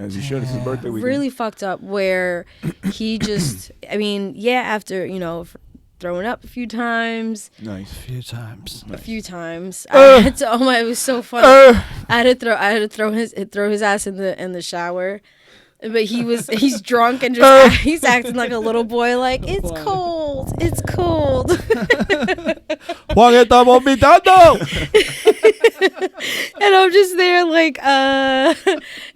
As you should. It's his birthday weekend. Really fucked up where he just, I mean, yeah, after, throwing up a few times. Nice. A few times. I had to, it was so funny. I had to throw his ass in the shower. But he's drunk and just he's acting like a little boy, like it's cold. Juan está vomitando. And I'm just there like and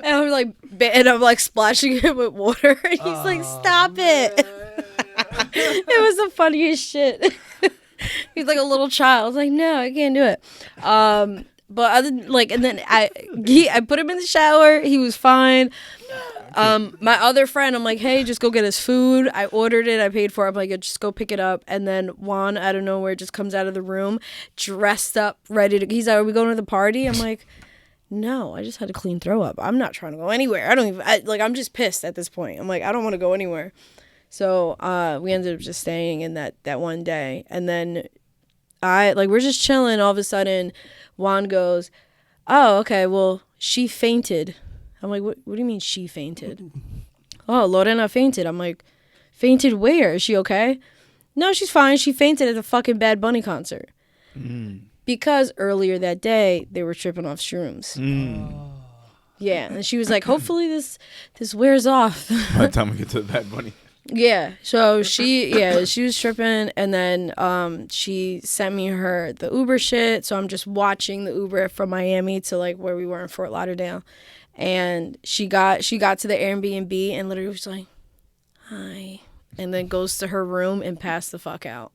I'm like splashing him with water, and he's like, "Stop it!" It was the funniest shit. He's like a little child. I was like, "No, I can't do it." But other and then I put him in the shower. He was fine. My other friend, I'm like, hey, just go get us food. I ordered it. I paid for it. I'm like, just go pick it up. And then Juan, out of nowhere, just comes out of the room, dressed up, ready to. He's like, are we going to the party? I'm like, no, I just had a clean throw up. I'm not trying to go anywhere. I'm just pissed at this point. I'm like, I don't want to go anywhere. So we ended up just staying in that one day. And then we're just chilling. All of a sudden, Juan goes, oh, okay, well, she fainted. I'm like, what do you mean she fainted? Oh, Lorena fainted. I'm like, fainted where? Is she okay? No, she's fine. She fainted at the fucking Bad Bunny concert. Because earlier that day, they were tripping off shrooms. Yeah, and she was like, hopefully this wears off. By the time we get to the Bad Bunny. Yeah, so she was tripping, and then she sent me the Uber shit, so I'm just watching the Uber from Miami to like where we were in Fort Lauderdale. And she got to the Airbnb and literally was like, hi, and then goes to her room and passed the fuck out.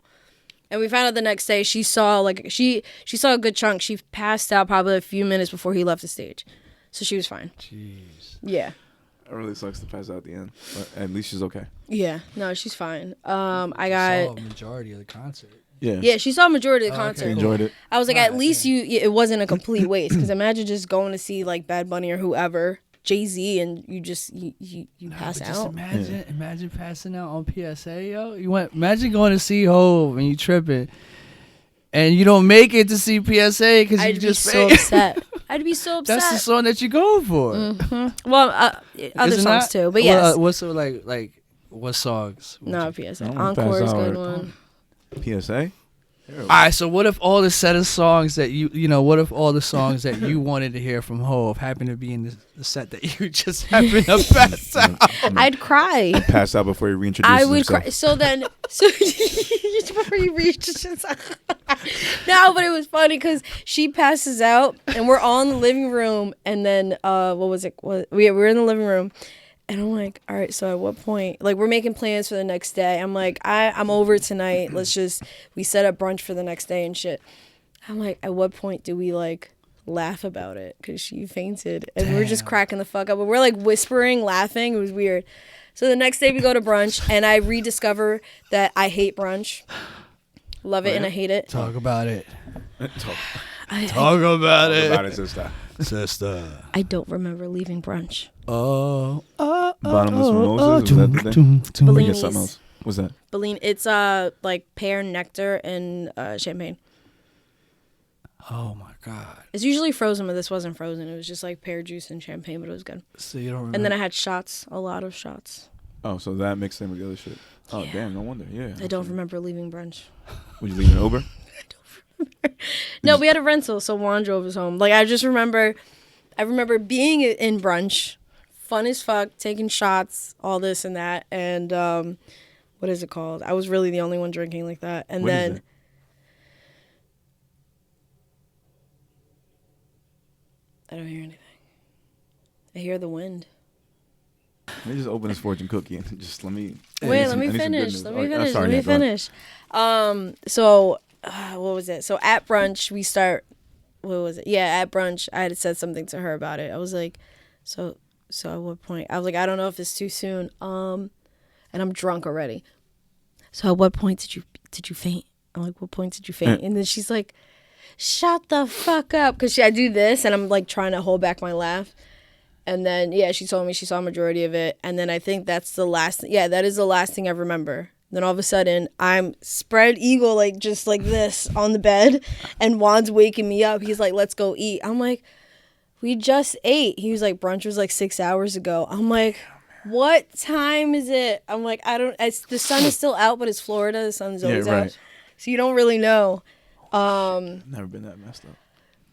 And we found out the next day she saw she saw a good chunk. She passed out probably a few minutes before he left the stage, so she was fine. Jeez. Yeah. It really sucks to pass out at the end, but at least she's okay. Yeah, no, she's fine. Saw a majority of the concert. Yeah, she saw a majority of the concert. She enjoyed it. I was like, at least it wasn't a complete waste. Because imagine just going to see like Bad Bunny or whoever, Jay-Z, and you just you pass out. Imagine passing out on PSA, yo. Imagine going to see Hov and you tripping, and you don't make it to see PSA because you just so upset. I'd be so upset. That's the song that you're going for. Mm-hmm. Well, other songs too, but yes. What's like what songs? No, PSA. Encore is a good one. PSA? All right, so what if all the set of songs that what if all the songs that you wanted to hear from Hov happened to be in the set that you just happened to pass out? I'd cry. Pass out before he reintroduces I would himself. cry. So before you reintroduce yourself. No, but it was funny because she passes out and we're all in the living room, and then we were in the living room. And I'm like, all right, so at what point? Like, we're making plans for the next day. I'm like, I'm over tonight. We set up brunch for the next day and shit. I'm like, at what point do we, like, laugh about it? Because she fainted. And we're just cracking the fuck up. But we're, like, whispering, laughing. It was weird. So the next day we go to brunch, and I rediscover that I hate brunch. Love it and I hate it. Talk about it. Talk about it, sister. I don't remember leaving brunch. Bottomless mimosas? Was that the thing? Bellini's. Something else. What's that? Bellini. It's like pear, nectar, and champagne. Oh my god! It's usually frozen, but this wasn't frozen. It was just like pear juice and champagne, but it was good. So you don't remember? And then I had shots, a lot of shots. Oh, so that mixed in with the other shit. Oh, yeah. Damn, no wonder. Yeah. I don't remember leaving brunch. Would you leave an Uber? No, we had a rental, so Juan drove us home. Like, I remember being in brunch, fun as fuck, taking shots, all this and that, and what is it called? I was really the only one drinking like that. And what then is it? I don't hear anything. I hear the wind. Let me just open this fortune cookie and just let me finish. So what was it? So at brunch we start. What was it? Yeah, at brunch I had said something to her about it. I was like, so at what point? I was like, I don't know if it's too soon. And I'm drunk already. So at what point did you faint? I'm like, what point did you faint? And then she's like, shut the fuck up, because I do this and I'm like trying to hold back my laugh. And then she told me she saw a majority of it. And then I think that's the last. Yeah, that is the last thing I remember. Then all of a sudden, I'm spread eagle, like just like this on the bed, and Juan's waking me up. He's like, let's go eat. I'm like, We just ate. He was like, brunch was like 6 hours ago. I'm like, what time is it? I'm like, the sun is still out, but it's Florida. The sun's always out. So you don't really know. Never been that messed up.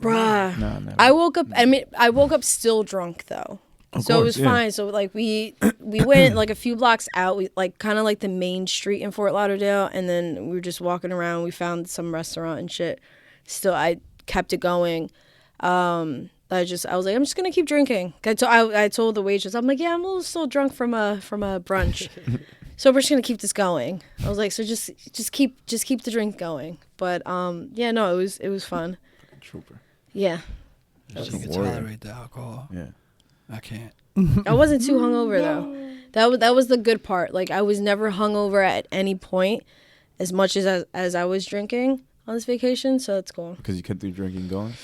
Bruh. No, never. I woke up still drunk though. So it was fine. So like we went like a few blocks out, we like kind of like the main street in Fort Lauderdale, and then we were just walking around. We found some restaurant and shit. Still, I kept it going. I was like, I'm just gonna keep drinking. I told the waitress, I'm like, yeah, I'm a little still drunk from a brunch, so we're just gonna keep this going. I was like, so just keep the drink going. But yeah, no, it was fun. Trooper. Yeah. You can tolerate the alcohol. Yeah. I can't. I wasn't too hungover though. That was the good part. Like I was never hungover at any point, as much as I was drinking on this vacation. So that's cool. Because you kept the drinking going.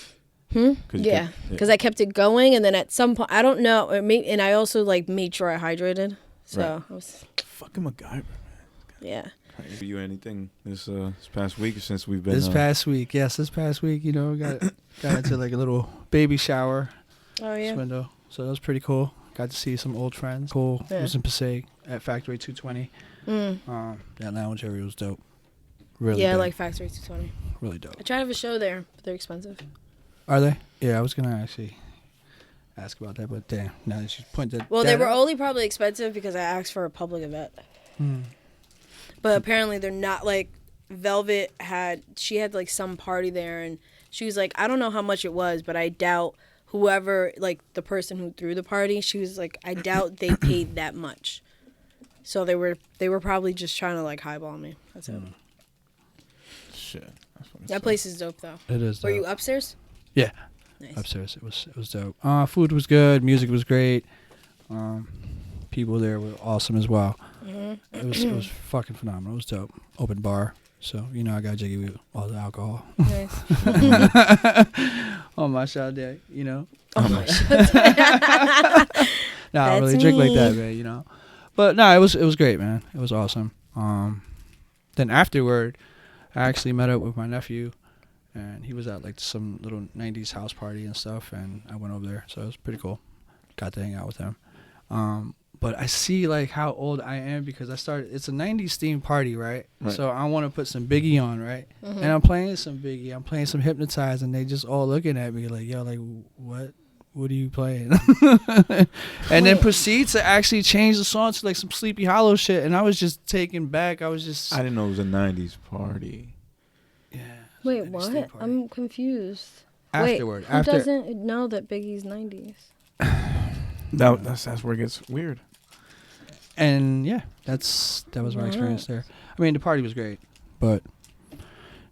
Yeah, because I kept it going, and then at some point, I don't know, and I also like made sure I hydrated. So I was fucking MacGyver, man. Yeah. Have you anything this past week since we've been? This past week, you know, got into like a little baby shower. Oh yeah. Window. So that was pretty cool. Got to see some old friends. Cool. Yeah. It was in Passaic at Factory 220. That lounge area was dope. Really. Yeah, big. like Factory 220. Really dope. I tried to have a show there, but they're expensive. Are they? Yeah, I was gonna actually ask about that, but damn, now that you pointed. Well, they were only probably expensive because I asked for a public event. But apparently they're not. Like Velvet had like some party there, and she was like, I don't know how much it was, but I doubt whoever, like the person who threw the party, she was like, I doubt they paid that much. So they were probably just trying to like highball me. That's it. Shit. That place is dope though. It is. Were you upstairs? Yeah. Nice. Upstairs. It was dope. Food was good. Music was great. People there were awesome as well. It was fucking phenomenal. It was dope. Open bar. So, you know, I got jiggy with all the alcohol. Nice. On my shot day, you know. Oh my God. Nah, I don't really drink like that, man, you know. But no, it was great, man. It was awesome. Then afterward, I actually met up with my nephew, and he was at like some little 90s house party and stuff, and I went over there, so it was pretty cool. Got to hang out with him. But I see like how old I am because it's a 90s themed party, right? So I want to put some Biggie on, right? And I'm playing some Biggie, I'm playing some Hypnotize, and they just all looking at me like, yo, like, what are you playing? And then proceeds to actually change the song to like some Sleepy Hollow shit, and I was just taken back. I didn't know it was a 90s party. Yeah. Wait, what? I'm confused. Afterward. Who doesn't know that Biggie's 90s? That's where it gets weird. And yeah, that was my experience there. I mean, the party was great, but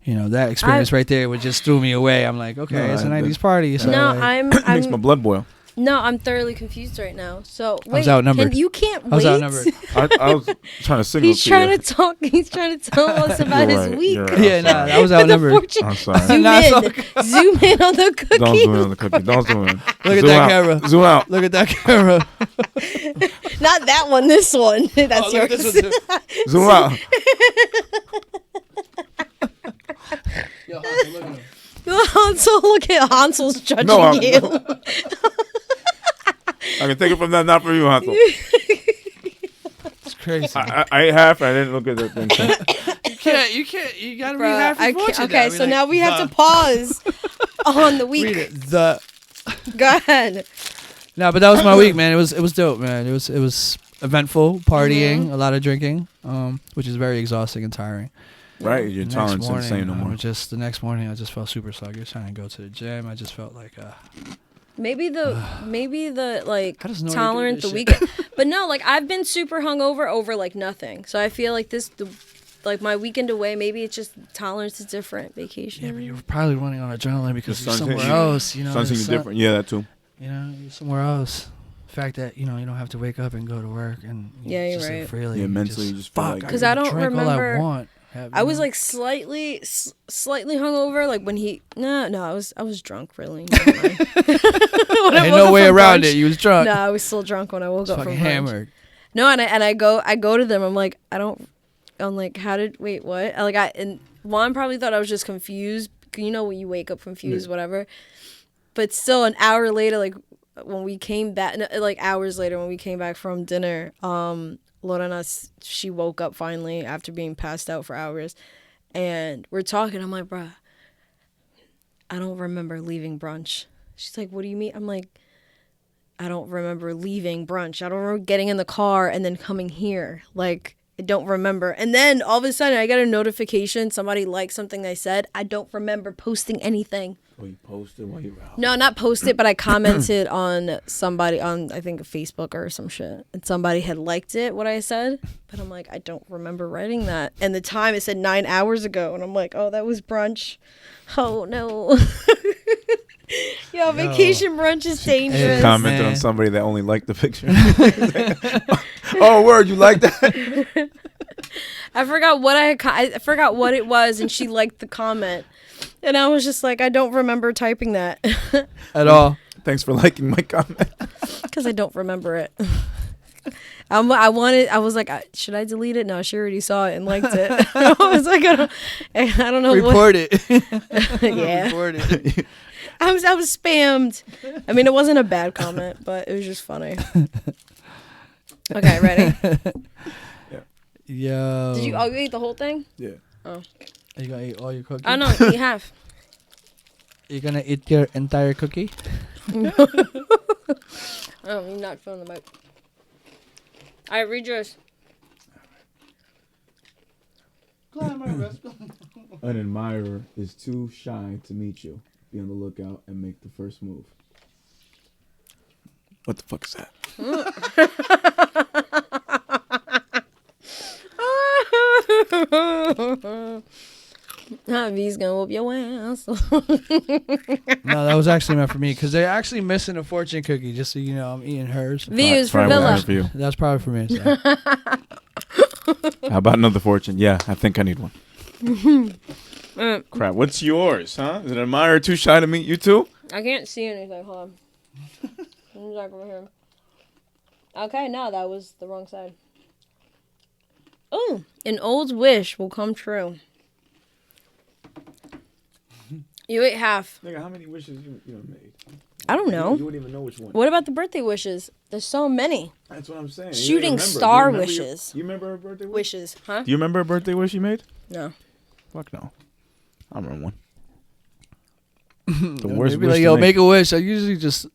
you know, that experience right there would just threw me away. I'm like, okay, it's a 90s party. So no, like, I'm makes my blood boil. No, I'm thoroughly confused right now. So wait, I was outnumbered. you can't wait. I was outnumbered. I was trying to signal He's to trying you. to talk. He's trying to tell us about his week. Right. Yeah, nah, I was outnumbered. I'm sorry. Zoom in on the cookie. Don't zoom in on the cookie. Don't zoom in. Look at that camera. Zoom out. Look at that camera. Not that one. This one. That's yours. This one too. Zoom out. Yo, Hansel, look at him. Hansel, look at Hansel's judging you. No. I can take it from that, not from you, Hansel. It's crazy. I ate half. I didn't look at the thing. You can't. You gotta read half your fortune. Okay, so now we have to pause on the week. Read it. Go ahead. No, but that was my week, man. It was dope, man. It was eventful, partying, a lot of drinking, which is very exhausting and tiring. Right, your tolerance isn't the same no more. The next morning, I just felt super sluggish. I didn't go to the gym. I just felt like maybe the like How does Nori do tolerant this the shit? weekend. But no, like I've been super hungover over like nothing. So I feel like like my weekend away, maybe it's just tolerance is different. Vacation. Yeah, but you were probably running on adrenaline because you're sun's somewhere hitting you. else. You know, Sun's the hitting sun- different. Yeah, that too. You know, you're somewhere else. The fact that you don't have to wake up and go to work and Yeah, you're just right. live freely. Yeah, mentally you just feel fuck. like- Because I don't drink remember. all I want. I was like slightly hungover, like when he. No, I was drunk. Really, never mind. When I Ain't woke no up way from around brunch- it. You was drunk. No, I was still drunk when I woke up from fucking brunch. hammered. No, and I go to them. I'm like, I'm like, wait, what? And Juan probably thought I was just confused. You know when you wake up confused, whatever. But still, an hour later, like when we came back, like hours later when we came back from dinner, Lorena, she woke up finally after being passed out for hours, and we're talking. I'm like, bruh, I don't remember leaving brunch. She's like, what do you mean? I'm like, I don't remember leaving brunch. I don't remember getting in the car and then coming here. Like, I don't remember. And then all of a sudden I got a notification. Somebody liked something I said. I don't remember posting anything. Oh, you posted while you were out? No, not posted, but I commented on somebody on, I think, Facebook or some shit. And somebody had liked it, what I said. But I'm like, I don't remember writing that. And the time, it said 9 hours ago. And I'm like, oh, that was brunch. Oh, no. Yo, vacation brunch is dangerous. She commented on somebody that only liked the picture. Oh, word, you like that? I forgot what I forgot what it was, and she liked the comment, and I was just like, I don't remember typing that At all. Thanks for liking my comment. because I don't remember it. I was like, should I delete it? No, she already saw it and liked it. I was like, I don't know. Report it. Yeah. Report it. I was spammed. I mean, it wasn't a bad comment, but it was just funny. Okay, ready? Yo. Did you ate the whole thing? Yeah. Oh. Are you gonna eat all your cookie? I know, eat half. You're gonna eat your entire cookie? Oh, you're not filling the mic. All right, read yours. An admirer is too shy to meet you. Be on the lookout and make the first move. What the fuck is that? V's gonna whoop your ass. No, that was actually meant for me because they're actually missing a fortune cookie. Just so you know, I'm eating hers. V is for Probably Villa. one for you. That's probably for me. So. How about another fortune? Yeah, I think I need one. Crap, what's yours, huh? Is an admirer too shy to meet you too? I can't see anything. Hold on. I'm back over here. Okay, no, that was the wrong side. Oh, an old wish will come true. You ate half. Nigga, how many wishes you made? I don't know. You wouldn't even know which one. What about the birthday wishes? There's so many. That's what I'm saying. Shooting remember. star Do you remember wishes. You remember her birthday wish? Wishes, huh? Do you remember a birthday wish you made? No. Fuck no. I remember one. The worst Maybe wish like, to yo, make. make a wish. I usually just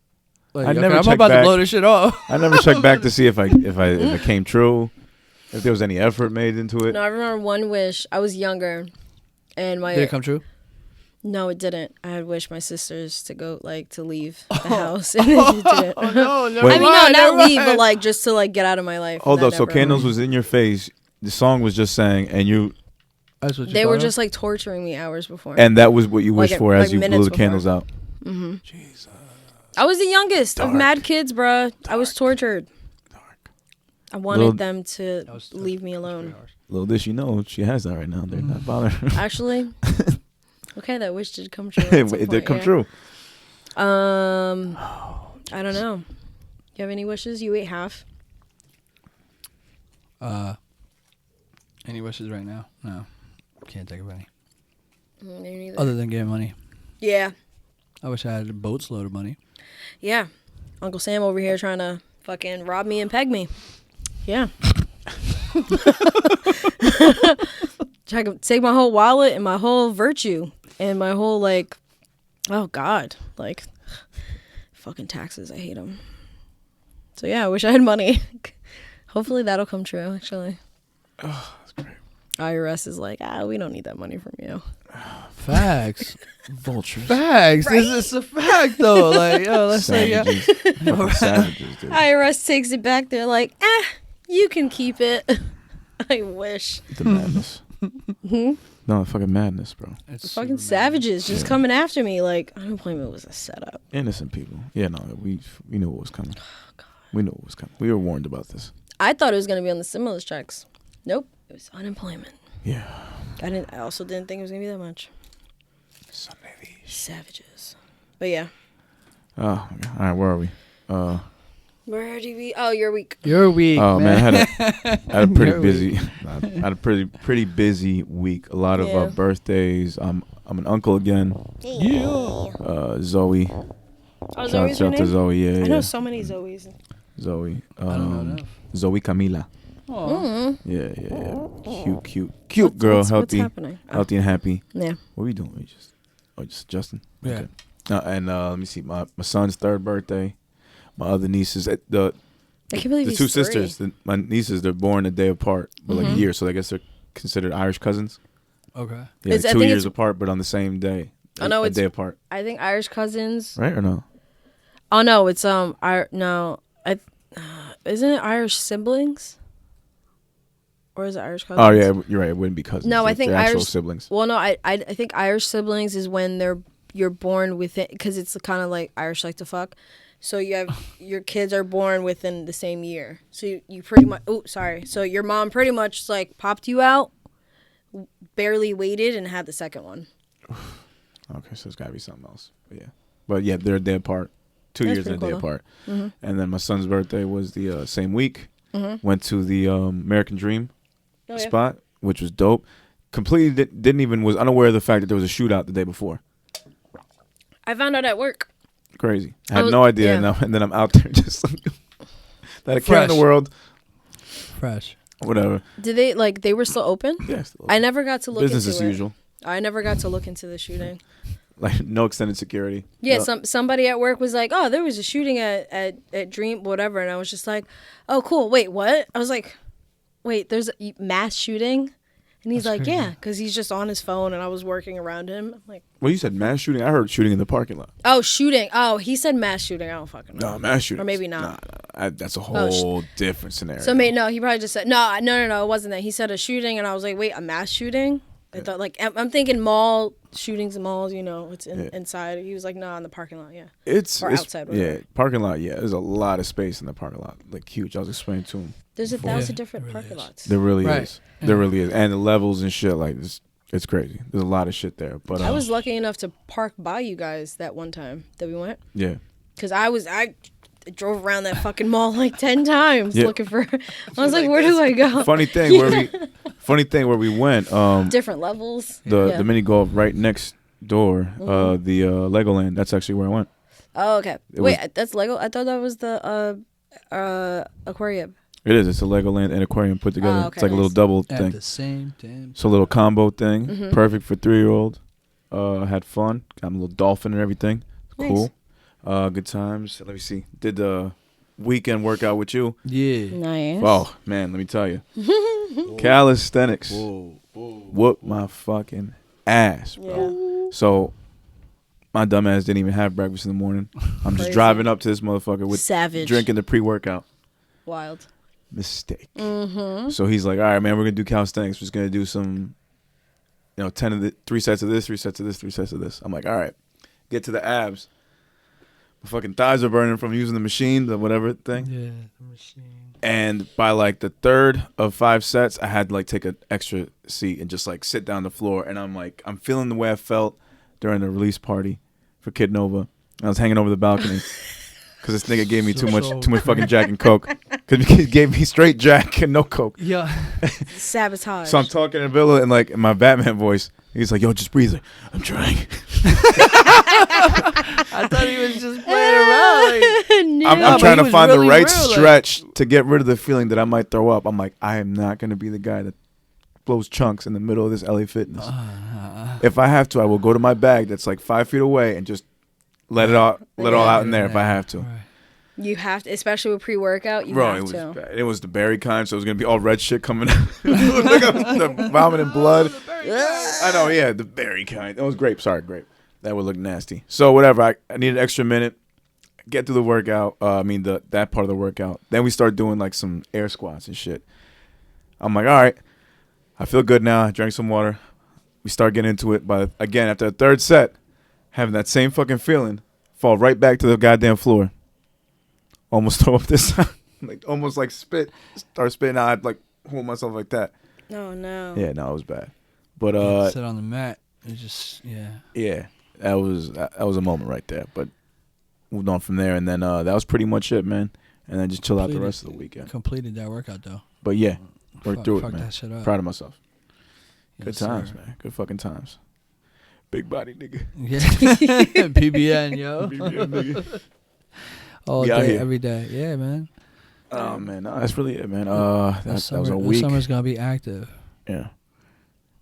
like, I never I'm check about back. to blow this shit off. I never checked back to see if it came true, if there was any effort made into it. No, I remember one wish. I was younger, and my Did it come true? No, it didn't. I had wished my sisters to go to leave the house, and it didn't. Oh no, never Wait. I mean, no, mind, not never leave, mind. but just to get out of my life. Hold and up, that so never candles happened. was in your face. The song was just sang, and That's what you They were thought just torturing me hours before. and that was what you wished for as you blew minutes the candles out. Mm-hmm. Jesus. I was the youngest of Dark. mad kids, bruh. I was tortured. Dark. I wanted Little- them to That was- leave me that's alone. pretty harsh. Little does she know she has that right now. They're not bothering her. Actually, okay, that wish did come true. at some It did point, come yeah. true. I don't know. You have any wishes? You ate half. Any wishes right now? No, can't think of any. Me neither. Other than getting money. Yeah, I wish I had a boat's load of money. yeah. Uncle Sam over here trying to fucking rob me and peg me. Yeah. Try to take my whole wallet and my whole virtue and my whole oh God, fucking taxes. I hate them. So yeah, I wish I had money. Hopefully that'll come true. Actually. Oh, that's great. IRS is we don't need that money from you. Facts. Vultures. Facts. Right? It's a fact though. Let's say yeah. Savages. Fucking savages, dude. IRS takes it back. They're like, you can keep it. I wish. The madness. No, fucking madness, bro. It's Fucking super savages just Yeah. coming after me. Unemployment was a setup. Innocent people. Yeah, no, we knew what was coming. We knew what was coming. We were warned about this. I thought it was gonna be on the stimulus checks. Nope, it was unemployment. Yeah. I also didn't think it was gonna be that much. Sunday these. Savages. But yeah. Oh, okay. All right, where are we? Where do we? Oh, your week. You're weak. Oh man, I had a pretty You're busy. I had a pretty busy week. A lot of Yeah. birthdays. I'm an uncle again. Yeah. Zoe Oh, Shout Zoe's her out to name? Zoe. Yeah, I yeah. know so many Zoes. Zoe. I don't know enough. Zoe Camila. Oh. Yeah. Cute girl, What's healthy, happening? Oh, healthy and happy. yeah. What are we doing? Just Justin. Yeah. Okay. And let me see. My son's third birthday. My other nieces, I can't believe the he's two 3. sisters, my nieces, they're born a day apart, but like a year, so I guess they're considered Irish cousins. Okay. Yeah, It's- I 2 think years it's- apart, but on the same day. Oh, no, a it's- day apart, I think Irish cousins. right or no? Oh no, it's isn't it Irish siblings? Or is it Irish cousins? Oh yeah, you're right. It wouldn't be cousins. No, I They're think actual Irish siblings. Well, no, I think Irish siblings is when you're born within, because it's kind of like Irish like to fuck. So you have your kids are born within the same year. So you pretty much. Oh, sorry. So your mom pretty much like popped you out, barely waited, and had the second one. Okay, so it's gotta be something else. But yeah, they're a day apart. 2 That's years and a pretty day cool, apart. And then my son's birthday was the same week. Went to the American Dream spot, which was dope. Completely was unaware of the fact that there was a shootout the day before. I found out at work. Crazy. I had no idea. yeah. And then I'm out there just like that. I care in the Fresh. world. Fresh. Whatever. Did they were still open? Yeah. I never got to look Business into as it. usual. I never got to look into the shooting. Like no extended security. Yeah, No. somebody at work was like, "Oh, there was a shooting at Dream, whatever," and I was just like, "Oh, cool. Wait, what?" I was like, "Wait, there's a mass shooting," and he's like, "Yeah," because he's just on his phone, and I was working around him. I'm like, Well, you said mass shooting. I heard shooting in the parking lot. "Oh, shooting. Oh, he said mass shooting. I don't fucking know." No, mass shooting. Or maybe not. Nah, that's a whole different scenario. So no, he probably just said no. It wasn't that. He said a shooting, and I was like, "Wait, a mass shooting?" I thought like I'm thinking mall shootings in malls. It's inside. He was like, "No, in the parking lot." Yeah. It's outside, whatever. Yeah, parking lot. Yeah, there's a lot of space in the parking lot. Like huge. I was explaining to him. There's 1,000 different really parking is. lots. There really Right. is. There really is, and the levels and shit. Like it's crazy. There's a lot of shit there. But I was lucky enough to park by you guys that one time that we went. Yeah. Because I drove around that fucking mall like 10 times Yeah. looking for. I was like, where do I go? Funny thing where we went. Different levels. The mini golf right next door. The Legoland. That's actually where I went. Oh, okay. It Wait, was- that's Lego. I thought that was the aquarium. It is. It's a Legoland and aquarium put together. Oh, okay, It's like a little nice. double At thing. the same time. It's a little combo thing. Perfect for 3-year-old. Had fun. Got a little dolphin and everything. Cool. Good times. Let me see. Did the weekend workout with you. Yeah. Nice. Oh, man, let me tell you. Calisthenics. Whoop my fucking ass, bro. Yeah. So, my dumb ass didn't even have breakfast in the morning. I'm just Crazy. driving up to this motherfucker with Savage. drinking the pre-workout. Wild. Mistake. So he's like, all right, man, we're going to do calisthenics. We're just going to do some, 10 of the 3 sets of this, 3 sets of this, 3 sets of this. I'm like, all right. Get to the abs. My fucking thighs are burning from using the machine, the whatever thing. Yeah, the machine. And by like the third of 5 sets, I had to like take an extra seat and just like sit down on the floor. And I'm feeling the way I felt during the release party for Kid Nova. I was hanging over the balcony because this nigga gave me too much fucking Jack and Coke. Because he gave me straight Jack and no Coke. Yeah. Sabotage. So I'm talking to Villa and like in my Batman voice. He's like, yo, just breathe. Like, I'm trying. I thought he was just playing around. Like, I'm trying he to was find the really right real, like- stretch to get rid of the feeling that I might throw up. I'm like, I am not going to be the guy that blows chunks in the middle of this LA Fitness. If I have to, I will go to my bag that's like 5 feet away and just let it all out in there if I have to. Right. You have to, especially with pre-workout, you Bro, have it was to. bad. It was the berry kind, so it was going to be all red shit coming out. It looked like I was vomiting blood. I know, yeah, the berry kind. That was grape. Sorry, grape. That would look nasty. So whatever, I need an extra minute. Get through the workout. That part of the workout. Then we start doing like some air squats and shit. I'm like, all right, I feel good now. I drank some water. We start getting into it. But again, after the third set, having that same fucking feeling, fall right back to the goddamn floor. Almost throw up this time. Like almost like start spitting out. I'd like hold myself like that. Oh, no. Yeah, no, it was bad. But sit on the mat. It just yeah, that was a moment right there. But moved on from there, and then that was pretty much it, man. And then just chill out the rest of the weekend. completed that workout though. But yeah, worked through it, Fuck man. that shit up. Proud of myself. Yes, Good times, sir. man. Good fucking times. Big body nigga. Yeah. PBN, yo. BBN, nigga. All We out day, here. every day. Yeah, man. Oh man, no, that's really it, man. That was a This week. summer's gonna be active. Yeah.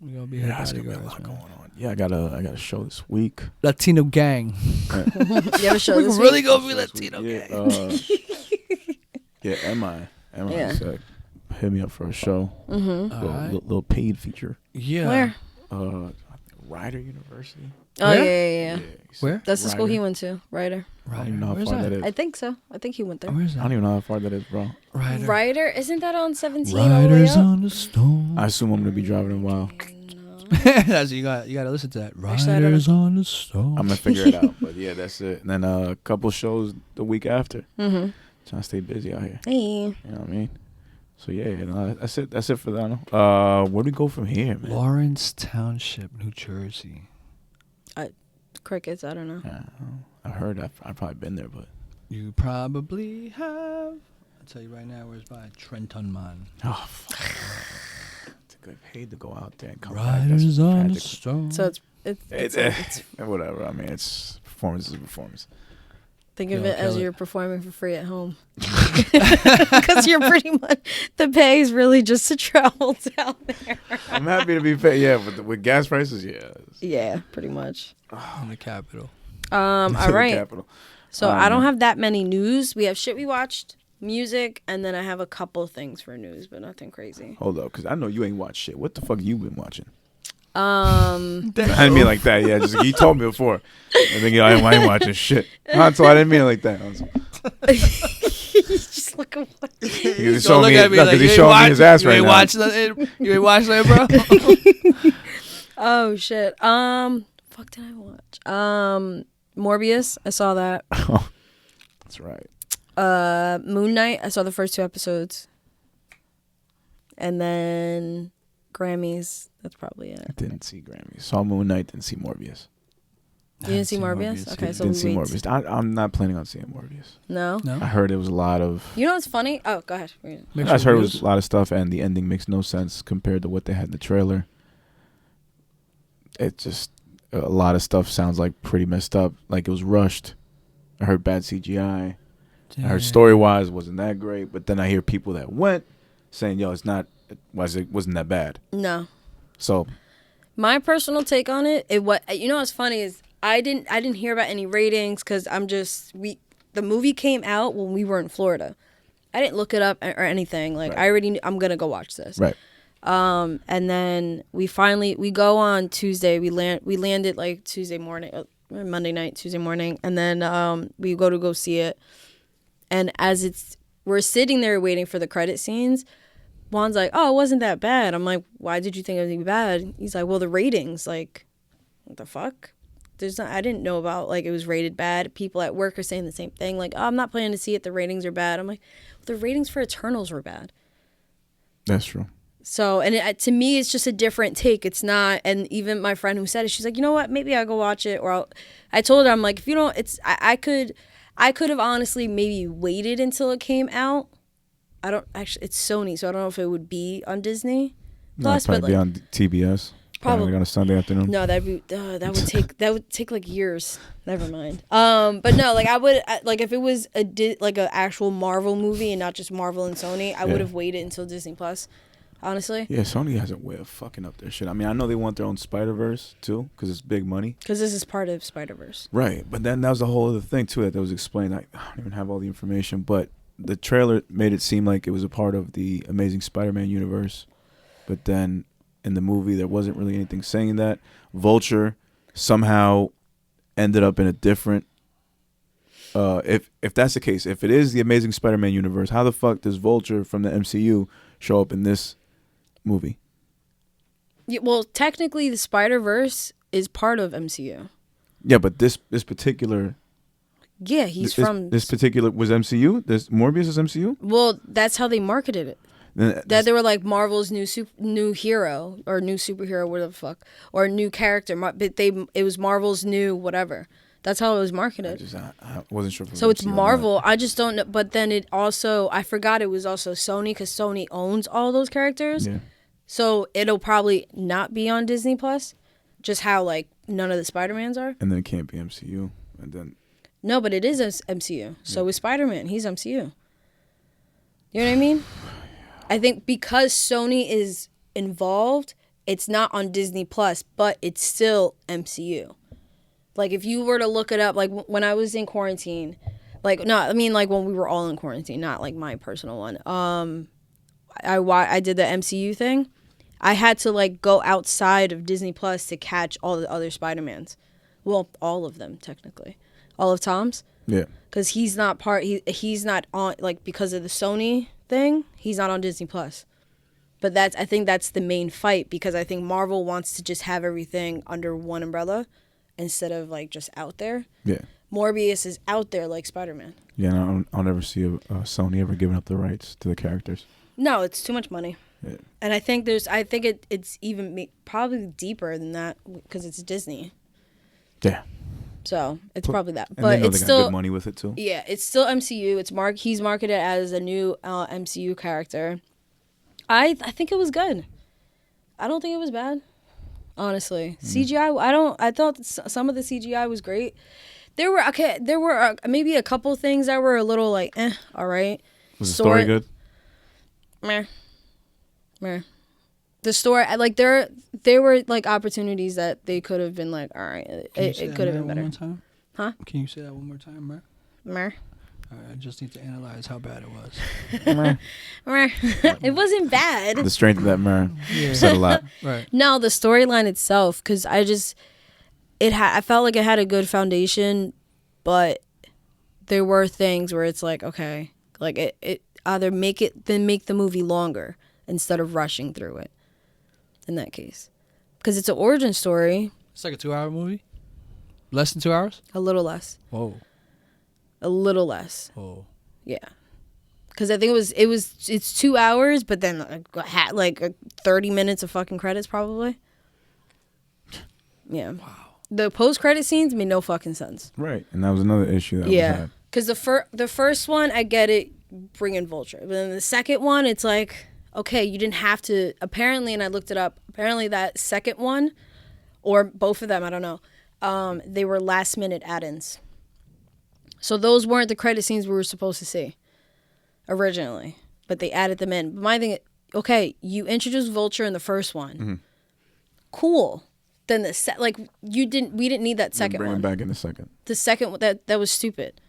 We're gonna be Yeah, hit there's by gonna the be a girls, lot man. going on. Yeah, I got a show this week. Latino gang. You have a show We this really week? gonna be Latino Yeah, gang. yeah, Emma Yeah. said, hit me up for a show. Mm-hmm. All right. Little paid feature. Yeah. Where? Rider University. Oh, Where? yeah. Where? That's the school he Rider. went to, Ryder. I don't even know how Where's far that is. I think so. I think he went there. Where's I that? don't even know how far that is, bro. Ryder. Ryder? Isn't that on 17 all the way Riders up? on the storm. I assume I'm gonna be driving in a while. That's you gotta listen to that. Actually, I don't Riders on the storm. I'm gonna figure it out. But yeah, that's it. And then a couple shows the week after. Mm-hmm. Trying to stay busy out here. Hey. You know what I mean? So yeah, that's it. That's it for that. Where do we go from here, man? Lawrence Township, New Jersey. Crickets, I don't know. Yeah, I heard I've probably been there, but You probably have. I'll tell you right now where it's by Trenton Man. oh, fuck. It's a good paid to go out there and come back. Riders That's on the tragic. storm. So It's whatever. I mean, it's performance is a performance. think of Yo, it as Kelly. you're performing for free at home. Because you're pretty much, the pay is really just to travel down there. I'm happy to be paid. Yeah, but with gas prices, yeah. Yeah, pretty much. in the capital. All To the right. capital. So I don't have that many news. We have shit we watched, music, and then I have a couple things for news, but nothing crazy. Hold up, because I know you ain't watched shit. What the fuck you been watching? Um, I didn't mean it like that. Yeah, just you told me before. I think I ain't watching shit. So I didn't mean it like that. just look at what. He So look at me like, because you he's ain't showing me watch- his ass you right ain't now. watch that, you ain't watch that, bro? Oh shit. Fuck did I watch? Morbius. I saw that. That's right. MoonKnight. I saw the first 2 episodes. And then GRAMMYS. That's probably it. I didn't see Grammys. Saw MoonKnight, didn't see Morbius. You didn't see Morbius? Okay, so Didn't see we wait. Morbius. I'm not planning on seeing Morbius. No. No. I heard it was a lot of. You know what's funny? Oh, go ahead. Mixed I heard it was reviews? a lot of stuff, and the ending makes no sense compared to what they had in the trailer. It just a lot of stuff sounds like pretty messed up, like it was rushed. I heard bad CGI. I heard story wise wasn't that great, but then I hear people that went saying, "Yo, it wasn't that bad." No. So My personal take on it, you know what's funny is I didn't hear about any ratings because the movie came out when we were in Florida. I didn't look it up or anything. Like Right. I already knew I'm gonna go watch this. right, And then we go on Tuesday. We landed like Tuesday morning, Monday night, Tuesday morning, and then we go see it. And as we're sitting there waiting for the credit scenes, Juan's like, "Oh, it wasn't that bad." I'm like, "Why did you think it was gonna be bad?" He's like, "Well, the ratings, like, what the fuck? I didn't know about like it was rated bad. People at work are saying the same thing, like, oh, I'm not planning to see it. The ratings are bad." I'm like, well, the ratings for Eternals were bad. that's true. So, and to me, it's just a different take. It's not, and even my friend who said it, she's like, you know what? Maybe I'll go watch it. I told her, I'm like, if you don't, I could have honestly maybe waited until it came out. I don't actually, it's Sony, so I don't know if it would be on Disney Plus, Probably but be like, on TBS. Probably. Like on a Sunday afternoon. no, that would take like years. Never mind. But no, like I would like if it was like an actual Marvel movie and not just Marvel and Sony, I would have waited until Disney Plus. Honestly, Yeah, Sony has a way of fucking up their shit. I mean, I know they want their own Spider-Verse too, because it's big money. because this is part of Spider-Verse. Right, but then that was a whole other thing too that was explained. I don't even have all the information, but the trailer made it seem like it was a part of the Amazing Spider-Man universe. But then in the movie, there wasn't really anything saying that. Vulture somehow ended up in a different. If that's the case, if it is the Amazing Spider-Man universe, how the fuck does Vulture from the MCU show up in this movie? Yeah, well, technically, the Spider-Verse is part of MCU. Yeah, but this particular. Yeah, he's this, from. This particular was MCU. This Morbius is MCU. Well, that's how they marketed it. Then That they were like Marvel's new hero or new superhero, whatever the fuck, or new character. But it was Marvel's new whatever. That's how it was marketed. I wasn't sure. If it was So it's MCU or not. Marvel. I just don't know. But then it also, I forgot it was also Sony because Sony owns all those characters. Yeah. So it'll probably not be on Disney Plus. Just how like none of the Spider-Mans are? And then it can't be MCU. And then No, but it is MCU. So with Spider-Man, he's MCU. You know what I mean? I think because Sony is involved, it's not on Disney Plus, but it's still MCU. Like if you were to look it up, like when I was in quarantine, like no, I mean like when we were all in quarantine, not like my personal one. I did the MCU thing. I had to like go outside of Disney Plus to catch all the other Spider-Mans. Well, all of them technically, all of Tom's. yeah, Because he's not he's not on, like, because of the Sony thing, he's not on Disney Plus. But I think that's the main fight, because I think Marvel wants to just have everything under one umbrella instead of like just out there. yeah, Morbius is out there like Spider-Man. yeah. And I'll never see Sony ever giving up the rights to the characters. No, it's too much money. Yeah. And I think it's even probably deeper than that because it's Disney. Yeah. So it's probably that. And But they know it's they got still good money with it too. Yeah, it's still MCU. He's marketed as a new MCU character. I think it was good. I don't think it was bad. Honestly, CGI. I thought some of the CGI was great. There were maybe a couple things that were a little like all right. Was the story good? Meh. The story, like there were like opportunities that they could have been like, all right, it could have been better. Huh? Can you say that one more time, Mer? Meh. I just need to analyze how bad it was. It wasn't bad. The strength of that man said a lot. Right. No, the storyline itself, because I felt like it had a good foundation, but there were things where it's like, okay, like it either make the movie longer instead of rushing through it. In that case, because it's an origin story. It's like a 2-hour movie? Less than 2 hours? A little less. Whoa. A little less. Oh. Yeah. Because I think it's 2 hours, but then like 30 minutes of fucking credits probably. Yeah. Wow. The post-credit scenes made no fucking sense. Right, and that was another issue that was had. Because the first one, I get it, bring in Vulture. But then the second one, it's like, okay, you didn't have to, apparently, and I looked it up, apparently that second one, or both of them, I don't know, they were last-minute add-ins. So those weren't the credit scenes we were supposed to see originally, but they added them in. But my thing, okay, you introduced Vulture in the first one. Mm-hmm. Cool. Then we didn't need that second one. Bring him back in a second. The second one, that was stupid.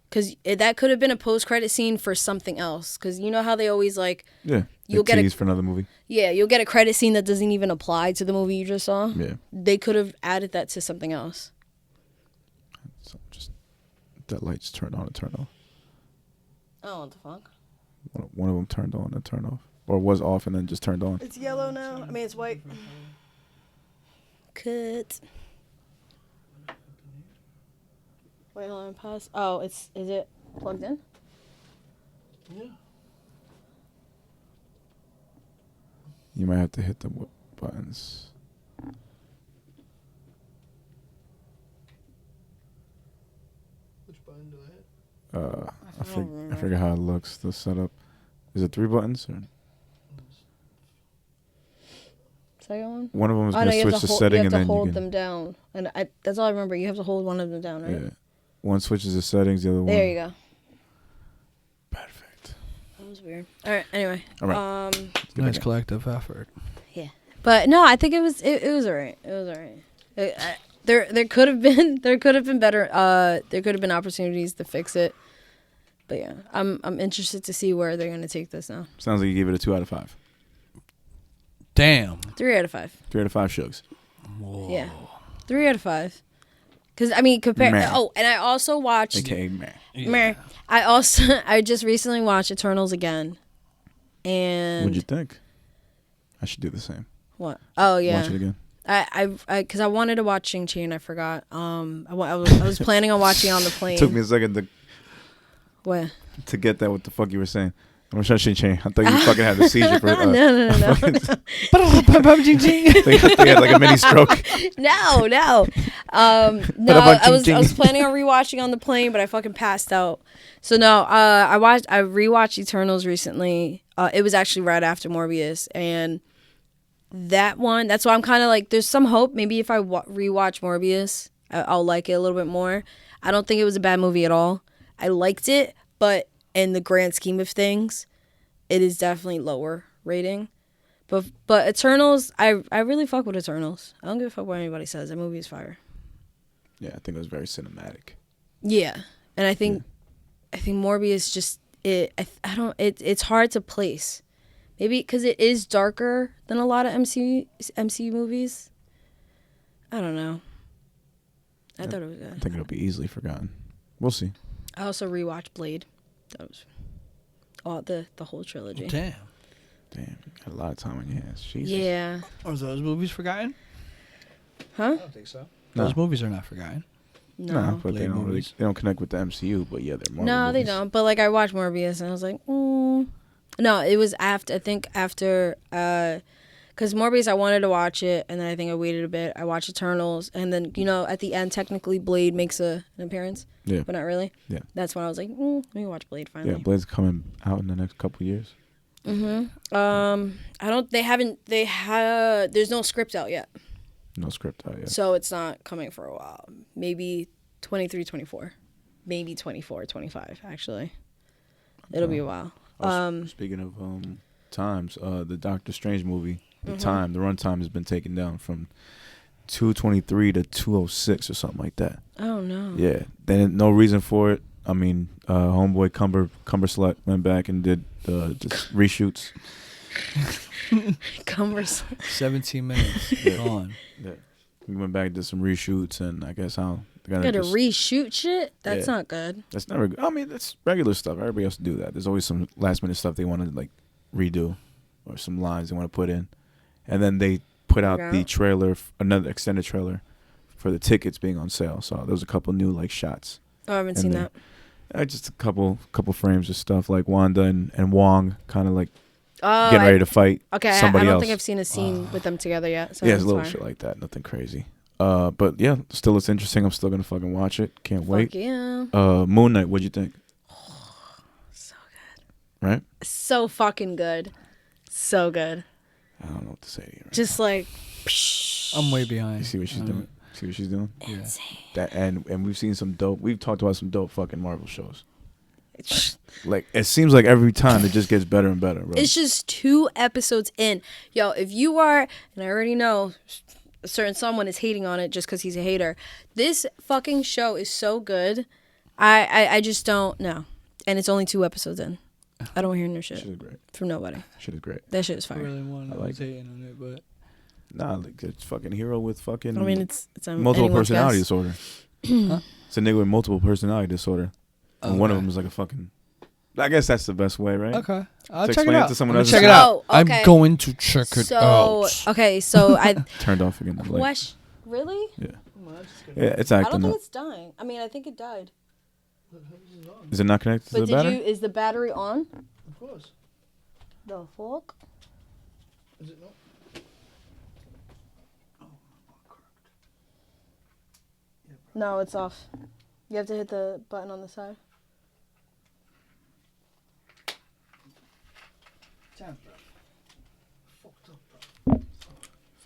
Because that could have been a post-credit scene for something else. Because you know how they always like... Yeah, you'll get tease for another movie. Yeah, you'll get a credit scene that doesn't even apply to the movie you just saw. Yeah. They could have added that to something else. So just that light's turned on and turned off. Oh, what the fuck? One of them turned on and turned off. Or was off and then just turned on. It's yellow now. I mean, it's white. Cut. Wait, hold on, pause. Oh, is it plugged in? Yeah. You might have to hit the buttons. Which button do I hit? I forget how it looks. The setup. Is it 3 buttons? Or? Second one? One of them is going to switch the setting and then you hold them down. And that's all I remember. You have to hold one of them down, right? Yeah. One switches the settings, the other one. There you go. Perfect. That was weird. All right. Anyway. All right. Nice collective effort. Yeah. But no, I think it was alright. It was alright. There could have been better. There could have been opportunities to fix it. But yeah, I'm interested to see where they're gonna take this now. Sounds like you gave it a 2 out of 5. Damn. 3 out of 5. 3 out of 5 shugs. Whoa. Yeah. 3 out of 5. Because I mean, compare. Meh. Oh, and I also watched. AKA meh. Meh. I just recently watched Eternals again. And What'd you think? I should do the same. What? Oh yeah. Watch it again. Because I wanted to watch Shang-Chi and I forgot. I was planning on watching on the plane. It took me a second to get that. What the fuck you were saying? I'm trying to change. I thought you fucking had a seizure. For, No. they had like a mini stroke. No. No, I was planning on rewatching on the plane, but I fucking passed out. So no, I rewatched Eternals recently. It was actually right after Morbius, and that one. That's why I'm kind of like, there's some hope. Maybe if I rewatch Morbius, I'll like it a little bit more. I don't think it was a bad movie at all. I liked it, but in the grand scheme of things, it is definitely lower rating. But Eternals, I really fuck with Eternals. I don't give a fuck what anybody says. That movie is fire. Yeah, I think it was very cinematic. Yeah, and I think Morbius just it's hard to place. Maybe because it is darker than a lot of MCU movies. I don't know. I thought it was good. I think it'll be easily forgotten. We'll see. I also rewatched Blade. That was the whole trilogy. Damn. Damn, you got a lot of time on your hands. Jesus. Yeah. Are those movies forgotten? Huh? I don't think so. Those movies are not forgotten. No. But they Blade don't movies. they don't connect with the MCU. But yeah, they're Marvel No, they movies. don't. But like I watched Morbius and I was like, No, it was after. Because Morbius, I wanted to watch it, and then I think I waited a bit. I watched Eternals, and then at the end, technically Blade makes an appearance. Yeah. But not really. Yeah. That's when I was like, let me watch Blade finally. Yeah, Blade's coming out in the next couple years. There's no script out yet. No script out yet. So it's not coming for a while. Maybe 23, 24. Maybe 24, 25, actually. It'll be a while. Speaking of times, the Doctor Strange movie, the runtime has been taken down from 2:23 to 2:06 or something like that. Oh, no. Yeah, then no reason for it. I mean, homeboy Cumber Slut went back and did just reshoots. Cumbersome. 17 minutes. Gone. Yeah. We went back and did some reshoots, and I guess You gotta reshoot shit? That's not good. That's never good. I mean, that's regular stuff. Everybody else to do that. There's always some last minute stuff they want to like redo, or some lines they want to put in, and then they put out the trailer, another extended trailer, for the tickets being on sale. So there was a couple new like shots. Oh, I haven't seen that. Just a couple frames of stuff like Wanda and Wong kind of like Oh, getting ready to fight somebody I don't else. think I've seen a scene with them together yet. So yeah, it's a that's little fine. shit like that. Nothing crazy. But yeah, still it's interesting. I'm still gonna fucking watch it. Can't wait. Fuck yeah. MoonKnight, what'd you think? So good. Right? So fucking good. So good. I don't know what to say to you. Right Just like, I'm way now. behind. You see what she's doing? See what she's doing? insane. That and we've seen some dope. We've talked about some dope fucking Marvel shows. Like it seems like every time it just gets better and better, bro. It's just 2 episodes in. Yo, if you are, and I already know a certain someone is hating on it just because he's a hater. This fucking show is so good. I just don't know. And it's only 2 episodes in. I don't hear no shit Shit is great. from nobody. Shit is great. That shit is I fire. really want I to like hating on it, but Nah, like it's fucking hero with fucking. I mean, it's multiple anyone's personality guess. disorder. Huh? It's a nigga with multiple personality disorder, and one of Okay. them is like a fucking. I guess that's the best way, right? Okay, I'll To check it explain it out. to someone I'm else gonna check is- it out. Oh, okay. I'm going to check it out. Okay, so I Turned off again. Like, question. Really? yeah, it's I acting don't think up. it's dying. I mean, I think it died. Is it not connected to But the battery? is the battery on? Of course. The fuck? Is it not? No, it's off. You have to hit the button on the side. Damn, bro. Fucked up, bro.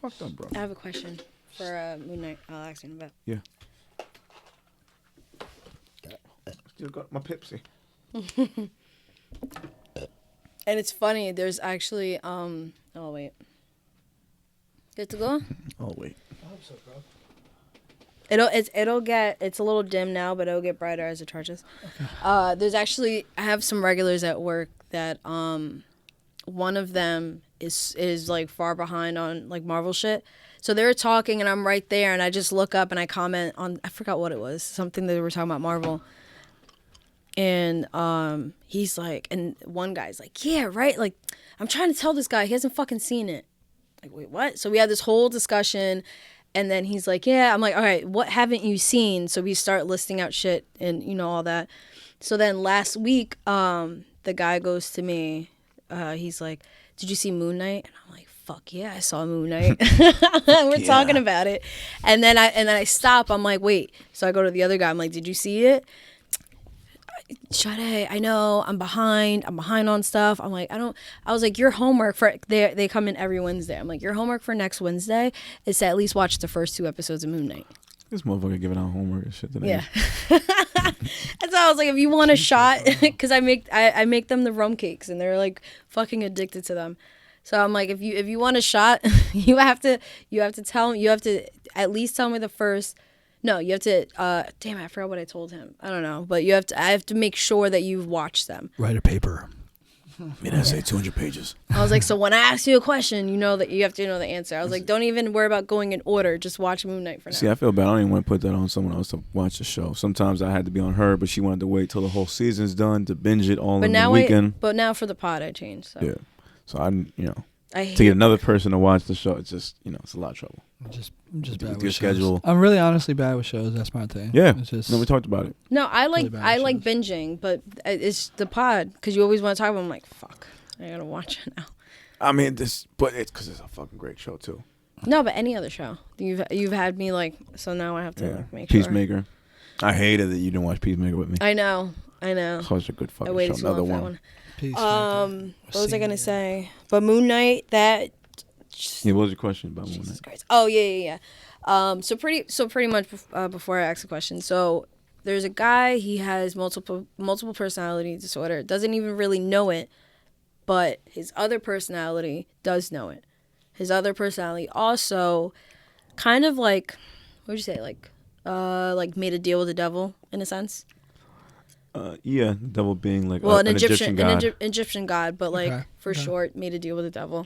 Fucked up, bro. I have a question for MoonKnight. I'll ask you in a bit. Yeah. Still got my Pepsi. And it's funny. There's actually oh wait. Good to go? Oh wait. I hope so, bro. It'll get, it's a little dim now, but it'll get brighter as it charges. Okay. There's actually, I have some regulars at work that one of them is like far behind on like Marvel shit. So they were talking and I'm right there and I just look up and I comment on, I forgot what it was, something that they were talking about Marvel. And he's like, and one guy's like, yeah, right? Like, I'm trying to tell this guy, he hasn't fucking seen it. Like, wait, what? So we had this whole discussion. And then he's like, yeah. I'm like, all right, what haven't you seen? So we start listing out shit and, you know, all that. So then last week, the guy goes to me. He's like, did you see MoonKnight? And I'm like, fuck yeah, I saw MoonKnight. We're talking about it. And then I stop. I'm like, wait. So I go to the other guy. I'm like, did you see it? Sade, I know I'm behind on stuff. I'm like, I was like, your homework for, they come in every Wednesday. I'm like, your homework for next Wednesday is to at least watch the first 2 episodes of MoonKnight. This motherfucker giving out homework and shit today. Yeah. That's why I was like, if you want a shot, because I make them the rum cakes and they're like fucking addicted to them. So I'm like, if you want a shot, you have to at least tell me the first. No, you have to. Damn it, I forgot what I told him. I don't know, but I have to make sure that you've watched them. Write a paper. Made I say 200 pages. I was like, so when I ask you a question, you know that you have to know the answer. I was like, don't even worry about going in order. Just watch MoonKnight for now. See, I feel bad. I don't even want to put that on someone else to watch the show. Sometimes I had to be on her, but she wanted to wait till the whole season's done to binge it all in the weekend. But now for the pod, I changed. So. Yeah. So I hate to get another person to watch the show, it's just, it's a lot of trouble. I'm just bad With with your shows. schedule. I'm really honestly bad with shows. That's my thing. Yeah. It's just, No, we talked about it. No, I like Really bad shows. binging, but it's the pod because you always want to talk about it. I'm like, fuck, I gotta watch it now. I mean, but it's because it's a fucking great show, too. No, but any other show. You've had me like, so now I have to make sure. Peacemaker. I hated that you didn't watch Peacemaker with me. I know. Such a good I fucking waited show. too long Another for that one. one. Peacemaker. What was I gonna say? But MoonKnight, that. Yeah, what was your question about Jesus MoonKnight? Christ. Oh yeah. So pretty much before I ask the question, so there's a guy. He has multiple personality disorder. Doesn't even really know it, but his other personality does know it. His other personality also, kind of like, what would you say, like made a deal with the devil in a sense. Yeah, the devil being like Well, an Egyptian god. an Egyptian god, but like for short, made a deal with the devil,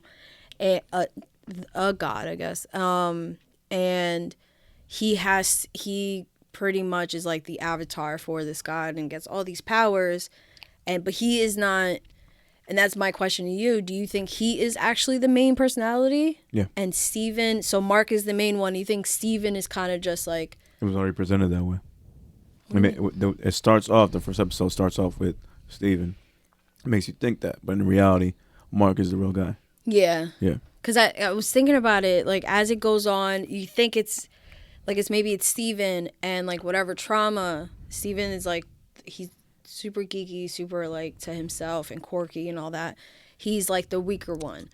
a god, I guess. And he pretty much is like the avatar for this god and gets all these powers, but he is not. And that's my question to you. Do you think he is actually the main personality? Yeah. And Steven, so Mark is the main one. You think Steven is kind of just like. It was already presented that way. I mean, it starts off, the first episode starts off with Steven. It makes you think that, but in reality, Mark is the real guy. Yeah. Yeah. Because I was thinking about it, like, as it goes on, you think it's maybe it's Steven and, like, whatever trauma, Steven is, like, he's super geeky, super, like, to himself and quirky and all that. He's, like, the weaker one.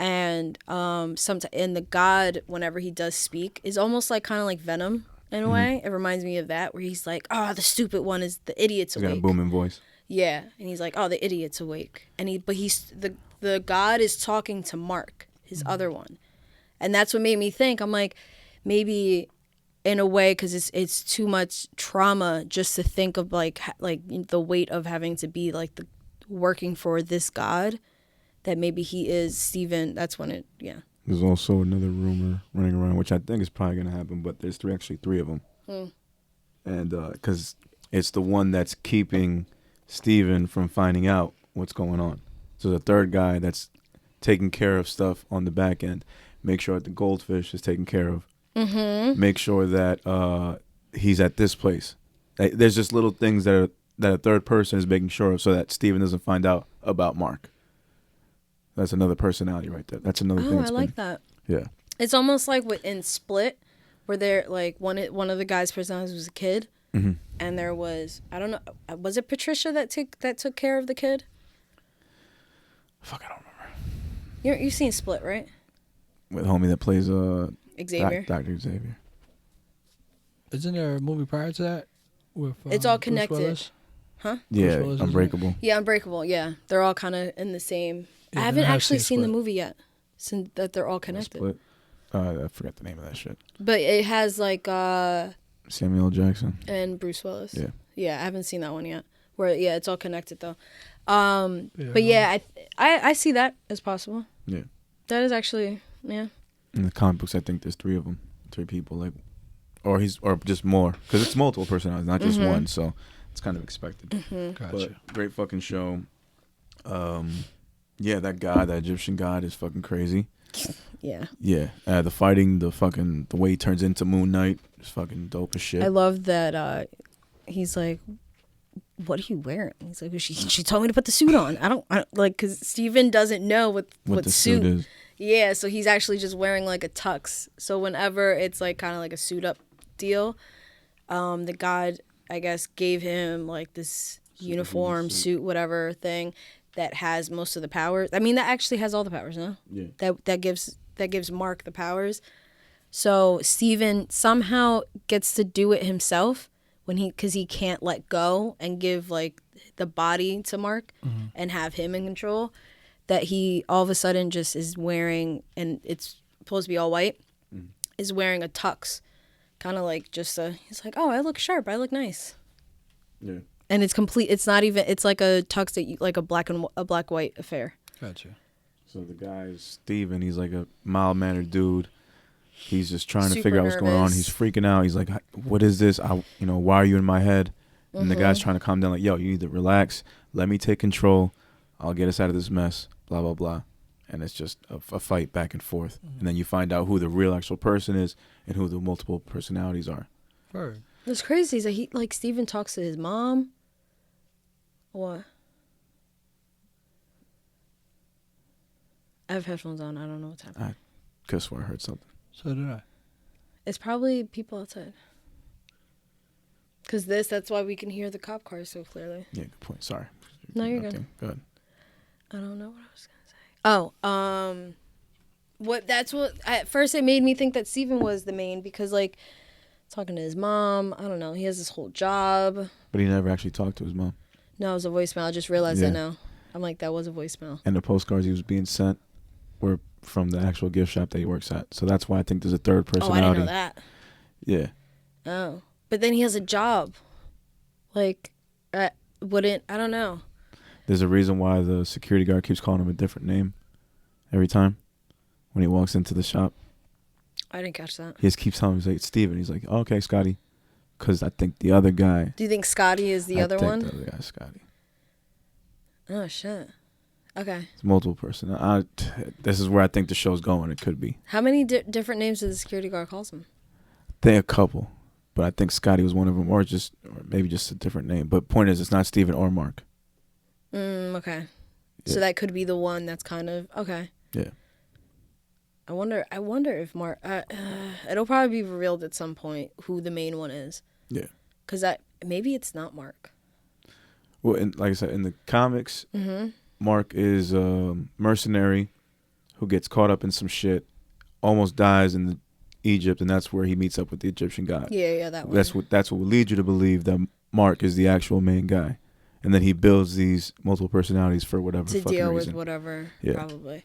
And and the god, whenever he does speak, is almost like kind of like Venom in a way. It reminds me of that, where he's like, oh, the stupid one is the idiot's He's awake. got a booming voice. Yeah, and he's like, oh, the idiot's awake. But he's the god is talking to Mark, his other one. And that's what made me think. I'm like, maybe in a way, because it's too much trauma just to think of like the weight of having to be like working for this god, that maybe he is Steven. That's when it, yeah. There's also another rumor running around, which I think is probably going to happen, but there's actually three of them. And because it's the one that's keeping Steven from finding out what's going on. So the third guy that's taking care of stuff on the back end, make sure that the goldfish is taken care of. Make sure that he's at this place. There's just little things that a third person is making sure of, so that Steven doesn't find out about Mark. That's another personality right there. That's another thing. Oh, I like that. Yeah. It's almost like in Split, where they're like one of the guys' personalities was a kid, and there was, I don't know, was it Patricia that took care of the kid? Fuck, I don't remember. You've seen Split, right? With homie that plays Xavier. Dr. Xavier. Isn't there a movie prior to that? With, It's all Bruce connected. Willis? Huh? Yeah, Willis, isn't it? Unbreakable. Yeah, Unbreakable. Yeah, they're all kind of in the same. Yeah, I haven't I have actually seen seen the Split. movie yet, since that they're all connected. Split. I forgot the name of that shit. But it has like Samuel L. Jackson. and Bruce Willis. Yeah. Yeah, I haven't seen that one yet. Where it's all connected though. But yeah, I see that as possible. Yeah. That is actually In the comic books, I think there's three of them, three people, like, or just more, because it's multiple personalities, not just one. So it's kind of expected. Gotcha. But great fucking show. Yeah, that Egyptian god is fucking crazy. Yeah. Yeah, the fighting, the way he turns into MoonKnight is fucking dope as shit. I love that he's like, what are you wearing? He's like, she told me to put the suit on. I don't like, because Steven doesn't know what the suit is. Yeah, so he's actually just wearing like a tux. So whenever it's like kind of like a suit up deal, the god, I guess, gave him like this uniform, suit, whatever thing that has most of the powers. I mean, that actually has all the powers, no? Yeah. That gives Mark the powers. So Steven somehow gets to do it himself because he can't let go and give like the body to Mark and have him in control. That he all of a sudden just is wearing, and it's supposed to be all white, is wearing a tux, kind of like he's like, oh, I look sharp, I look nice. Yeah. And it's complete. It's not even. It's like a tux that like a black white affair. Gotcha. So the guy is Steven. He's like a mild mannered dude. He's just trying to Super figure out what's going on. nervous. He's freaking out. He's like, "What is this? Why are you in my head?" And the guy's trying to calm down. Like, "Yo, you need to relax. Let me take control. I'll get us out of this mess." Blah blah blah. And it's just a fight back and forth. And then you find out who the real actual person is and who the multiple personalities are. Word. It's crazy. Is that Steven talks to his mom. What? I have headphones on. I don't know what's happening. I could have sworn I heard something. So did I. It's probably people outside. Because that's why we can hear the cop cars so clearly. Yeah, good point. Sorry. No, you're good. Go ahead. I don't know what I was gonna say. That's what at first it made me think that Steven was the main because like talking to his mom, I don't know, he has this whole job. But he never actually talked to his mom. No, it was a voicemail. I just realized that now. I'm like, that was a voicemail. And the postcards he was being sent were from the actual gift shop that he works at. So that's why I think there's a third Oh, I personality. didn't know that. Yeah. Oh, but then he has a job. Like, I don't know. There's a reason why the security guard keeps calling him a different name every time when he walks into the shop. I didn't catch that. He just keeps telling him, he's like, Steven. He's like, oh, okay, Scotty. Because I think the other guy. Do you think Scotty is the other one? I think the other guy's Scotty. Oh, shit. Okay. It's multiple person. This is where I think the show's going. It could be. How many different names did the security guard calls him? I think a couple. But I think Scotty was one of them, or maybe just a different name. But point is, it's not Steven or Mark. Okay. Yeah. So that could be the one that's kind of okay. Yeah. I wonder if Mark. It'll probably be revealed at some point who the main one is. Yeah. Because maybe it's not Mark. Well, like I said, in the comics, Mark is a mercenary who gets caught up in some shit, almost dies in Egypt, and that's where he meets up with the Egyptian god. Yeah, that one. That's what would lead you to believe that Mark is the actual main guy, and then he builds these multiple personalities for whatever to fucking deal reason. with whatever. Yeah. Probably.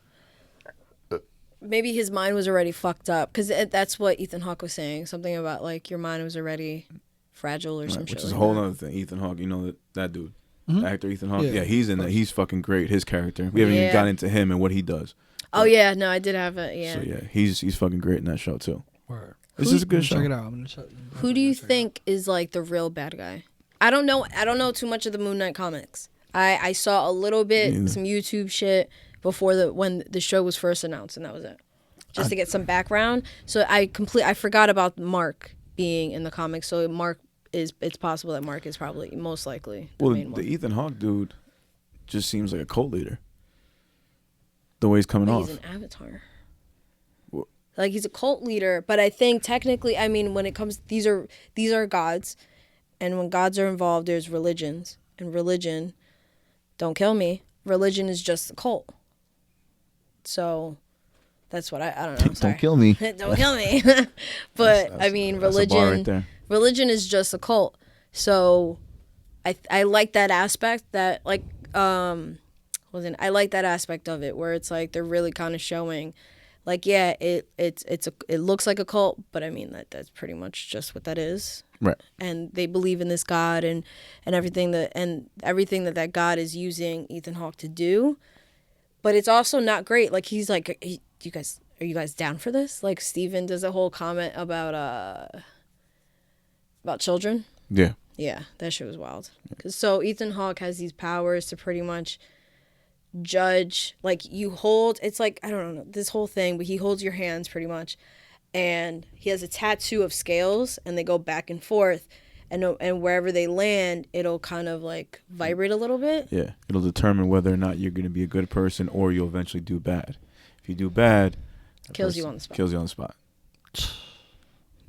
Maybe his mind was already fucked up because that's what Ethan Hawke was saying. Something about like your mind was already fragile or some shit. Which is like a whole that. other thing. Ethan Hawke, you know that dude, Mhm. the actor Ethan Hawke. Yeah, Yeah, he's in that. He's fucking great. His character. We haven't even Yeah. gotten into him and what he does. Oh yeah, no, I did have it. Yeah. So yeah, he's fucking great in that show too. Word. This is a good Check show. it out. I'm gonna check. Who do you think is like the real bad guy? I don't know too much of the MoonKnight comics. I saw a little bit, Me neither. some YouTube shit before when the show was first announced, and that was it. Just to get some background. So I forgot about Mark being in the comics. So it's possible that Mark is probably most likely the main The one. Ethan Hawke dude just seems like a cult leader. The way he's coming off. He's an avatar. What? Like he's a cult leader, but I think technically, I mean, when it comes, these are gods, and when gods are involved, there's religions, and religion, don't kill me. Religion is just a cult. So, that's what I don't know. Sorry. Don't kill me. Don't kill me. But I mean, That's a bar right religion. there. Religion is just a cult. So, I like that aspect. That like I like that aspect of it where it's like they're really kind of showing, like it looks like a cult, but I mean that's pretty much just what that is. Right. And they believe in this God and everything that God is using Ethan Hawke to do. But it's also not great. Like he's like, are you guys down for this? Like Steven does a whole comment about children. Yeah. Yeah, that shit was wild. So Ethan Hawke has these powers to pretty much judge, like it's like, I don't know this whole thing, but he holds your hands pretty much, and he has a tattoo of scales, and they go back and forth, and wherever they land, it'll kind of like vibrate a little bit. Yeah. It'll determine whether or not you're going to be a good person or you'll eventually do bad. If you do bad, Kills you on the spot. Kills you on the spot.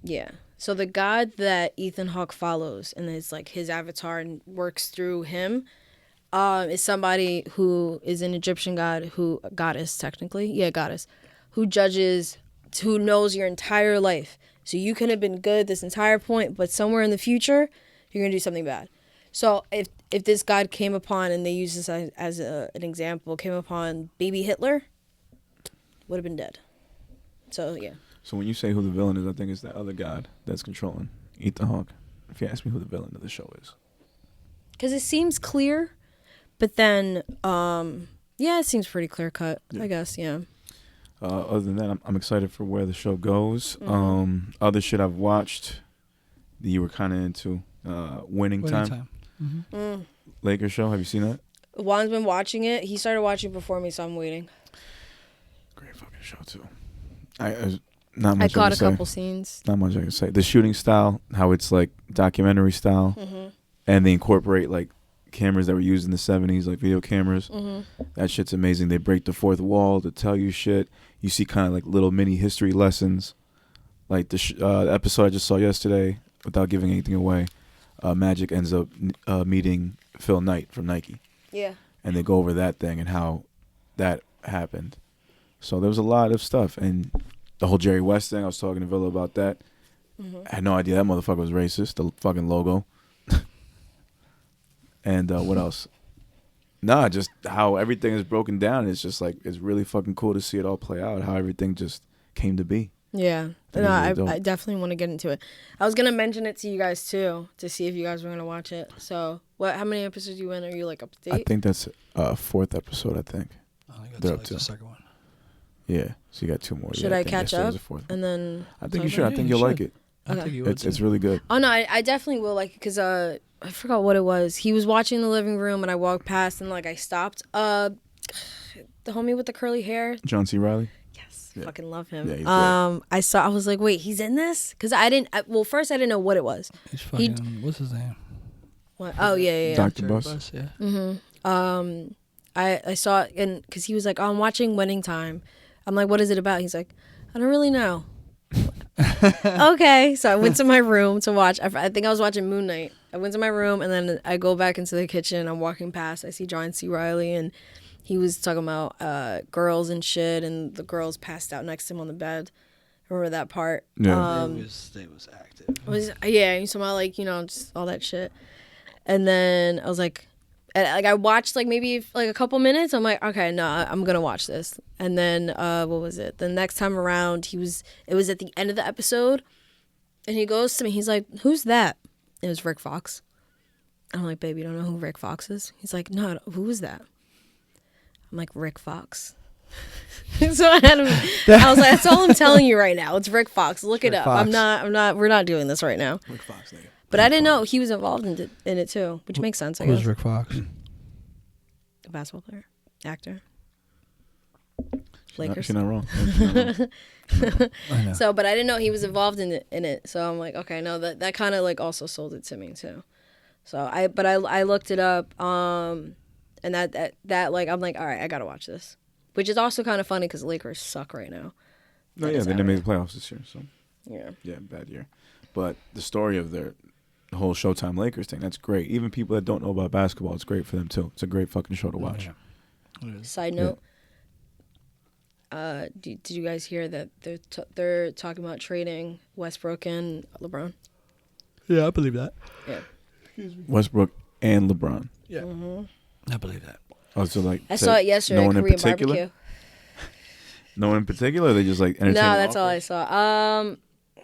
Yeah. So the god that Ethan Hawke follows, and it's like his avatar and works through him, is somebody who is an Egyptian goddess technically, goddess, who judges, who knows your entire life. So you could have been good this entire point, but somewhere in the future, you're gonna do something bad. So if this god came upon, and they use this as an example, came upon baby Hitler, would have been dead. So yeah. So when you say who the villain is, I think it's that other god that's controlling Ethan Hawke. If you ask me who the villain of the show is. Because it seems clear, but then, it seems pretty clear cut, I guess, yeah. Other than that, I'm excited for where the show goes. Mm-hmm. Other shit I've watched that you were kind of into, Winning Time. Mm-hmm. Lakers show, have you seen that? Juan's been watching it. He started watching before me, so I'm waiting. Great fucking show, too. Not much I caught can a say. couple scenes. Not much I can say. The shooting style, how it's like documentary style, and they incorporate like cameras that were used in the 70s, like video cameras. That shit's amazing. They break the fourth wall to tell you shit. You see kind of like little mini history lessons. Like the episode I just saw yesterday, without giving anything away, Magic ends up meeting Phil Knight from Nike. Yeah. And they go over that thing and how that happened. So there was a lot of stuff. And the whole Jerry West thing, I was talking to Villa about that. I had no idea that motherfucker was racist, the fucking logo. And what else? Nah, just how everything is broken down. It's just like, it's really fucking cool to see it all play out, how everything just came to be. Yeah. That No, was really I definitely want to get into it. I was going to mention it to you guys, too, to see if you guys were going to watch it. So, how many episodes you in? Are you, like, up to date? I think that's fourth episode, I think. I think They're that's up like to the second one. Yeah, so you got two more. Should Yeah, I think catch yesterday was up? the fourth one. And then... I think you talk should. I about think you you'll should. like it. I Okay. think you would It's really good. Oh, no, I definitely will, like, because I forgot what it was. He was watching in the living room, and I walked past, and, like, I stopped. The homie with the curly hair. John C. Reilly. Yes, Yeah. fucking love him. Yeah, he's great. I was like, wait, he's in this? Because first I didn't know what it was. He's fucking, what's his name? What? Oh, yeah. Dr. Jerry Bus. Yeah. I saw it, and because he was like, oh, I'm watching Winning Time. I'm like, what is it about? He's like, I don't really know. Okay, so I went to my room to watch. I think I was watching MoonKnight. I went to my room, and then I go back into the kitchen. I'm walking past. I see John C. Reilly, and he was talking about girls and shit, and the girls passed out next to him on the bed. Remember that part? Yeah. They was active. He's talking about, like, just all that shit. And then I was like, I watched like maybe like a couple minutes. I'm like, okay, no, I'm gonna watch this. And then what was it? The next time around, it was at the end of the episode, and he goes to me. He's like, "Who's that?" It was Rick Fox. I'm like, "Baby, you don't know who Rick Fox is?" He's like, "No, who is that?" I'm like, "Rick Fox." So I was like, "That's all I'm telling you right now. It's Rick Fox. Look it Rick up. Fox. I'm not. We're not doing this right now." Rick Fox, nigga. But I didn't know he was involved in it too, which makes sense. I guess. Who's Rick Fox? A basketball player, actor, She's Lakers. not wrong. I know. So, but I didn't know he was involved in it. So I'm like, okay, no, that kind of like also sold it to me too. So I looked it up, and that like I'm like, all right, I gotta watch this, which is also kind of funny because the Lakers suck right now. No, yeah, they didn't make the playoffs this year, so Yeah. bad year. But the story of their whole Showtime Lakers thing, that's great. Even people that don't know about basketball, it's great for them too. It's a great fucking show to watch. Side note, did you guys hear that they're talking about trading Westbrook and LeBron? Yeah, I believe that. Yeah. Westbrook and LeBron. Yeah. I believe that. Oh, so like I saw it yesterday no at one in Korean particular? barbecue. No one in particular? Or they just like No, entertaining that's all I saw.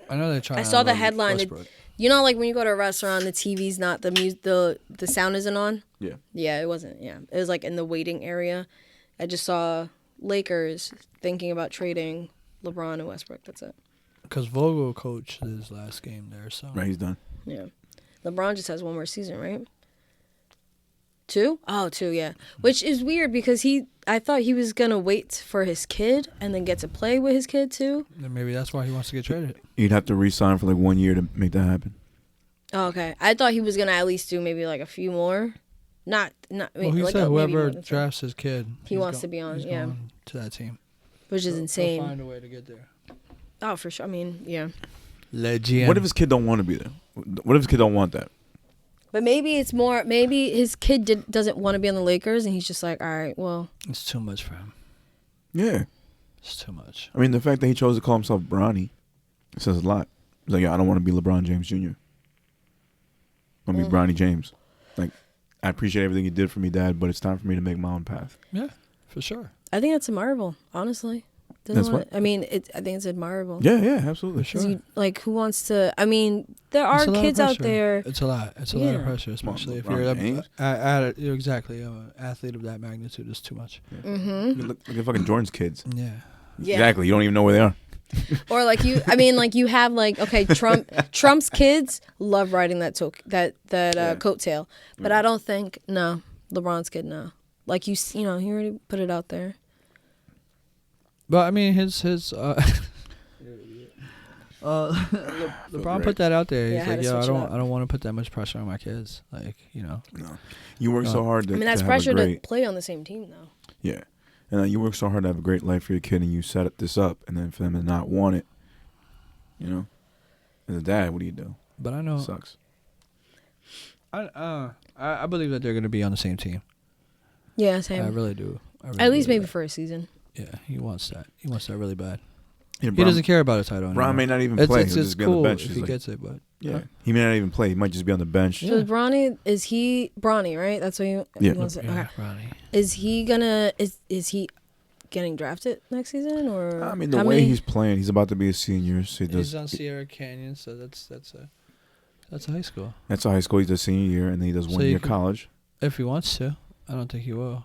I know they're trying. I saw the to headline. Westbrook. You know, like when you go to a restaurant, the TV's not the sound isn't on. Yeah. Yeah, it wasn't. Yeah, it was like in the waiting area. I just saw Lakers thinking about trading LeBron and Westbrook. That's it. Because Vogel coached his last game there, so Right, he's done. Yeah, LeBron just has one more season, right? 2? Oh, 2, yeah. Which is weird because I thought he was gonna wait for his kid and then get to play with his kid too. then maybe that's why he wants to get traded. You'd have to re-sign for like 1 year to make that happen. Oh, okay, I thought he was gonna at least do maybe like a few more. Not. Well, he like said maybe more whoever than 3. drafts his kid, He wants to be on, he's yeah. going to that team. Which is He'll insane. find a way to get there. Oh, for sure. I mean, yeah. Legend. What if his kid don't want to be there? What if his kid don't want that? But maybe it's more. Maybe his kid doesn't want to be on the Lakers, and he's just like, all right, well, It's too much for him. Yeah. It's too much. I mean, the fact that he chose to call himself Bronny says a lot. He's like, yeah, I don't want to be LeBron James Jr. I want to be Bronny James. Like, I appreciate everything you did for me, Dad, but it's time for me to make my own path. Yeah, for sure. I think that's admirable. Honestly, That's what? I mean, I think it's admirable. Yeah, absolutely. For 'Cause sure. you, like, who wants to? I mean, there are It's a lot of kids out pressure. there. It's a lot. It's a lot of Yeah. pressure, especially if LeBron you're James? exactly an athlete of that magnitude. Is too much. Look at fucking Jordan's kids. Yeah. Yeah. Exactly. You don't even know where they are. Or like you, I mean, like you have like, okay, Trump's kids love riding that coattail, but I don't think LeBron's kid like he already put it out there. But I mean, his LeBron put that out there. He's Yeah, I had like, to yo, switch it up. I don't want to put that much pressure on my kids. Like, No. You work so hard to I mean, that's to have pressure a great, to play on the same team though. Yeah. And you work so hard to have a great life for your kid, and you set this up, and then for them to not want it, as a dad, what do you do? But I know, It sucks. I believe that they're gonna be on the same team. Yeah, same. I really do. At least maybe for a season. Yeah, he wants that. He wants that really bad. Yeah, He doesn't care about a title anymore. Ron may not even play. He'll just be cool on the bench. if He's he like, gets it, but yeah, he may not even play. He might just be on the bench. So is Bronny, right? That's what you Yeah. wants to, yeah, okay. Ronnie. Is he getting drafted next season or? I mean, the way he's playing, he's about to be a senior. So He's on Sierra Canyon, so that's a high school. That's a high school. He does senior year, and then he does So 1 you year could- college. If he wants to, I don't think he will.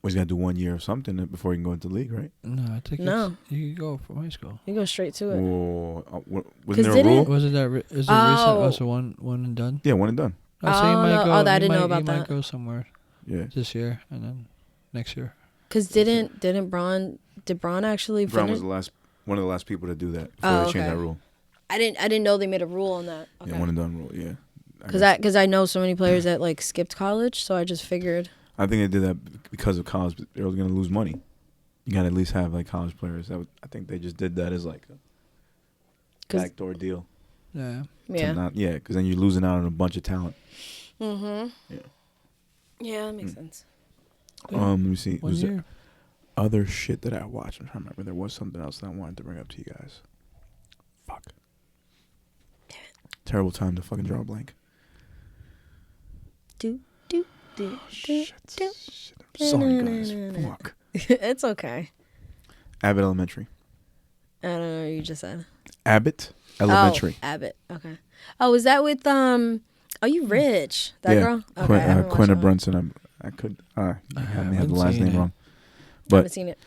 Well, he's got to do 1 year of something before he can go into the league, right? No, I think No. you can go from high school. You go straight to it. Or wasn't 'Cause there a didn't- rule? Was it that? Is it recent? Oh. Also one and done. Yeah, one and done. So he Oh, might no. go. Oh, I he didn't know might- about he might that. go somewhere Yeah. this year and then next year. Because did Bron actually Brown finish? was one of the last people to do that before Oh, they changed okay. that rule. I didn't know they made a rule on that. Yeah, one and done rule. Yeah. Because I know so many players that like skipped college, so I just figured. I think they did that because of college. But they were going to lose money. You got to at least have like college players. I think they just did that as like a 'Cause- backdoor deal. Yeah. Yeah. Because then you're losing out on a bunch of talent. Mm-hmm. Yeah. Yeah, that makes sense. Let me see. 1 Was there year. other shit that I watched? I'm trying to remember. There was something else that I wanted to bring up to you guys. Fuck. Terrible time to fucking draw a blank. Do. Shit. I'm sorry, guys. Fuck. It's okay. Abbott Elementary. I don't know what you just said. Abbott Elementary. Oh, Abbott. Okay. Oh, is that with Oh, you rich? That yeah. girl. Okay. I haven't watched Quinta that one. Brunson. I could. I may have the haven't last seen name it. wrong. I But haven't seen it.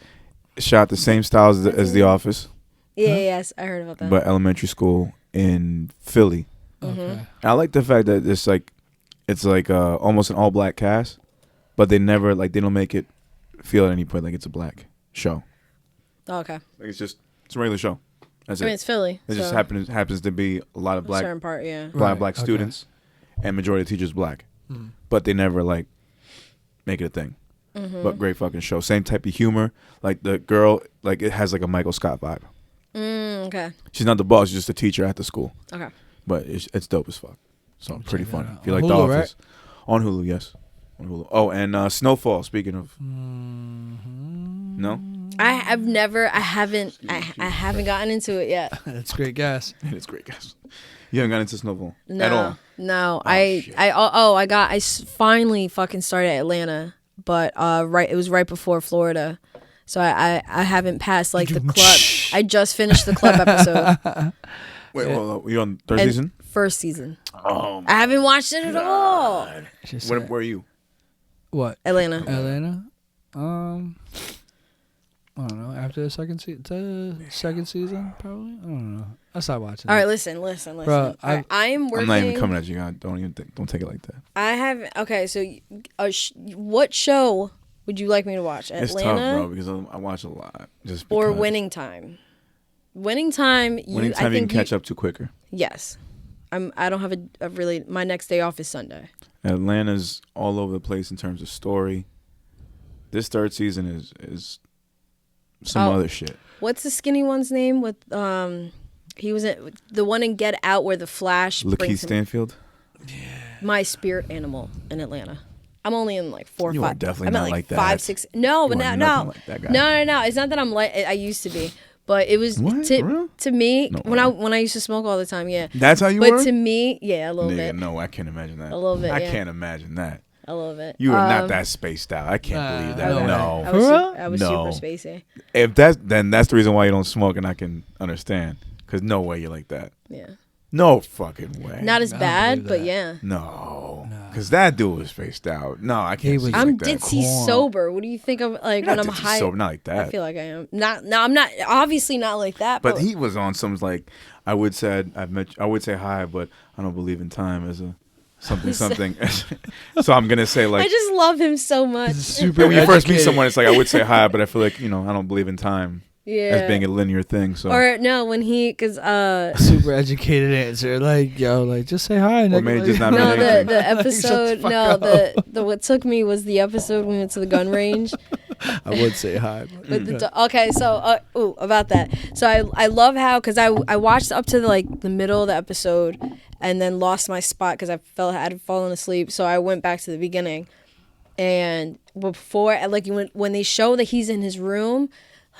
shot the same style as The Office, Yeah, yes, I heard about that. but elementary school in Philly. Mm-hmm. Okay. And I like the fact that it's like almost an all black cast, but they never they don't make it feel at any point like it's a black show. Oh, okay. Like it's a regular show. That's I mean, it. it's Philly. It just so happens to be a lot of a black certain part, yeah. Right, black okay. students, and majority of teachers black, Mm. but they never make it a thing. Mm-hmm. But great fucking show. Same type of humor. Like the girl, it has like a Michael Scott vibe. Okay. She's not the boss. She's just a teacher at the school. Okay. But it's dope as fuck. So pretty check that funny. out. If you On like The Hulu, Office. On Hulu, yes. On Hulu. Oh, and Snowfall, speaking of. Mm-hmm. No? I haven't gotten into it yet. That's great gas. It's great, guys. You haven't gotten into Snowfall No, at all. no. shit. I finally fucking started Atlanta, but it was right before Florida, so I haven't passed the club. I just finished the club episode. Wait, hold on. You on third season? First season. Oh, I haven't watched it at all. where are you? What? Atlanta. Atlanta? I don't know. After the second season, probably. I don't know. I stopped watching. All it. right, listen. Bro, All right, I'm working. I'm not even coming at you, God. Don't take it like that. I have okay. So, what show would you like me to watch? It's tough, Atlanta bro, because I watch a lot. Just or because. Winning Time? Winning Time. Winning Time, you can catch up to quicker. Yes, I don't have a really. My next day off is Sunday. Atlanta's all over the place in terms of story. This third season is some other shit. What's the skinny one's name with He was in the one in Get Out where the Flash Lakeith brings him. Stanfield. My spirit animal in Atlanta. I'm only in like 4 or You 5. are definitely I'm not at like that. 5, 6. No, You but are no, nothing no, like that guy. no. It's not that I'm like I used to be, but it was What? For real? to me No when I used to smoke all the time. Yeah, That's how you but were? to me, yeah, a little Nigga, bit, no, I can't imagine that. A little bit, I yeah. can't imagine that. a little bit. You are not that spaced out. I can't believe that. Okay. No. I was, For real? I was No. super spacey. If then that's the reason why you don't smoke, and I can understand. Because no way you're like that. Yeah, No fucking way. not as I bad, believe but that. yeah. No. Because that dude was spaced out. No, I He can't was- see you I'm like that. ditzy sober. What do you think of like You're when not I'm ditzy high? sober, not like that. I feel like I am. No, I'm not. Obviously not like that. But he was on some like I would say high, but I don't believe in time as a something. So I'm gonna say like I just love him so much. Super when you first meet educated. someone, it's like I would say hi, but I feel like I don't believe in time Yeah. as being a linear thing. So Or no, when he because super educated answer. Like, yo, like just say hi. Or nigga. maybe Like- just not no mean anything. the episode fuck no up. the what took me was the episode we went to the gun range. I would say hi. But With the okay, so about that. So I love how because I watched up to the middle of the episode and then lost my spot because I had fallen asleep. So I went back to the beginning, and before when they show that he's in his room,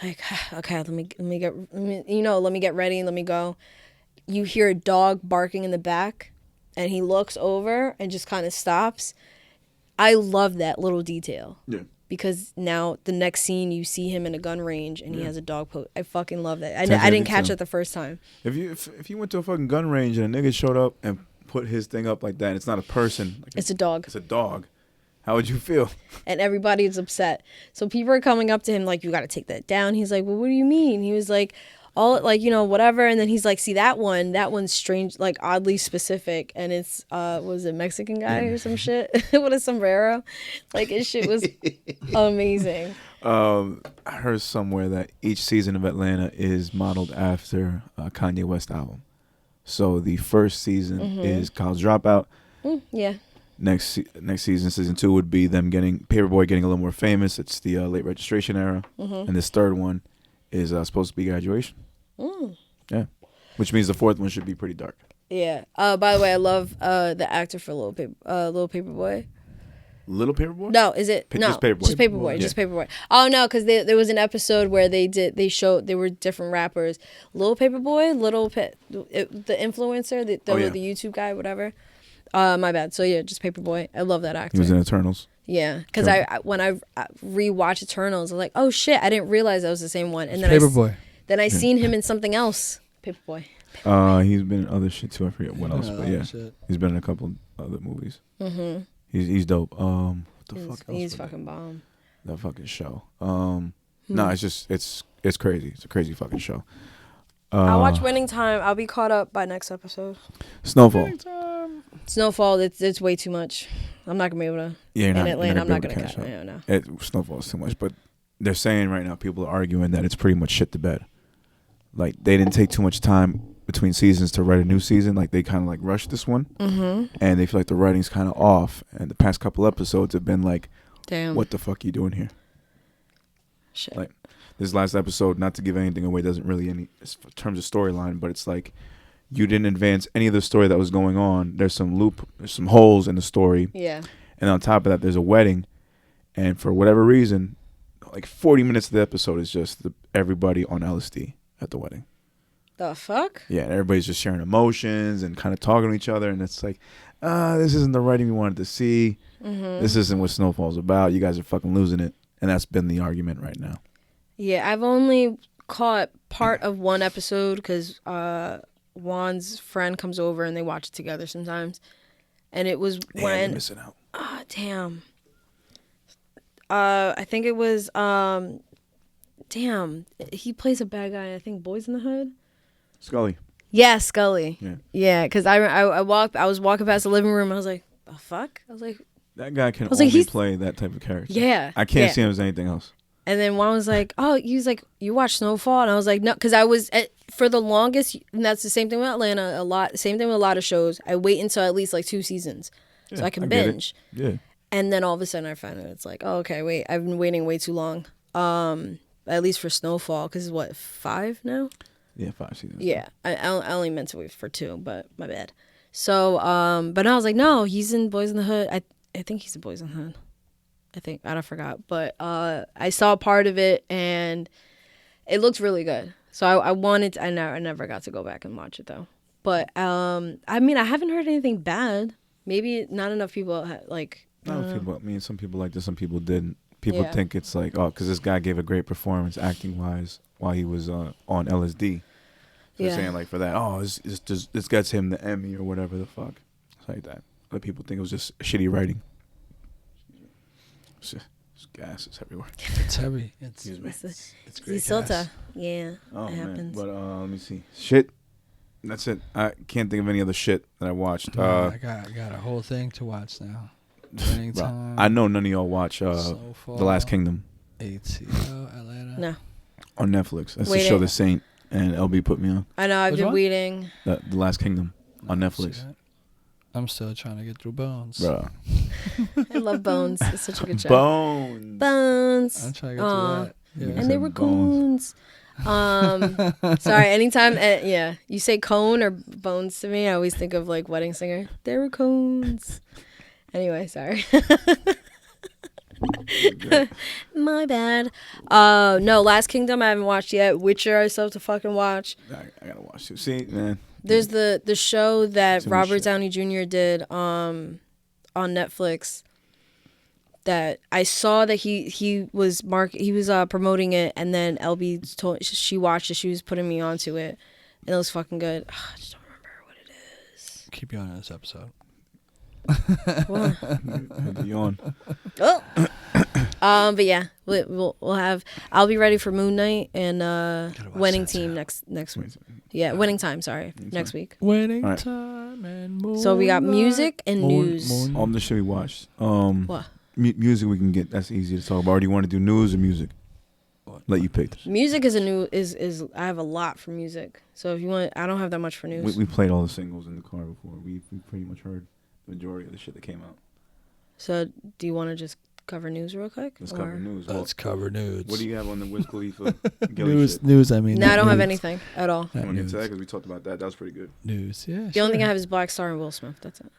like okay, let me get ready and let me go. You hear a dog barking in the back, and he looks over and just kind of stops. I love that little detail. Yeah. Because now the next scene you see him in a gun range and he has a dog poke. I fucking love that. I Attention didn't to catch detail. it the first time. If you went to a fucking gun range and a nigga showed up and put his thing up like that, and it's not a person, like It's a dog. it's a dog. How would you feel? And everybody's upset. So people are coming up to him like, you got to take that down. He's like, well, what do you mean? He was like, all whatever. And then he's like, see that one's strange, like oddly specific. And it's, was it Mexican guy or some shit with a sombrero? Like his shit was amazing. I heard somewhere that each season of Atlanta is modeled after a Kanye West album. So the first season is College Dropout. Yeah. Next season, season 2, would be them Paperboy getting a little more famous. It's the late registration era. And this third one is supposed to be Graduation. Yeah, which means the fourth one should be pretty dark. Yeah. By the way, I love the actor for Little Paperboy. Little Paperboy? No, is it? No, just Paperboy. Just Paperboy. Yeah. Just Paperboy. Oh no, because there was an episode where they showed there were different rappers. Little Paperboy, the influencer, the YouTube guy, whatever. My bad. So yeah, just Paperboy. I love that actor. He was in Eternals. Yeah, because when I rewatched Eternals, I was like, oh shit, I didn't realize that was the same one. And then Paperboy. Then I seen him in something else. Paperboy. He's been in other shit too. I forget what else, but yeah, shit. he's been in a couple other movies. He's dope. What the fuck else? He's was it? fucking bomb. That fucking show. No, it's just it's crazy. It's a crazy fucking show. I'll watch Winning Time. I'll be caught up by next episode. Snowfall. Snowfall. It's way too much. I'm not gonna be able to. Yeah, you're in not, Atlanta, I'm you're not gonna gonna catch catch. up. No. Snowfall is too much, but they're saying right now people are arguing that it's pretty much shit to bed. Like they didn't take too much time between seasons to write a new season. Like they kind of like rushed this one, and they feel like the writing's kind of off. And the past couple episodes have been like, Damn. what the fuck are you doing here? Shit. Like this last episode, not to give anything away, doesn't really in terms of storyline, but it's like you didn't advance any of the story that was going on. There's some holes in the story. Yeah. And on top of that, there's a wedding, and for whatever reason, like 40 minutes of the episode is just everybody on LSD at the wedding. The fuck? Yeah, and everybody's just sharing emotions and kind of talking to each other, and it's like, this isn't the writing we wanted to see. This isn't what Snowfall's about. You guys are fucking losing it, and that's been the argument right now. Yeah, I've only caught part of one episode because Juan's friend comes over and they watch it together sometimes, and it was Damn, when you're missing out. damn. I think it was damn. He plays a bad guy. I think Boys in the Hood. Scully. Yeah, Scully. Yeah. Yeah, because I was walking past the living room. I was like, the fuck? I was like, That guy can was like, only he's- play that type of character. yeah. I can't yeah. see him as anything else. And then Juan was like, oh, he was like, you watch Snowfall? And I was like, no, because I was, for the longest, and that's the same thing with Atlanta, same thing with a lot of shows. I wait until at least like 2 seasons so I can get it. binge. Yeah. And then all of a sudden I find out it's like, oh, okay, wait, I've been waiting way too long. At least for Snowfall, because it's what, 5 now? Yeah, 5 seasons. Yeah, I only meant to wait for 2, but my bad. So, but I was like, no, he's in Boys in the Hood. I think he's in Boys in the Hood. I don't forgot, but I saw part of it and it looked really good. So I wanted to, I never got to go back and watch it though. But I mean, I haven't heard anything bad. Maybe not enough people like. Some people liked it, some people didn't. People think it's like, because this guy gave a great performance acting wise while he was on LSD. So they're saying like for that, this gets him the Emmy or whatever the fuck. It's like that. Other people think it was just shitty writing. It's gases everywhere. It's heavy. Excuse me. It's great. Gas. Yeah, Oh it man. happens. But let me see. Shit. That's it. I can't think of any other shit that I watched. I got a whole thing to watch now. Winning Bro, Time. I know none of y'all watch The Last Kingdom. ATL Atlanta. No, On Netflix. That's the Waiting. show The Saint and LB put me on. I know. I've Which been one? waiting. The Last Kingdom on Netflix. I'm still trying to get through Bones. Bro. I love Bones. It's such a good show. Bones. Bones. I'm trying to get through that. Yeah. And they were Bones. coons. Sorry, anytime you say cone or bones to me, I always think of like Wedding Singer. They were cones. Anyway, sorry. My bad. No, Last Kingdom I haven't watched yet. Witcher I still have to fucking watch. I gotta watch it. See, man. There's the show that Too much Robert shit. Downey Jr. did on Netflix. That I saw that he was promoting it, and then LB told she watched it. She was putting me onto it, and it was fucking good. I just don't remember what it is. Keep you on this episode. What? Yawn. Oh. But yeah, we'll have. I'll be ready for MoonKnight and Winning that Team next week. Yeah, Winning Time. Sorry, next week. Winning All right. Time and more. So we got music and news. The shit we watched. What? Music we can get. That's easy to talk about. Or do you want to do news or music? Let you pick. Music is is I have a lot for music. So if you want, I don't have that much for news. We played all the singles in the car before. We pretty much heard the majority of the shit that came out. So do you want to just cover news real quick? Let's or- cover news. Let's cover nudes. What do you have on the Wiz Khalifa Gillie shit? News. I mean. No, I don't have nudes. anything at all. You Not want to get news. to that because we talked about that. That was pretty good. News. Yeah. The only thing I have is Black Star and Will Smith. That's it.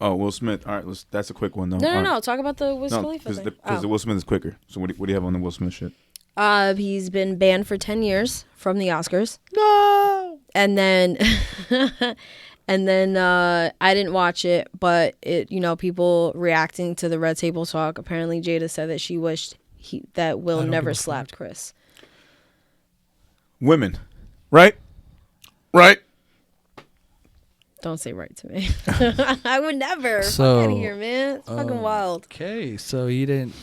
Oh, Will Smith. All right, that's a quick one though. No. Talk about the Wiz Khalifa because thing. the Will Smith is quicker. So what do you have on the Will Smith shit? He's been banned for 10 years from the Oscars. No. And then I didn't watch it, but people reacting to the Red Table Talk. Apparently Jada said that she wished that Will don't never give a slapped Chris. Women, right? Don't say right to me. I would never. So, Fuck out of here, man. It's fucking wild. Okay, so he didn't.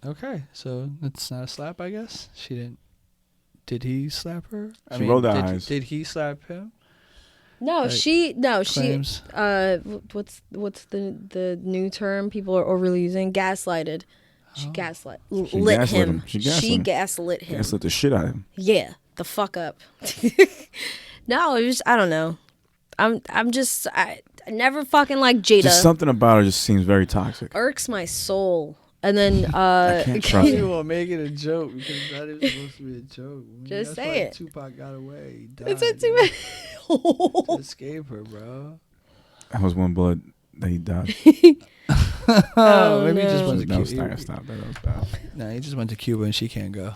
Okay, so it's not a slap, I guess. She didn't. Did he slap her? She rolled her eyes. Did he slap him? No, Like, she. claims? What's the new term people are overly using? Gaslighted. She gaslit him. She gaslit him. Gaslit the shit out of him. Yeah, the fuck up. No, it was I don't know. I never fucking like Jada. Just something about her just seems very toxic. Irks my soul. And then can't trust You her. want to make it a joke because that is supposed to be a joke. I mean, Just that's say why it. Tupac got away. He died, It's not too you bad. know, to escape her, bro. That was one blood that he died. Oh, Maybe he just no. went to That was Cuba. stop. That was bad. Nah, he just went to Cuba and she can't go.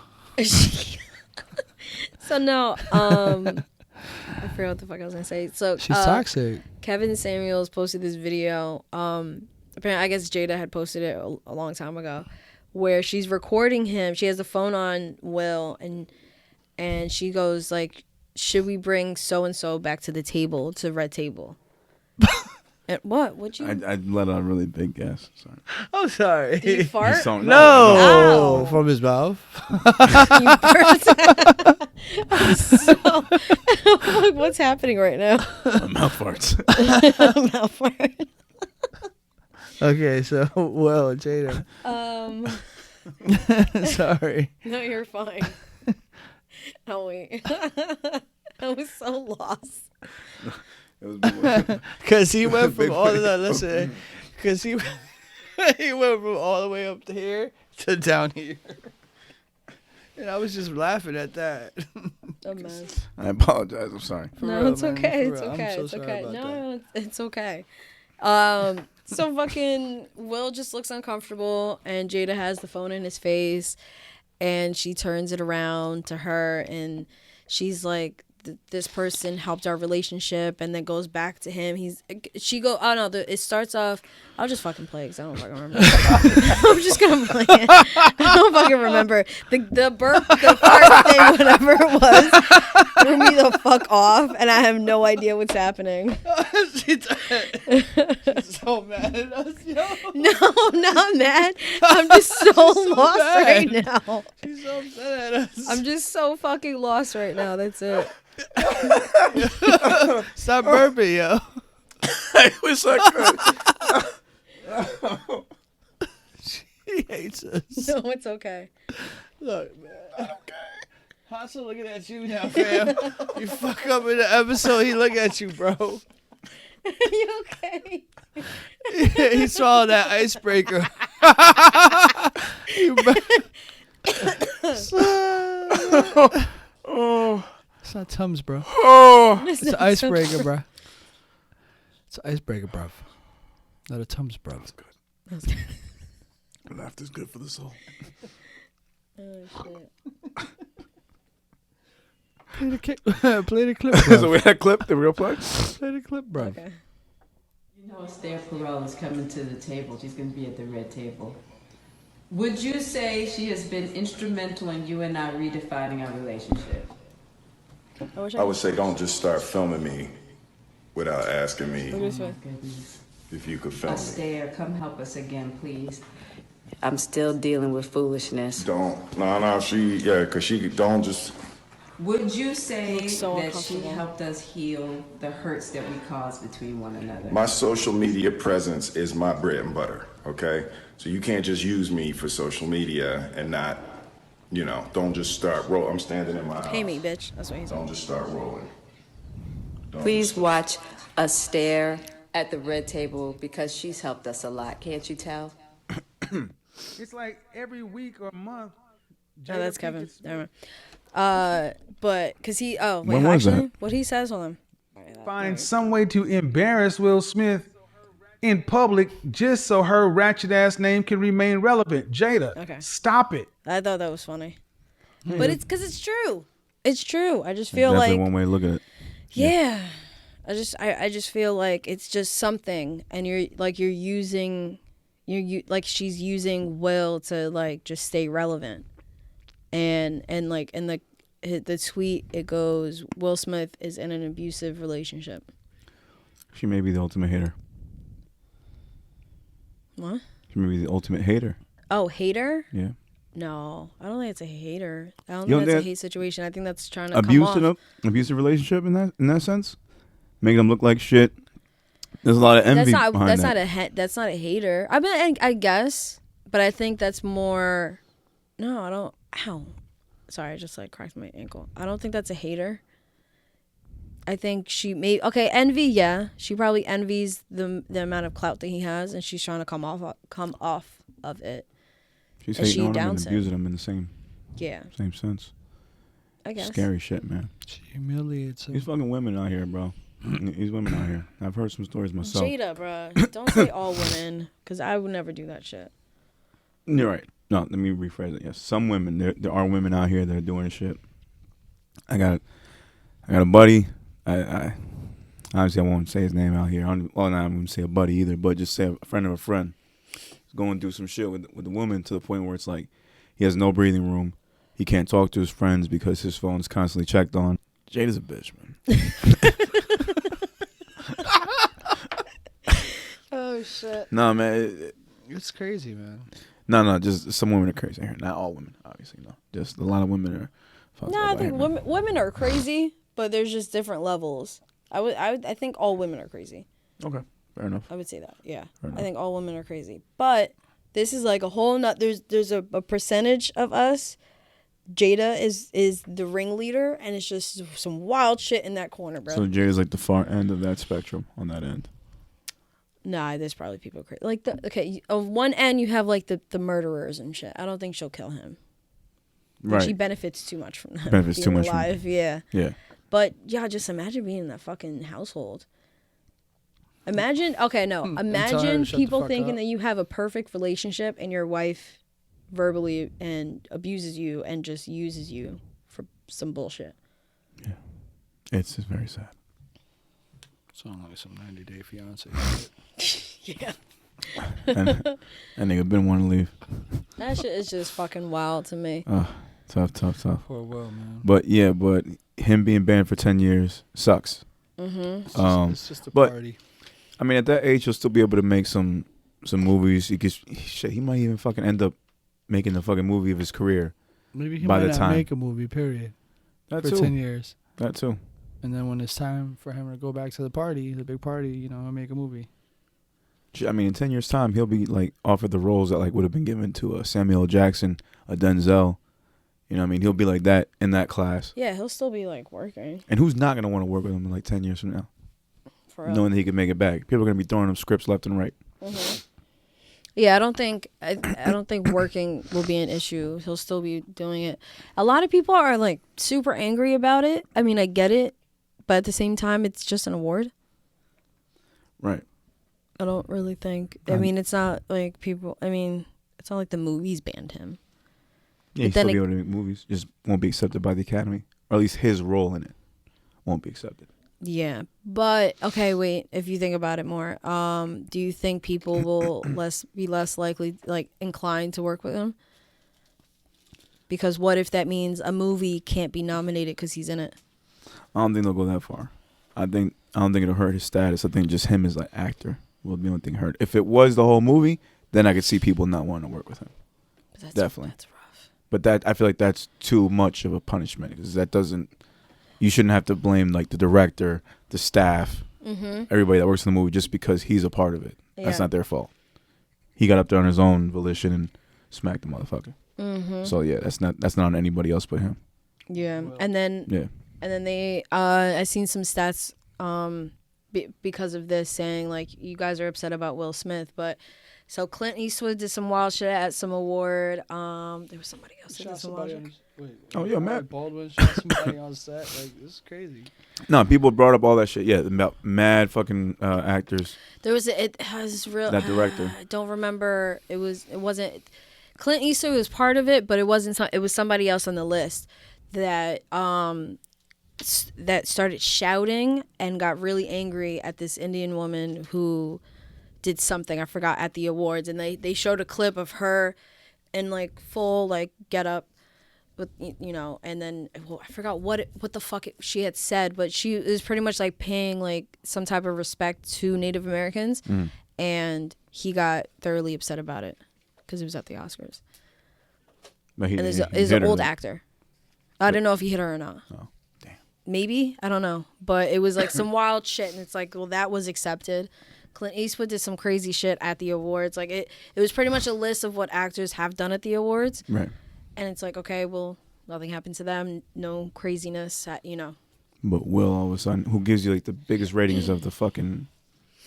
So no, I forgot what the fuck I was gonna say. So She's toxic. Kevin Samuels posted this video. Apparently, I guess Jada had posted it a long time ago, where she's recording him. She has the phone on Will, and she goes like, "Should we bring so and so back to the table, to Red Table?" And what? What'd you? I let out a really big guess. Sorry. I'm sorry. Did you fart? So- No, Ow. from his mouth. You burst. I'm so. Like, what's happening right now? My mouth farts. Malfart. Okay, so well, Jada. Sorry. No, you're fine. Oh wait. I was so lost. It was big. Cause he went from Big all of face. that. Listen, cause he went from all the way up to here to down here, and I was just laughing at that. A mess. I apologize. I'm sorry. No, real, it's man, okay. for It's real. I'm okay. so It's sorry okay. about No, it's okay. So fucking Will just looks uncomfortable, and Jada has the phone in his face, and she turns it around to her, and she's like, this person helped our relationship, and then goes back to him. Oh no, it starts off. I'll just fucking play because I don't fucking remember. I'm just gonna play it. I don't fucking remember. The burp, the fart thing, whatever it was, threw me the fuck off, and I have no idea what's happening. She's so mad at us, yo. No, I'm not mad. I'm just so lost mad. right now. She's so upset at us. I'm just so fucking lost right now. That's it. Stop burping, yo. I wish I could. He hates us. No, it's okay. Look, man. Hansel looking at you now, fam. You fuck up in the episode, he look at you, bro. You okay? He swallowed that icebreaker. It's not Tums, bro. It's an icebreaker, bro. It's an icebreaker, bruv. Not a Tums, bruv. That's good. Laughter's good for the soul. Oh shit. Play the clip, bruv. So we had clip, the real play? Play the clip, bruv. Okay. You know, Esther Perel is coming to the table. She's going to be at the red table. Would you say she has been instrumental in you and I redefining our relationship? I would say don't just start filming me without asking me This way. Goodness. if you could film me. Esther, come help us again, please. I'm still dealing with foolishness. Because she don't just. Would you say Looks so that she uncomfortable. helped us heal the hurts that we caused between one another? My social media presence is my bread and butter, okay? So you can't just use me for social media and not, don't just start roll. I'm standing in my house. Pay me, bitch. That's what he's saying. Don't just start rolling. Please watch us stare at the red table because she's helped us a lot. Can't you tell? It's like every week or month. Oh, that's Kevin. Never mind. But because he. Oh, wait. When was Actually, that? what he says. Hold on. Find some way to embarrass Will Smith in public just so her ratchet ass name can remain relevant. Jada, Okay. stop it. I thought that was funny, but it's because it's true. It's true. I just feel Definitely like. one way to look at it. Yeah. I just feel like it's just something, and you're using, like she's using Will to like just stay relevant, and like in the tweet it goes, Will Smith is in an abusive relationship. She may be the ultimate hater. What? She may be the ultimate hater. Oh, hater? Yeah. No, I don't think it's a hater. I don't You think don't that's a think hate situation. I think that's trying to come off. Abusive relationship in that sense, making them look like shit. There's a lot of envy behind that. That's not a hater. I mean, I guess, but I think that's more. No, I don't. Ow. Sorry, I just like cracked my ankle. I don't think that's a hater. I think she may. Okay, envy. Yeah, she probably envies the amount of clout that he has, and she's trying to come off of it. She's and hating she on him and downs him. abusing him in the same sense. I guess. Scary shit, man. She humiliates him. These fucking women out here, bro. These women out here. I've heard some stories myself. Jada, bruh. Don't say all women, because I would never do that shit. You're right. No, let me rephrase it. Yes, some women. There are women out here that are doing shit. I got a buddy. I obviously I won't say his name out here. I'm not going to say a buddy either, but just say a friend of a friend. He's going through some shit with the woman to the point where it's like he has no breathing room. He can't talk to his friends because his phone's constantly checked on. Jada's a bitch, man. Oh shit. No, man. It's crazy, man. No. Just some women are crazy here. Not all women, obviously. No, just a lot of women are. fucked No, up I out think here, man. women are crazy, but there's just different levels. I think all women are crazy. Okay, fair enough. I would say that. Yeah, Fair enough. I think all women are crazy, but this is like a whole not. There's a percentage of us. Jada is the ringleader, and it's just some wild shit in that corner, bro. So Jada's like the far end of that spectrum on that end. Nah, there's probably people crazy. Like on one end you have like the murderers and shit. I don't think she'll kill him. Like, she Right. benefits too much from that. Benefits being too much alive. Yeah. Yeah. But yeah, just imagine being in that fucking household. Imagine, telling her imagine to shut the people fuck thinking up. that you have a perfect relationship and your wife verbally and abuses you and just uses you for some bullshit. It's just very sad. Sound like some 90-day fiance. Yeah. And that nigga been wanting to leave. That shit is just fucking wild to me. Tough. Poor Will, man. But him being banned for 10 years sucks. Mm-hmm. It's just a but- party. I mean, at that age, he'll still be able to make some movies. He might even fucking end up making the fucking movie of his career. Maybe he by might the not time. make a movie, period, That for too. 10 years. That too. And then when it's time for him to go back to the party, the big party, he'll make a movie. I mean, in 10 years' time, he'll be like offered the roles that like would have been given to a Samuel L. Jackson, a Denzel. You know what I mean? He'll be like that in that class. Yeah, he'll still be like working. And who's not going to want to work with him in like 10 years from now? For real. Knowing that he could make it back. People are going to be throwing him scripts left and right. Mm-hmm. Yeah, I don't think working will be an issue. He'll still be doing it. A lot of people are like super angry about it. I mean, I get it, but at the same time, it's just an award. Right. I don't really think. I mean, it's not like people. I mean, it's not like the movies banned him. Yeah, he'll But then still be able to make movies. Just won't be accepted by the Academy. Or at least his role in it won't be accepted. Yeah, but okay, wait. If you think about it more, do you think people will be less likely, like, inclined to work with him? Because what if that means a movie can't be nominated because he's in it? I don't think they'll go that far. I don't think it'll hurt his status. I think just him as an actor will be the only thing hurt. If it was the whole movie, then I could see people not wanting to work with him. But Definitely. That's rough. But I feel like that's too much of a punishment because that doesn't. You shouldn't have to blame like the director, the staff, everybody that works in the movie just because he's a part of it. That's Yeah. not their fault. He got up there on his own volition and smacked the motherfucker. So yeah, that's not on anybody else but him. Yeah, and then they I seen some stats because of this saying like you guys are upset about Will Smith, but so Clint Eastwood did some wild shit at some award. There was somebody else that did some wild shit. Oh, yeah, Matt Baldwin shot somebody on set. Like, this is crazy. No, people brought up all that shit. Yeah, about mad fucking actors. There was it has real That director. I don't remember. It wasn't Clint Eastwood was part of it, but it wasn't. It was somebody else on the list that that started shouting and got really angry at this Indian woman who did something I forgot at the awards, and they showed a clip of her in like full like get up with and then I forgot what the fuck she had said, but she was pretty much like paying like some type of respect to Native Americans, and he got thoroughly upset about it because it was at the Oscars. But And there's an old actor. I don't know if he hit her or not. Oh, damn. Maybe, I don't know, but it was like some wild shit, and it's like, well, that was accepted. Clint Eastwood did some crazy shit at the awards. Like it was pretty much a list of what actors have done at the awards. Right. And it's like, okay, well, nothing happened to them. No craziness, But Will, all of a sudden, who gives you like the biggest ratings of the fucking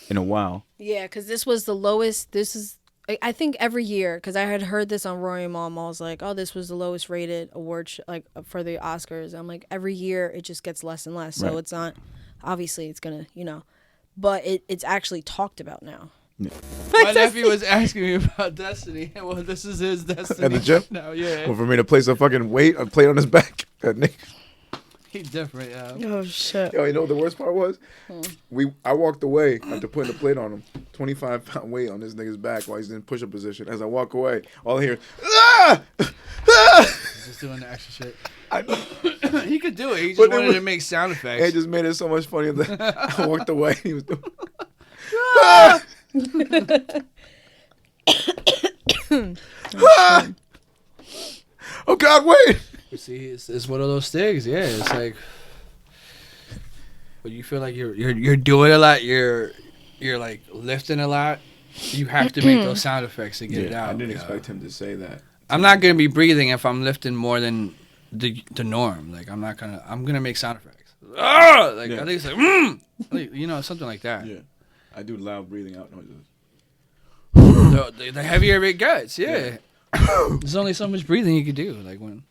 in a while. Yeah, because this was the lowest. This is, I think, every year, because I had heard this on Rory and Mom. I was like, oh, this was the lowest rated award for the Oscars. I'm like, every year it just gets less and less. So it's not, obviously it's going to, but it's actually talked about now. Yeah. My nephew was asking me about Destiny. Well, this is his Destiny. At the gym? now, yeah. Well, for me to place a fucking weight, a plate on his back. That nigga. He's different, yeah. Oh, shit. Yo, you know what the worst part was? I walked away after putting the plate on him. 25-pound weight on this nigga's back while he's in push-up position. As I walk away, all I hear is, ah! Ah! He's just doing the extra shit. I know. He could do it. He just But wanted to make sound effects. It just made it so much funnier that I walked away. He was doing. Ah! Ah! Oh God! Wait. You see, it's one of those things. Yeah, it's like, when you feel like you're doing a lot, you're like lifting a lot. You have to make those sound effects to get it out. I didn't expect him to say that. I'm not gonna be breathing if I'm lifting more than the norm. Like I'm gonna make sound effects. Ah! Like I think it's like, something like that. Yeah, I do loud breathing out noises. The heavier it gets, yeah. There's only so much breathing you can do. Like when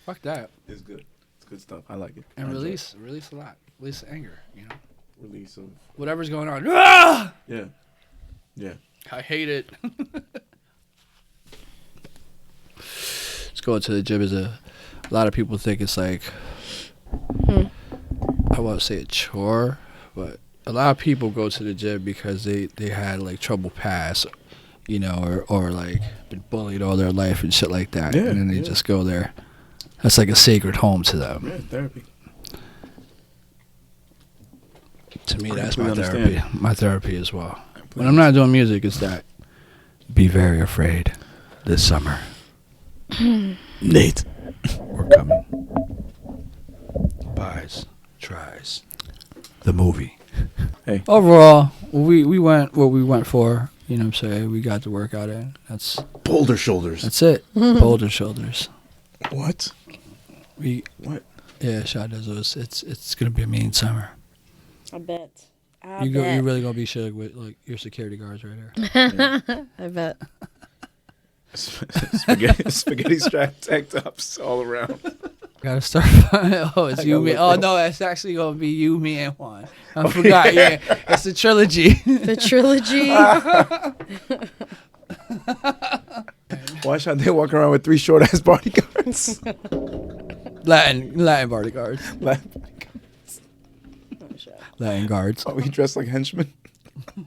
Fuck that. It's good. It's good stuff. I like it. And I enjoy release a lot. Release the anger, you know? it. Release of. Whatever's going on. Ah! Yeah. Yeah. I hate it. Just going to the gym is a lot of people think it's like, I won't say a chore, but a lot of people go to the gym because they had like trouble past, you know, or like been bullied all their life and shit like that. Yeah, And then they just go there. That's like a sacred home to them. Yeah, therapy. To me, I that's my completely therapy. understand. My therapy as well. When I'm not doing music, it's that. Be very afraid this summer. Nate. We're coming. Buys, tries. The movie. Hey. Overall, we went what we went for. You know what I'm saying? We got the workout in. That's Boulder shoulders. it. Boulder shoulders. What? What? Yeah, Shot does those. It's gonna be a mean summer. I bet. You really gonna be shug with like your security guards right here. I bet. spaghetti strap tank tops all around. Gotta start. Oh, it's you, me. Oh no, it's actually gonna be you, me, and Juan. I forgot. Yeah, it's a trilogy. The trilogy. Why should they walk around with 3 short ass bodyguards? Latin bodyguards. Oh, Latin guards. Oh, we dressed like henchmen.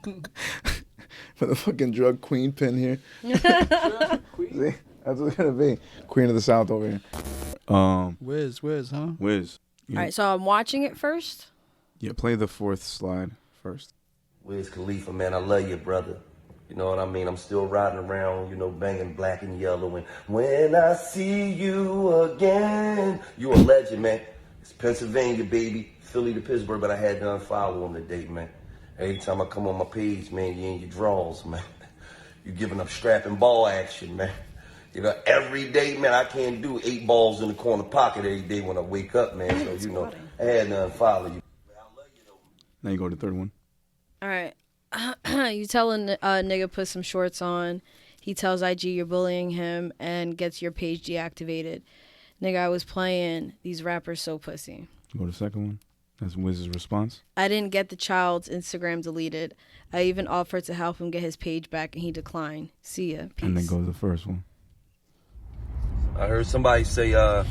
With a fucking drug queen pin here. See? That's what it's gonna be. Queen of the South over here. Wiz, huh? Wiz. All right, so I'm watching it first. Yeah, play the 4th slide first. Wiz Khalifa, man, I love you, brother. You know what I mean? I'm still riding around, you know, banging black and yellow. And when I see you again, you a legend, man. It's Pennsylvania, baby. Philly to Pittsburgh, but I had to unfollow him today, man. Every time I come on my page, man, you in your draws, man. You giving up strapping ball action, man. You know, every day, man, I can't do 8 balls in the corner pocket every day when I wake up, man. So, you know, I had to unfollow you. Now you go to the 3rd one. All right. You tell a nigga put some shorts on. He tells IG you're bullying him and gets your page deactivated. Nigga, I was playing these rappers so pussy. Go to the 2nd one. That's Wiz's response. I didn't get the child's Instagram deleted. I even offered to help him get his page back and he declined. See ya. Peace. And then go to the 1st one. I heard somebody say, I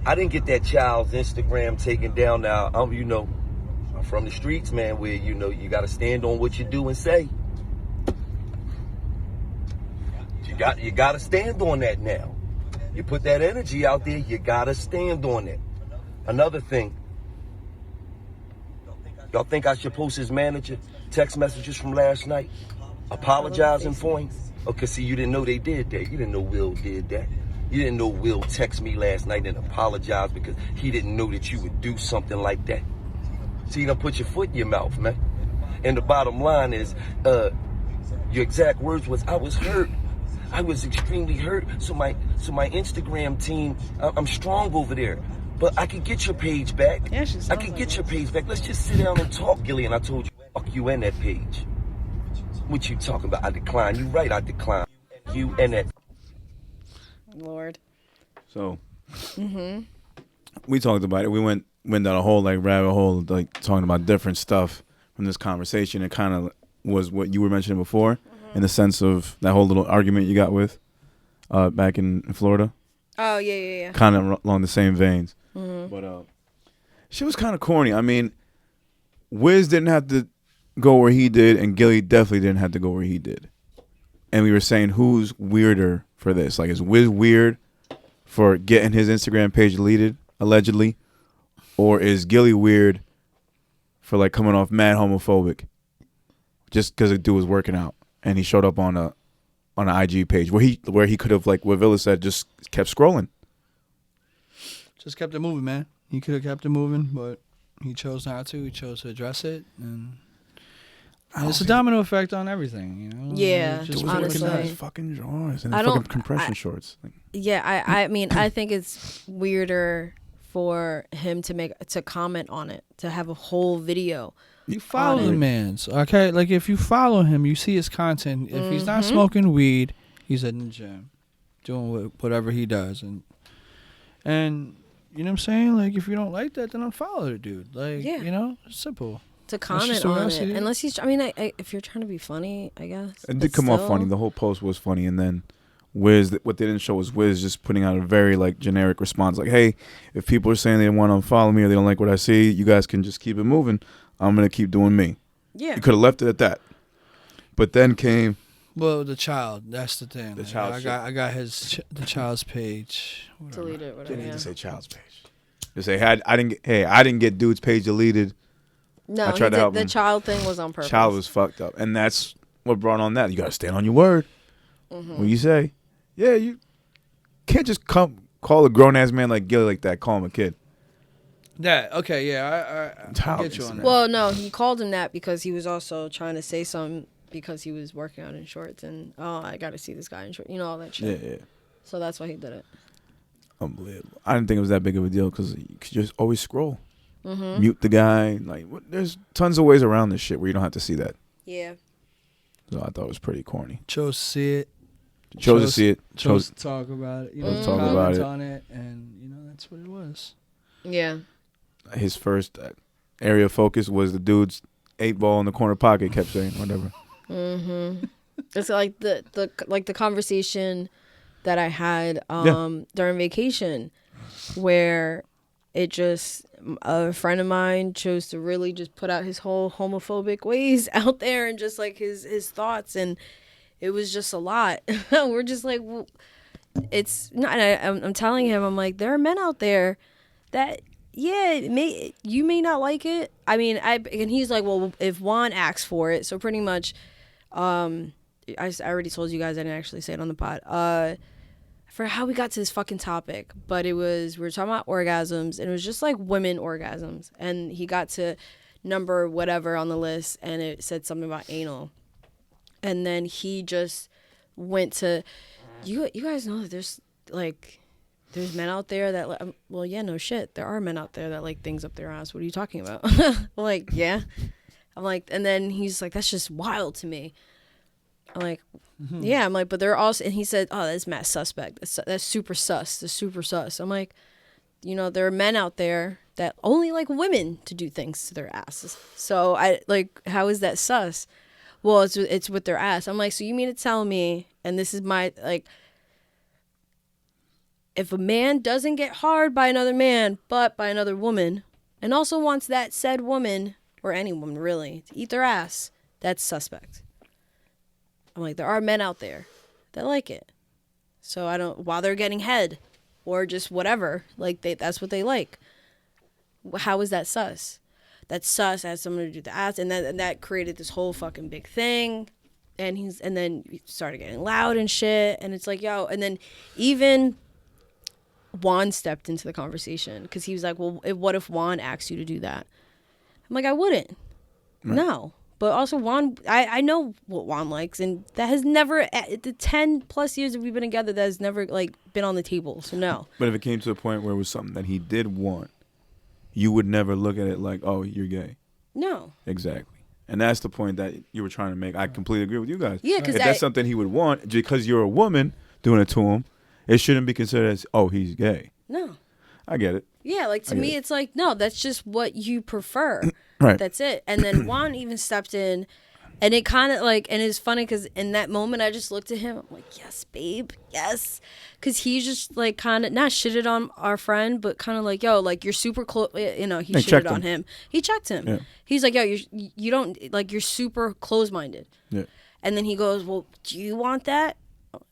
didn't get that child's Instagram taken down. Now, I'm from the streets, man, where, you know, you got to stand on what you do and say. You got to stand on that now. You put that energy out there, you got to stand on it. Another thing, y'all think I should post his manager text messages from last night? Apologizing for him? Okay, see, you didn't know they did that. You didn't know Will did that. You didn't know Will text me last night and apologize because he didn't know that you would do something like that. See, you done put your foot in your mouth, man. And the bottom line is, your exact words was, I was hurt. I was extremely hurt. So my Instagram team, I'm strong over there. But I can get your page back. Yeah, I can get your page back. Let's just sit down and talk, Gillie. And I told you, fuck you and that page. What you talking about? I decline. You right, I decline. You and that. Lord. So, we talked about it. We went down a whole like rabbit hole, like talking about different stuff from this conversation. It kind of was what you were mentioning before, in the sense of that whole little argument you got with back in Florida. Oh, yeah. Kind of along the same veins. But she was kind of corny. I mean, Wiz didn't have to go where he did, and Gillie definitely didn't have to go where he did. And we were saying, who's weirder for this? Like, is Wiz weird for getting his Instagram page deleted, allegedly? Or is Gillie weird for, like, coming off mad homophobic just because the dude was working out and he showed up on an IG page where he could have, like what Villa said, just kept scrolling. Just kept it moving, man. He could have kept it moving, but he chose not to. He chose to address it, and it's a domino effect on everything, you know. Yeah, Just honestly. Looking at his fucking drawers and I his don't- fucking compression shorts. Like, Yeah, I mean, I think it's weirder for him to comment on it, to have a whole video. You follow the man's, okay? Like, if you follow him, you see his content. If he's not smoking weed, he's in the gym, doing whatever he does. And And you know what I'm saying? Like, if you don't like that, then unfollow the dude. Like, Yeah. you know, it's simple. To comment on it, unless he's. I mean, if you're trying to be funny, I guess It did come off funny. The whole post was funny, and then Wiz, what they didn't show was Wiz just putting out a very like generic response, like, "Hey, if people are saying they want to unfollow me or they don't like what I see, you guys can just keep it moving. I'm gonna keep doing me." Yeah, you could have left it at that, but then came. Well, the child. That's the thing. The child. I got the child's page. Delete it. Whatever. Didn't need to say child's page. Just say, I didn't get dude's page deleted. No, I tried to help the him. child thing was on purpose. Child was fucked up, and that's what brought on that. You gotta stand on your word. When you say, yeah, you can't just call a grown ass man like Gillie like that. Call him a kid. That okay? Yeah, I get you on that. Well, no, he called him that because he was also trying to say something because he was working out in shorts and I got to see this guy in shorts, all that shit. Yeah. So that's why he did it. Unbelievable. I didn't think it was that big of a deal because you could just always scroll. Mute the guy. Like, there's tons of ways around this shit where you don't have to see that. Yeah. So I thought it was pretty corny. Chose to see it. Chose to see it. Chose to talk about it. Talk about it. On it, and that's what it was. Yeah. His first area of focus was the dude's 8-ball in the corner pocket. Kept saying whatever. It's like the conversation that I had during vacation, where it just a friend of mine chose to really just put out his whole homophobic ways out there and just like his thoughts, and it was just a lot. We're just like, well, it's not. I'm telling him, I'm like, there are men out there that you may not like it. I mean, and he's like, well, if Juan asks for it, so pretty much, I already told you guys I didn't actually say it on the pod. For how we got to this fucking topic, but we were talking about orgasms, and it was just like women orgasms, and he got to number whatever on the list, and it said something about anal, and then he just went to, you guys know that there's men out there that well, yeah, no shit, there are men out there that like things up their ass. What are you talking about? Like, yeah. I'm like, and then he's like, that's just wild to me. I'm like, yeah. I'm like, but they're also, and he said, oh, that's mad suspect. That's super sus. That's super sus. I'm like, there are men out there that only like women to do things to their asses. So I like, how is that sus? Well, it's with their ass. I'm like, so you mean to tell me, and this is my, like, if a man doesn't get hard by another man, but by another woman, and also wants that said woman, or any woman really, to eat their ass, that's suspect. I'm like, there are men out there that like it. So while they're getting head or just whatever, like that's what they like. How is that sus? That's sus. I had someone to do the ass, and that created this whole fucking big thing. And then he started getting loud and shit. And it's like, yo, and then even Juan stepped into the conversation because he was like, well, what if Juan asks you to do that? I'm like, I wouldn't. Right. No. But also Juan, I know what Juan likes, and that has never, the 10 plus years that we've been together, that has never like been on the table. So no. But if it came to a point where it was something that he did want, you would never look at it like, oh, you're gay. No. Exactly. And that's the point that you were trying to make. I completely agree with you guys. Yeah, because if that's something he would want, because you're a woman doing it to him, it shouldn't be considered as, oh, he's gay. No. I get it. Yeah, like to me, it's like, no, that's just what you prefer. Right. That's it. And then Juan even stepped in, and it kind of like, and it's funny because in that moment, I just looked at him. I'm like, yes, babe, yes. Because he just like kind of, not shitted on our friend, but kind of like, yo, like you're super close, he shitted on him. He checked him. Yeah. He's like, yo, you don't, like you're super close-minded. Yeah. And then he goes, well, do you want that?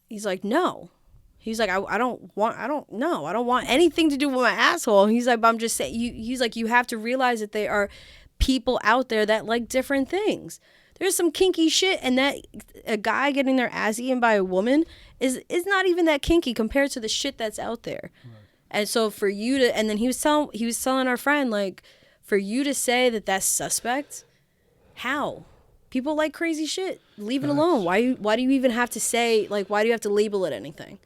He's like, no. He's like, I don't want anything to do with my asshole. He's like, but I'm just saying, he's like, you have to realize that there are people out there that like different things. There's some kinky shit, and that a guy getting their ass eaten by a woman is not even that kinky compared to the shit that's out there. Right. And so for you to, and then he was telling our friend, like, for you to say that that's suspect, how? People like crazy shit. Leave it alone. Why do you even have to say, like, why do you have to label it anything?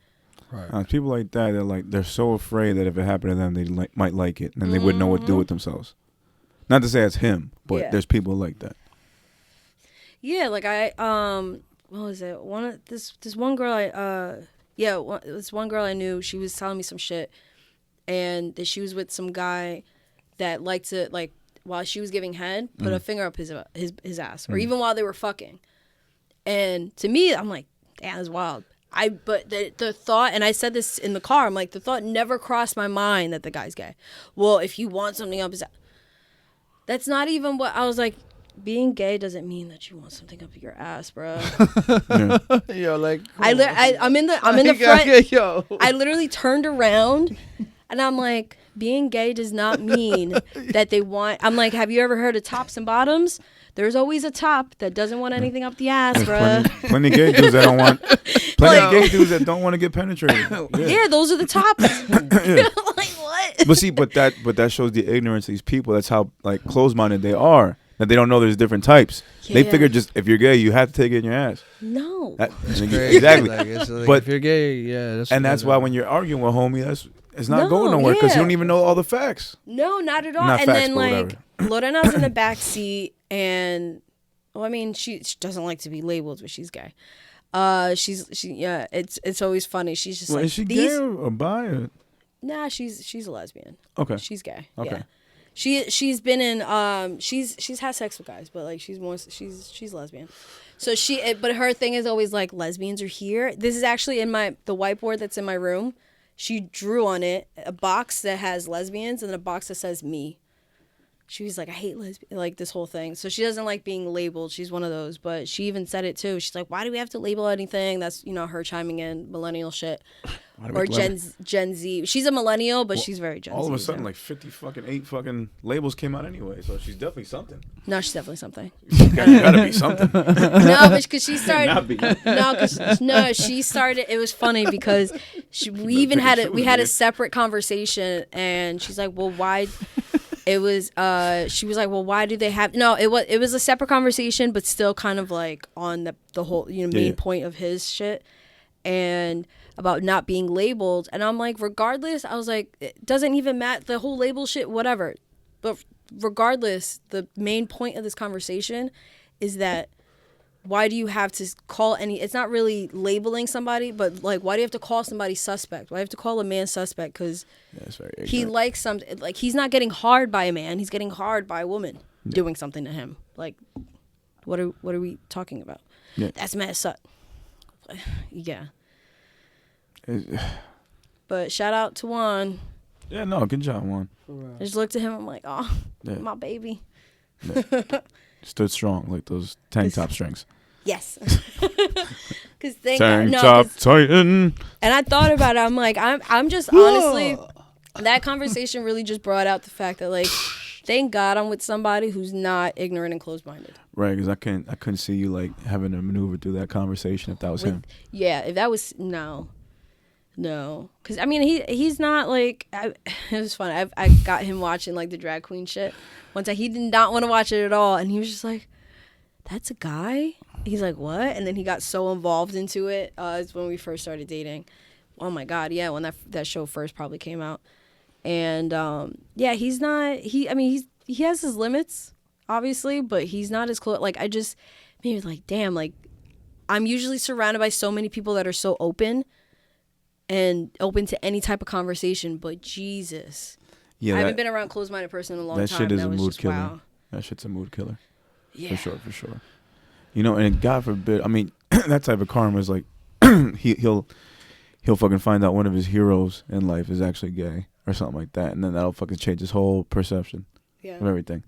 Right. People like that, they're so afraid that if it happened to them, they might like it, and then they wouldn't know what to do with themselves. Not to say it's him, but there's people like that. Yeah, like what was it? This one girl this one girl I knew, she was telling me some shit, and that she was with some guy that liked to, like, while she was giving head, put a finger up his ass, or even while they were fucking. And to me, I'm like, damn, that's wild. But the thought, and I said this in the car, I'm like, the thought never crossed my mind that the guy's gay. Well, if you want something up his ass, that's not even what I was like. Being gay doesn't mean that you want something up your ass, bro. Yo, like I'm in the front. Yo. I literally turned around, and I'm like, being gay does not mean that they want. I'm like, have you ever heard of tops and bottoms? There's always a top that doesn't want anything up the ass, bro. Plenty of gay dudes that don't want. Plenty of gay dudes that don't want to get penetrated. Yeah, those are the tops. Like what? But see, but that shows the ignorance of these people. That's how like closed-minded they are. That they don't know there's different types. Yeah. They figure just if you're gay, you have to take it in your ass. No. Exactly. Like, but if you're gay, yeah. That's why when you're arguing with homie, it's not going nowhere because you don't even know all the facts. No, not at all. Not and facts, then like Lorena's in the back seat, and well, I mean, she doesn't like to be labeled, but she's gay. It's always funny. She's just like, is she gay or bi? Or? Nah, she's a lesbian. Okay. She's gay. Okay. Yeah. She's been in she's had sex with guys, but like she's lesbian. So but her thing is always like, lesbians are here. This is actually in the whiteboard that's in my room. She drew on it a box that has lesbians and then a box that says me. She was like, I hate lesbians, like this whole thing. So she doesn't like being labeled. She's one of those, but she even said it too. She's like, why do we have to label anything? That's, her chiming in millennial shit. Or Gen Z. She's a millennial, but she's very Gen Z. All of a sudden, like 8 fucking labels came out anyway, so she's definitely something. No, she's definitely something. You gotta be something. No, but because she started. She started. It was funny because we had a separate conversation, and she's like, well, why? It was she was like, well, why do they have it was a separate conversation, but still kind of like on the whole main point of his shit, and about not being labeled. And I'm like, regardless, I was like, it doesn't even matter, the whole label shit, whatever, but regardless, the main point of this conversation is that why do you have to call it's not really labeling somebody, but like, why do you have to call somebody suspect? Why do you have to call a man suspect? Because he likes something, like, he's not getting hard by a man, he's getting hard by a woman doing something to him. Like, what are we talking about? That's messed up. Yeah. But shout out to Juan. Yeah, no, good job, Juan. I just looked at him, I'm like, oh, my baby. Stood strong like those tank top strings. Yes. Because tank top tighten. And I thought about it. I'm like, I'm just honestly, that conversation really just brought out the fact that, like, thank God I'm with somebody who's not ignorant and closed-minded. Right, because I couldn't see you like having to maneuver through that conversation if that was him. Yeah, if that was no, because I mean he's not like it was fun. I got him watching like the drag queen shit. One time he did not want to watch it at all, and he was just like, "That's a guy." He's like, "What?" And then he got so involved into it. It's when we first started dating. Oh my God, yeah, when that show first probably came out, and he's not. He has his limits, obviously, but he's not as close. Like, I just maybe like, damn, like, I'm usually surrounded by so many people that are so open and open to any type of conversation, but Jesus. Yeah, I haven't been around a closed-minded person in a long time. That shit is a mood killer. Wow. That shit's a mood killer. Yeah. For sure. And God forbid, I mean, that type of karma is like, he'll fucking find out one of his heroes in life is actually gay or something like that, and then that'll fucking change his whole perception of everything.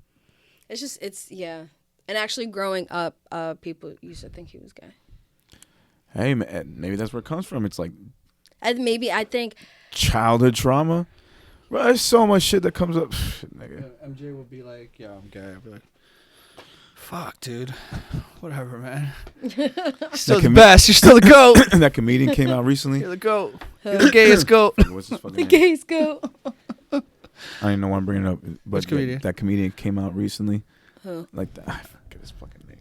And actually growing up, people used to think he was gay. Hey, man, maybe that's where it comes from. It's like, I think childhood trauma. Bro, there's so much shit that comes up. Nigga. Yeah, MJ will be like, yeah, I'm gay. I'll be like, fuck, dude. Whatever, man. You're still the best. You're still the GOAT. That comedian came out recently. You're the GOAT. You're the gayest GOAT. What's his fucking name? The gayest GOAT. I don't even know why I'm bringing it up. But which comedian? That comedian came out recently. Who? Like that. I forget his fucking name.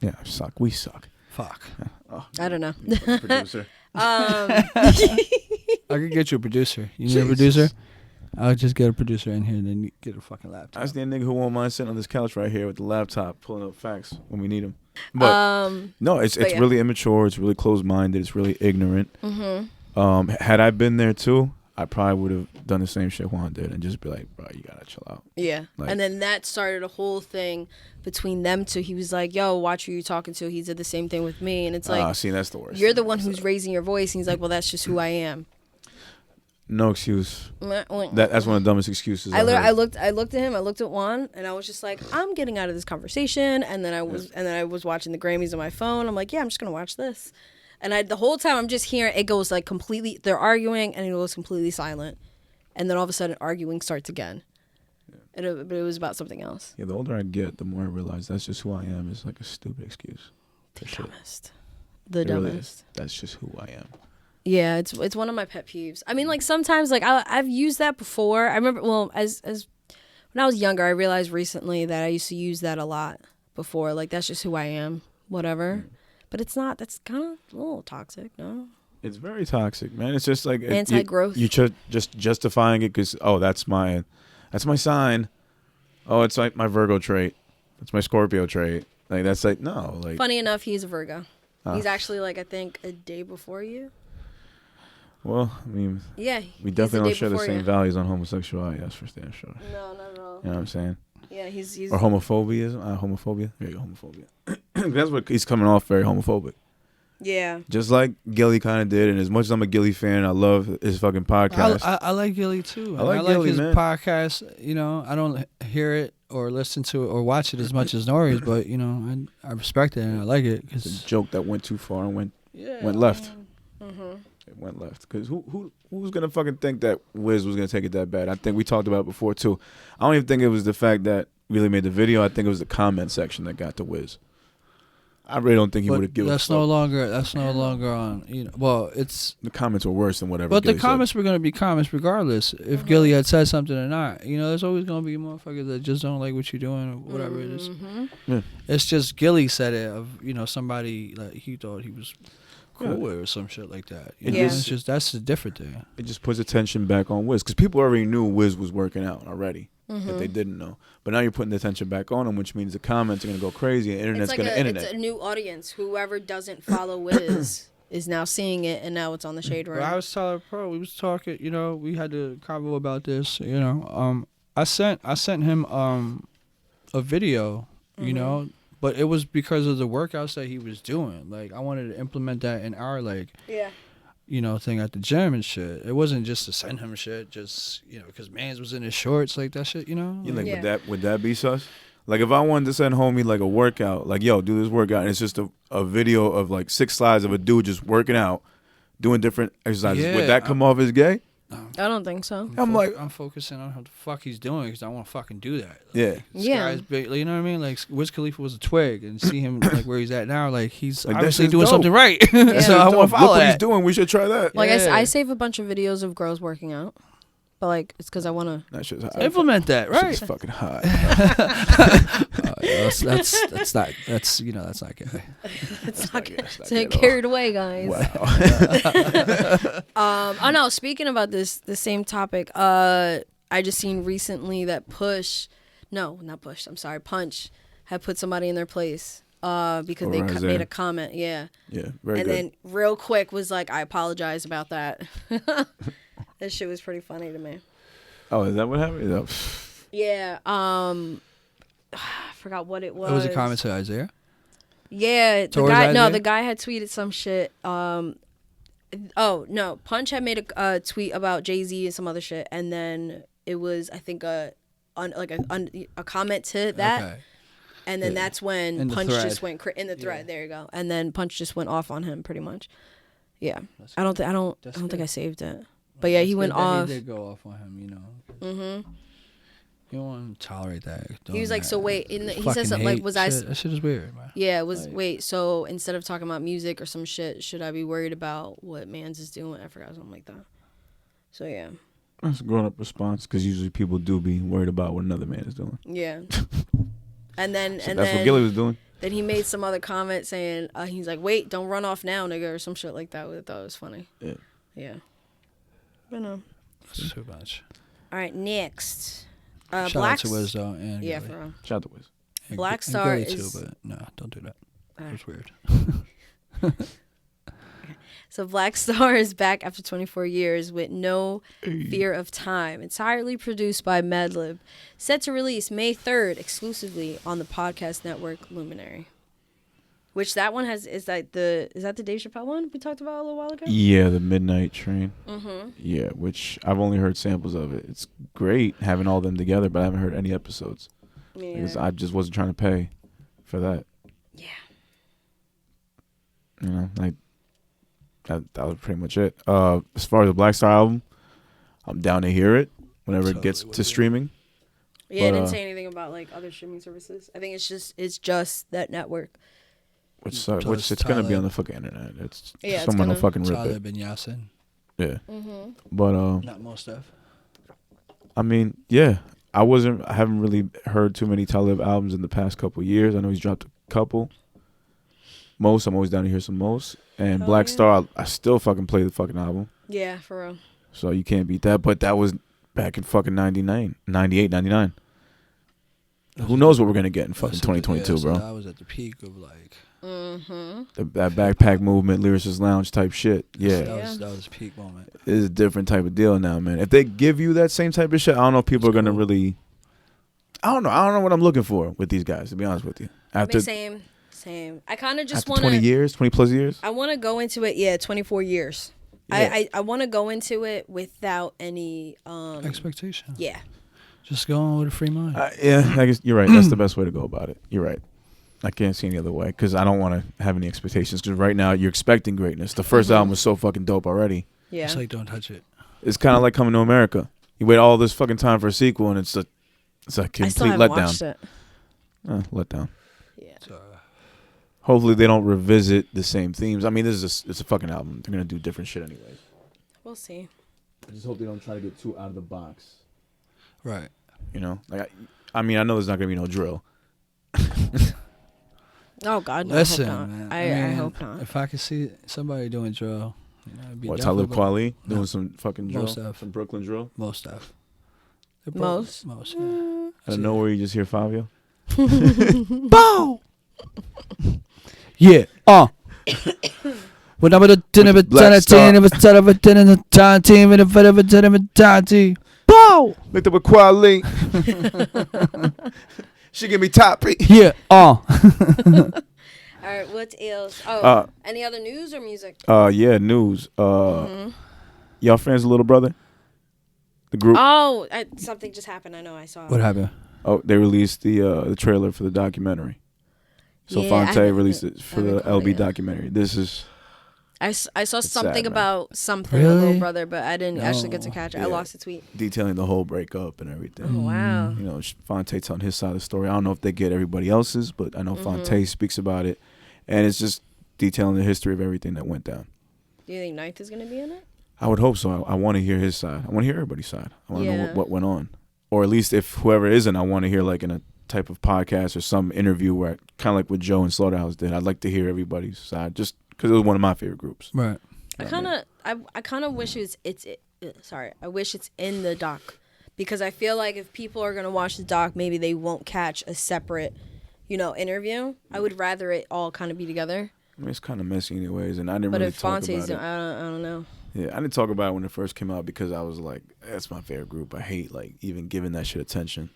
Yeah, suck. We suck. Fuck. I don't know. Producer. I could get you a producer. You need a producer? I'll just get a producer in here and then get a fucking laptop. That's the nigga who won't mind sitting on this couch right here with the laptop, pulling up facts when we need them. But no, it's really immature. It's really closed-minded. It's really ignorant. Mm-hmm. Had I been there too, I probably would have done the same shit Juan did and just be like, bro, you gotta chill out. Yeah. Like, and then that started a whole thing between them two. He was like, yo, watch who you're talking to. He did the same thing with me. And it's like, see, that's the worst. you're the one who's raising your voice. And he's like, well, that's just who I am. No excuse. That's one of the dumbest excuses. I looked at him. I looked at Juan, and I was just like, I'm getting out of this conversation. And then I was watching the Grammys on my phone. I'm like, yeah, I'm just gonna watch this. And the whole time I'm just hearing it goes like completely. They're arguing, and it goes completely silent. And then all of a sudden, arguing starts again. Yeah. But it was about something else. Yeah, the older I get, the more I realize that's just who I am. It's like a stupid excuse. The dumbest. The dumbest. Really is. That's just who I am. Yeah, it's one of my pet peeves. I mean, like sometimes, like I've used that before. I remember, well, as when I was younger, I realized recently that I used to use that a lot before. Like that's just who I am, whatever. But it's not. That's kind of a little toxic, no? It's very toxic, man. It's just like anti-growth. You just justifying it because that's my sign. Oh, it's like my Virgo trait. It's my Scorpio trait. Like that's like no. Like funny enough, he's a Virgo. He's actually like I think a day before you. Well, I mean, yeah, we definitely don't share the same values on homosexuality. That's for damn sure. No, not at all. You know what I'm saying? Yeah, he's or homophobia. Homophobia. There you go, homophobia. That's what he's coming off very homophobic. Yeah. Just like Gillie kind of did, and as much as I'm a Gillie fan, I love his fucking podcast. I like Gillie too. I like Gillie, his man. podcast. You know, I don't hear it or listen to it or watch it as much as Nori's, but you know, I respect it and I like it. It's a joke that went too far and went left. Mm-hmm. It went left because who was gonna fucking think that Wiz was gonna take it that bad? I think we talked about it before too. I don't even think it was the fact that really made the video. I think it was the comment section that got to Wiz. I really don't think he would have given. That's no longer on. You know, well, it's the comments were worse than whatever. But Gillie the comments said. were gonna be comments regardless. If Gillie had said something or not, you know, there's always gonna be motherfuckers that just don't like what you're doing or whatever it is. Yeah. It's just Gillie said it of somebody like he thought he was cool or some shit like that. You know? It's just that's a different thing. It just puts attention back on Wiz because people already knew Wiz was working out already. If they didn't know, but now you're putting the attention back on him, which means the comments are gonna go crazy and the internet's gonna internet. It's a new audience. Whoever doesn't follow Wiz is now seeing it, and now it's on the Shade Room. I was telling Pro, we was talking. You know, we had a convo about this. You know, I sent him a video. You know, but it was because of the workouts that he was doing. Like I wanted to implement that in our thing at the gym and shit. It wasn't just to send him shit, just because Mans was in his shorts like that shit. You know, would that be sus? Like if I wanted to send homie like a workout, like yo, do this workout, and it's just a video of like 6 slides of a dude just working out, doing different exercises. Would that come off as gay? I don't think so. I'm focusing on what the fuck he's doing because I want to fucking do that. Like, this guy's big, you know what I mean? Like Wiz Khalifa was a twig, and see him like where he's at now. Like he's obviously doing something right. So I want to follow what that. he's doing. We should try that. Like I save a bunch of videos of girls working out, but like it's because I want to. That shit's hot. Implement that, right? It's fucking hot. That's not gay. Let's not carried away, guys. Wow. Oh no, speaking about the same topic, I just seen recently that Punch had put somebody in their place because they made a comment. Yeah, very good. Then real quick was like, I apologize about that. That shit was pretty funny to me. Oh, is that what happened? Yeah, I forgot what it was. It was a comment to Isaiah? Yeah, the guy had tweeted some shit. Punch had made a tweet about Jay-Z and some other shit, and then it was I think a comment to that. Okay. And then that's when Punch just went in the thread. There you go. And then Punch just went off on him pretty much. Yeah. I don't think I saved it. But yeah, he went off. He did go off on him, you know. Mhm. You don't want to tolerate that. He was like, so wait, he said something like, was shit, that shit is weird, man. Yeah, it was, wait, so instead of talking about music or some shit, should I be worried about what Mans is doing? I forgot, something like that. So yeah. That's a grown-up response, because usually people do be worried about what another man is doing. Yeah. And then that's what Gillie was doing. Then he made some other comment saying, he's like, wait, don't run off now, nigga, or some shit like that. I thought it was funny. Yeah. Yeah. I know. That's too much. All right, next. Shout out to Wiz, though. And yeah, Gillie. for real. Shout out to Wiz. Black Star and is... too, but no, don't do that. It was weird. Okay. So Black Star is back after 24 years with No Fear of Time, entirely produced by Madlib. Set to release May 3rd exclusively on the podcast network Luminary. Which that one is that the Dave Chappelle one we talked about a little while ago? Yeah, the Midnight Train. Mm-hmm. Yeah, which I've only heard samples of it. It's great having all them together, but I haven't heard any episodes. Because I just wasn't trying to pay for that. Yeah. You know, like that was pretty much it. As far as the Black Star album, I'm down to hear it whenever it gets to streaming. Yeah, I didn't say anything about like other streaming services. I think it's just that network. Which it's gonna be on the fucking internet. It's it's someone will fucking rip Talib it. and Yasin. Yeah. Mm-hmm. But Not most stuff. I mean, yeah. I haven't really heard too many Talib albums in the past couple of years. I know he's dropped a couple. Most, I'm always down to hear some Most. And Black Star, I still fucking play the fucking album. Yeah, for real. So you can't beat that. But that was back in fucking 98, 99. Who knows what we're going to get in fucking 2022, bro. That was at the peak of like... That backpack movement, Lyricist Lounge type shit. Yeah. That was a peak moment. It's a different type of deal now, man. If they give you that same type of shit, I don't know if people are going to really... I don't know what I'm looking for with these guys, to be honest with you. After Same. I kind of just want to... 20 plus years? I want to go into it, 24 years. Yeah. I want to go into it without any... expectation. Yeah. Just go on with a free mind. Yeah, I guess you're right. That's the best way to go about it. You're right. I can't see any other way because I don't want to have any expectations because right now you're expecting greatness. The first album was so fucking dope already. Yeah. It's like, don't touch it. It's kind of like Coming to America. You wait all this fucking time for a sequel and it's a complete I still haven't watched letdown. It. Letdown. Yeah. Hopefully they don't revisit the same themes. I mean, it's a fucking album. They're going to do different shit anyways. We'll see. I just hope they don't try to get too out of the box. Right. You know? Like, I mean, I know there's not going to be no drill. Oh God! No, Listen, I hope not. man. I hope not. If I could see somebody doing drill, it'd be Talib Kweli doing some fucking drill, some Brooklyn drill. Most stuff. Most. Yeah. I don't know where you just hear Fabio. Bow. Yeah. When I'm at a dinner with team, if it's a dinner time team, and if it's a dinner time team. Bow. Licked up with Kweli. She give me top. Yeah. All right. What else? Oh, any other news or music? Yeah, news. Y'all fans of Little Brother? The group. Oh, something just happened. I know. I saw. What happened? Oh, they released the trailer for the documentary. So Fonte released it for the LB documentary. This is. I saw something sad, about something really? Little Brother, but I didn't actually get to catch it. I lost the tweet. Detailing the whole breakup and everything. Oh, wow. You know, Fonte telling his side of the story. I don't know if they get everybody else's, but I know Fonte speaks about it. And it's just detailing the history of everything that went down. Do you think Ninth is going to be in it? I would hope so. I want to hear his side. I want to hear everybody's side. I want to know what went on. Or at least if whoever isn't, I want to hear like in a type of podcast or some interview where kind of like what Joe and Slaughterhouse did. I'd like to hear everybody's side just because it was one of my favorite groups. Right. I kind of wish I wish it's in the doc because I feel like if people are going to watch the doc, maybe they won't catch a separate, interview. I would rather it all kind of be together. I mean, it's kind of messy anyways, and I didn't But really if talk Fonte's, about it. I don't know. Yeah, I didn't talk about it when it first came out because I was like, that's my favorite group. I hate like even giving that shit attention.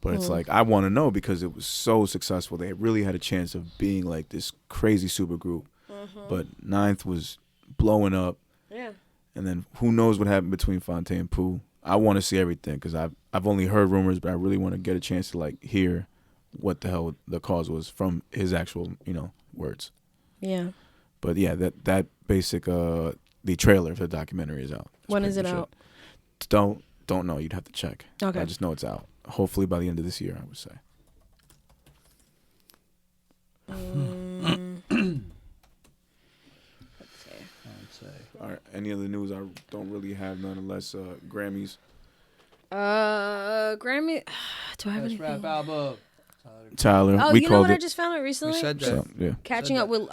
But it's like, I want to know because it was so successful. They really had a chance of being like this crazy super group. But Ninth was blowing up. Yeah. And then who knows what happened between Fonte and Pooh. I want to see everything because I've only heard rumors, but I really want to get a chance to like hear what the hell the cause was from his actual, words. Yeah. But yeah, that basic the trailer for the documentary is out. When is it out? Don't know. You'd have to check. Okay. I just know it's out. Hopefully by the end of this year, I would say. All right. Any other news? I don't really have none unless Grammys. Grammy. Do I have anything? Rap album. Tyler. Oh, we you know called what it. I just found out recently? We said that. So, yeah. Catching up with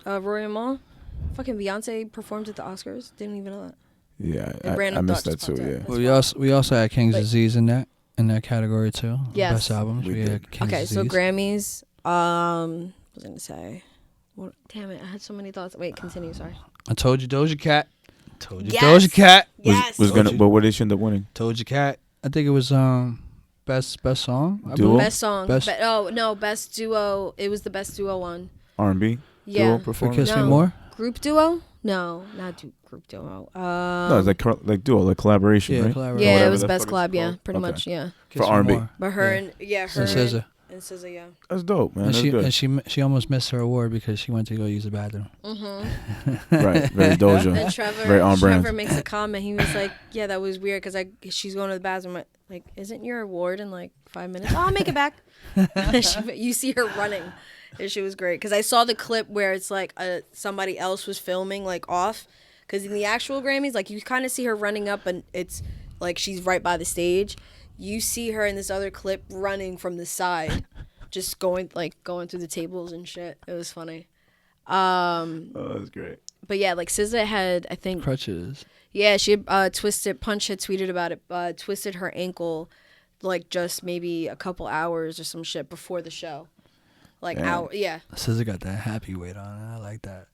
Rory and Mal. Fucking Beyonce performed at the Oscars. Didn't even know that. Yeah, And I missed that Thoughts too. popped Yeah. up. We also had King's Disease in that category too. Yes. Best albums. We We did. had King's Okay, Disease. so Grammys. What was I gonna say? Damn it! I had so many thoughts. Wait, continue. Sorry. I told you Doja Cat. Told you Yes. Doja Cat. Yes. Was gonna, but what did she end up winning? Doja Cat. I think it was best song. I Duo? believe. Best song. Best duo. It was the best duo one. R&B Yeah. duo For performance. Kiss Me More. Group duo? No, not group duo. No, it's like duo, like collaboration, Yeah, right? collaboration. Yeah, it whatever was the best fuck it's collab. Yeah, called. pretty Okay. much. Yeah. Kiss For Me R&B. More. But her Yeah. and her And SZA. and SZA, yeah. That's dope, man. And That's good. she almost missed her award because she went to go use the bathroom. Right, very Doja. And Very on brand. Trevor makes a comment. He was like, "Yeah, that was weird because she's going to the bathroom. Like, isn't your award in like 5 minutes? Oh, I'll make it back." You see her running. And she was great because I saw the clip where it's like somebody else was filming like off. Because in the actual Grammys, like you kind of see her running up and it's like she's right by the stage. You see her in this other clip running from the side, just going through the tables and shit. It was funny. Oh, that's great. But yeah, like SZA had, I think, Crutches. yeah, she twisted. Punch had tweeted about it. Twisted her ankle, like just maybe a couple hours or some shit before the show. Like yeah. SZA got that happy weight on. I like that.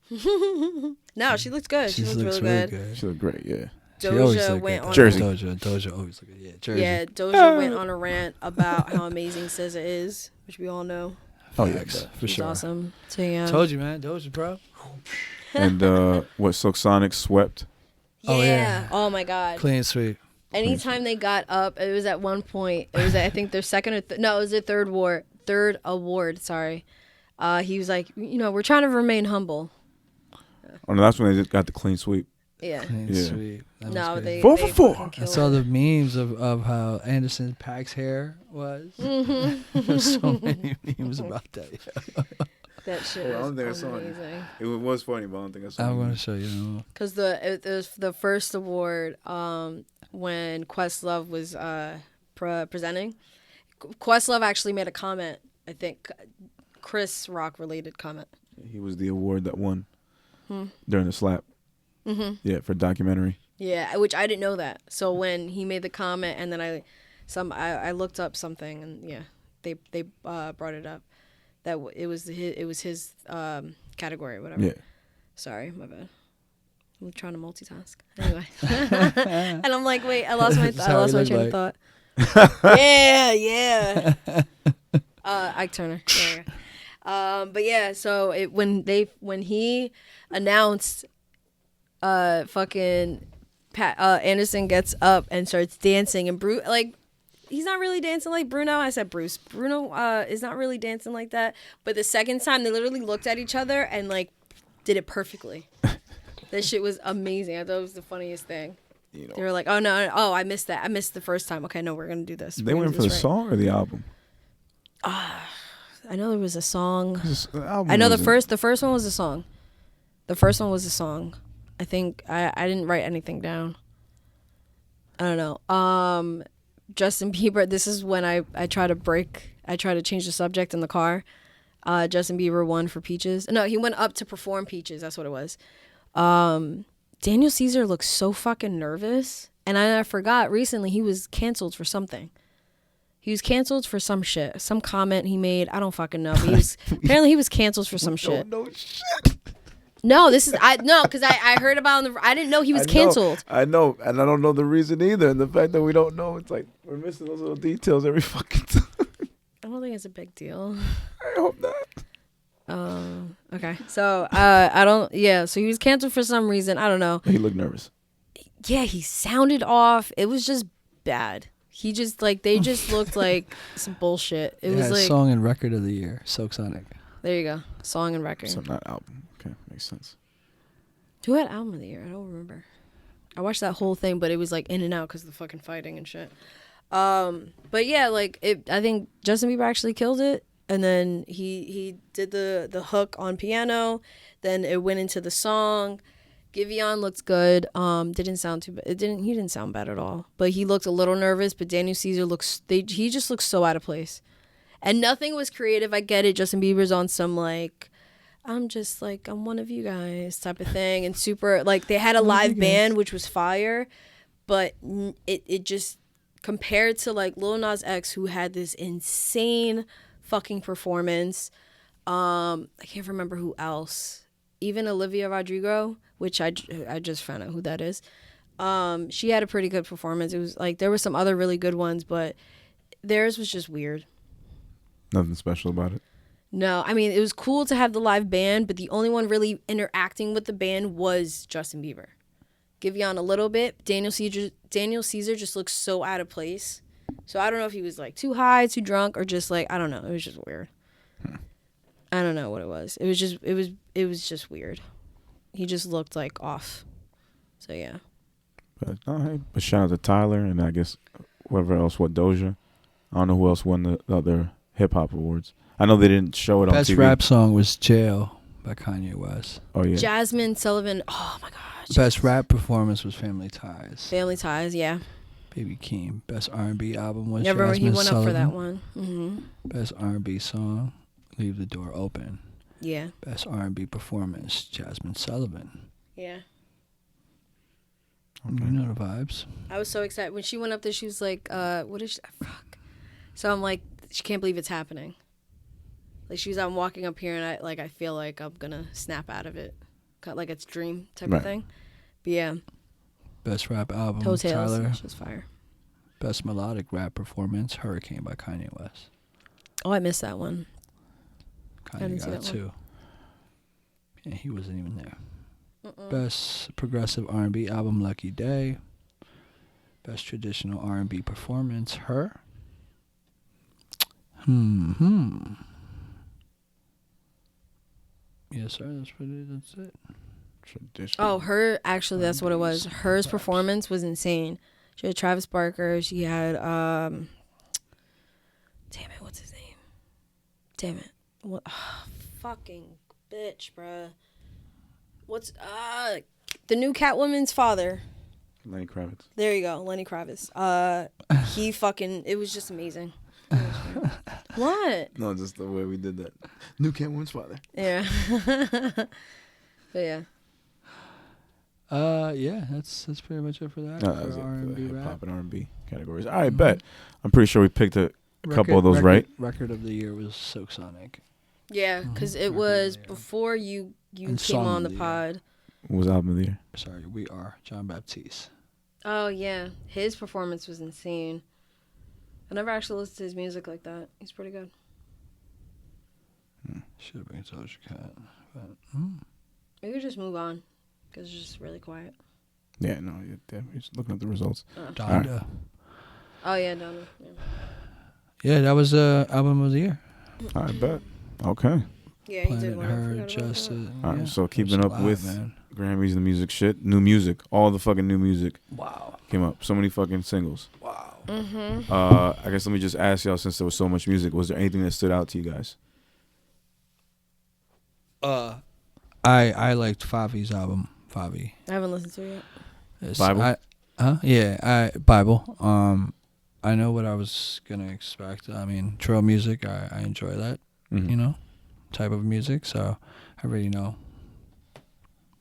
No, she looks good. She looks really good. She looked great, yeah. Doja went on Jersey. Doja always look good. Yeah, Jersey. Yeah, Doja went on a rant about how amazing SZA is, which we all know. Oh, yeah, for She's sure. awesome. So yeah. Told you, man. Doja, bro. And what Silk Sonic swept. Yeah. Oh, yeah. Oh my God. Clean sweep. Anytime they got up, it was at one point. It was I think their second or it was their third award. Sorry. He was like, we're trying to remain humble. Oh, no, that's when they just got the clean sweep. Yeah. Clean Yeah. sweep. That was No, good. they 4 for 4. fucking I killed saw it. the memes of how Anderson Paak's hair was. There's so many memes about that. That shit I was don't think I saw it. amazing. It was funny, but I don't think I saw I'm it. going to show you. Because it was the first award when Questlove was presenting. Questlove actually made a comment, I think, Chris Rock related comment. He was the award that won during the slap. Mm-hmm. Yeah, for documentary. Yeah, which I didn't know that. So when he made the comment, and then I looked up something, and yeah, they brought it up that it was his category or whatever. Yeah. Sorry, my bad. I'm trying to multitask. Anyway, and I'm like, wait, I lost my train of thought. Yeah. Ike Turner. Yeah. But yeah, so when he announced, fucking Anderson gets up and starts dancing, and he's not really dancing like Bruno. I said Bruce. Bruno is not really dancing like that. But the second time, they literally looked at each other and like did it perfectly. That shit was amazing. I thought it was the funniest thing. They were like, "Oh no, I missed that. I missed the first time. Okay, no, we're gonna do this." They went for the song or the album? I know there was a song. The album I know the wasn't- first one was a song. The first one was a song. I think I didn't write anything down. I don't know. Justin Bieber. This is when I try to change the subject in the car. Justin Bieber won for Peaches. No, he went up to perform Peaches. That's what it was. Daniel Caesar looks so fucking nervous. And I forgot recently he was canceled for something. He was canceled for some shit. Some comment he made. I don't fucking know. But apparently he was canceled for some shit. No shit. No, because I heard about him. I didn't know he was canceled. I know, and I don't know the reason either. And the fact that we don't know, it's like we're missing those little details every fucking time. I don't think it's a big deal. I hope not. Okay. So I don't. Yeah. So he was canceled for some reason. I don't know. He looked nervous. Yeah, he sounded off. It was just bad. He just they just looked like some bullshit. It was like song and record of the year, Silk Sonic. There you go, song and record. So not album. Okay, makes sense. Who had album of the year? I don't remember. I watched that whole thing, but it was like in and out because of the fucking fighting and shit. But yeah, I think Justin Bieber actually killed it, and then he did the hook on piano. Then it went into the song. Giveon looked good. Didn't sound too bad. He didn't sound bad at all. But he looked a little nervous. But Daniel Caesar he just looks so out of place. And nothing was creative. I get it. Justin Bieber's on some I'm just I'm one of you guys type of thing. And super they had a live band which was fire, but it just compared to Lil Nas X, who had this insane fucking performance. I can't remember who else. Even Olivia Rodrigo, which I just found out who that is. She had a pretty good performance. It was like there were some other really good ones, but theirs was just weird. Nothing special about it. No, I mean, it was cool to have the live band, but the only one really interacting with the band was Justin Bieber. Giveon a little bit. Daniel Caesar just looks so out of place. So I don't know if he was like too high, too drunk, or just like, I don't know. It was just weird. I don't know what it was. It was just weird. He just looked like off. So yeah. But shout out to Tyler and I guess whoever else. What Doja? I don't know who else won the other hip hop awards. I know they didn't show it on TV. Best rap song was "Jail" by Kanye West. Oh yeah. Jasmine Sullivan. Oh my gosh. Best rap performance was "Family Ties." Family Ties, yeah. Baby Keem. Best R&B album was Never Jasmine he went Sullivan. up for that one. Mm-hmm. Best R&B song, "Leave the Door Open." Yeah. Best R&B performance, Jasmine Sullivan. Yeah. Okay. You know the vibes. I was so excited when she went up there. She was like, "What is she? Fuck." So I'm like, she can't believe it's happening. Like I'm walking up here and I feel like I'm gonna snap out of it, like it's dream type of thing. But yeah. Best rap album, Toe Tales, Tyler. which was fire. Best melodic rap performance, "Hurricane" by Kanye West. Oh, I missed that one. Kanye got it too. Yeah, he wasn't even there. Best progressive R&B album, "Lucky Day." Best traditional R&B performance, Her. Yes, sir. That's it. Traditional. Oh, Her. Actually, that's what it was. Her's performance was insane. She had Travis Barker. She had damn it, what's his name? Damn it, what? Fucking bitch, bruh. What's the new Catwoman's father? Lenny Kravitz. There you go, Lenny Kravitz. He fucking. It was just amazing. What? No, just the way we did that. New Catwoman's father. Yeah. But yeah. Yeah, that's pretty much it for that. No, that's for it for R&B the hip rap. hop and R&B categories. All right, bet. I'm pretty sure we picked a couple of those right. Record of the year was Silk Sonic. Yeah, because it was before you And came Song on of the the pod. What was album of the year? Sorry, We Are, John Baptiste. Oh yeah, his performance was insane. I never actually listened to his music like that. He's pretty good. Should have been Doja Cat. But, We could just move on because it's just really quiet. Yeah, no, yeah, definitely. Just looking at the results. Donda. Right. Oh yeah, Donna. Yeah, that was album of the year. All right, bet. Okay. Yeah, he did Planet one. Her, Justice. All right, Yeah, so it keeping was up a lot, with man. Grammys and the music shit. New music. All the fucking new music Wow. came up. So many fucking singles. Wow. Mm-hmm. I guess let me just ask y'all, since there was so much music, was there anything that stood out to you guys? I liked Favi's album. Favi. I haven't listened to it yet. Bible? Yeah, Bible. I know what I was gonna expect. I mean, trail music. I enjoy that. Mhm. You know, type of music. So I already know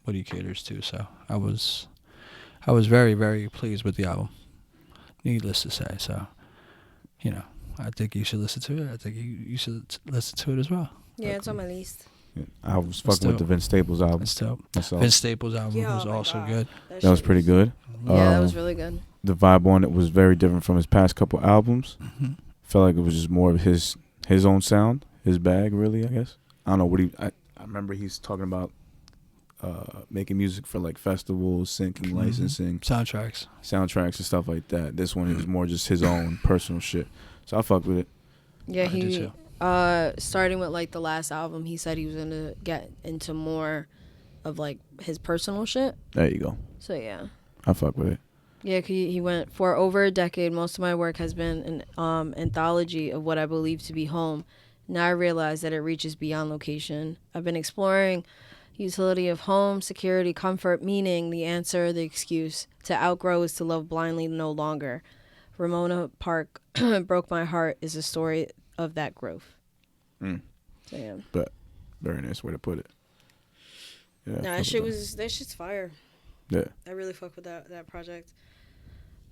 what he caters to. So I was very, very pleased with the album. Needless to say. So, you know, I think you should listen to it. I think you should listen to it as well. Yeah, it's on my list. Yeah, I was fucking with the Vince Staples album. That's dope. That's all. Vince Staples album Yeah, was oh my also God. good. That was pretty good. Yeah, that was really good. The vibe on it was very different from his past couple albums. Felt like it was just more of his own sound, his bag, really, I guess. I don't know what I remember he's talking about making music for like festivals, syncing, licensing, soundtracks and stuff like that. This one is more just his own personal shit. So I fucked with it. Yeah, I did he too. starting with like the last album, he said he was gonna get into more of like his personal shit. There you go. So yeah. I fuck with it. Yeah, he went for over a decade. Most of my work has been an anthology of what I believe to be home. Now I realize that it reaches beyond location. I've been exploring utility of home, security, comfort, meaning, the answer, the excuse. To outgrow is to love blindly no longer. Ramona Park broke my heart is a story of that growth. So, yeah. But very nice way to put it. Yeah. Nah, that shit's fire. Yeah. I really fuck with that project.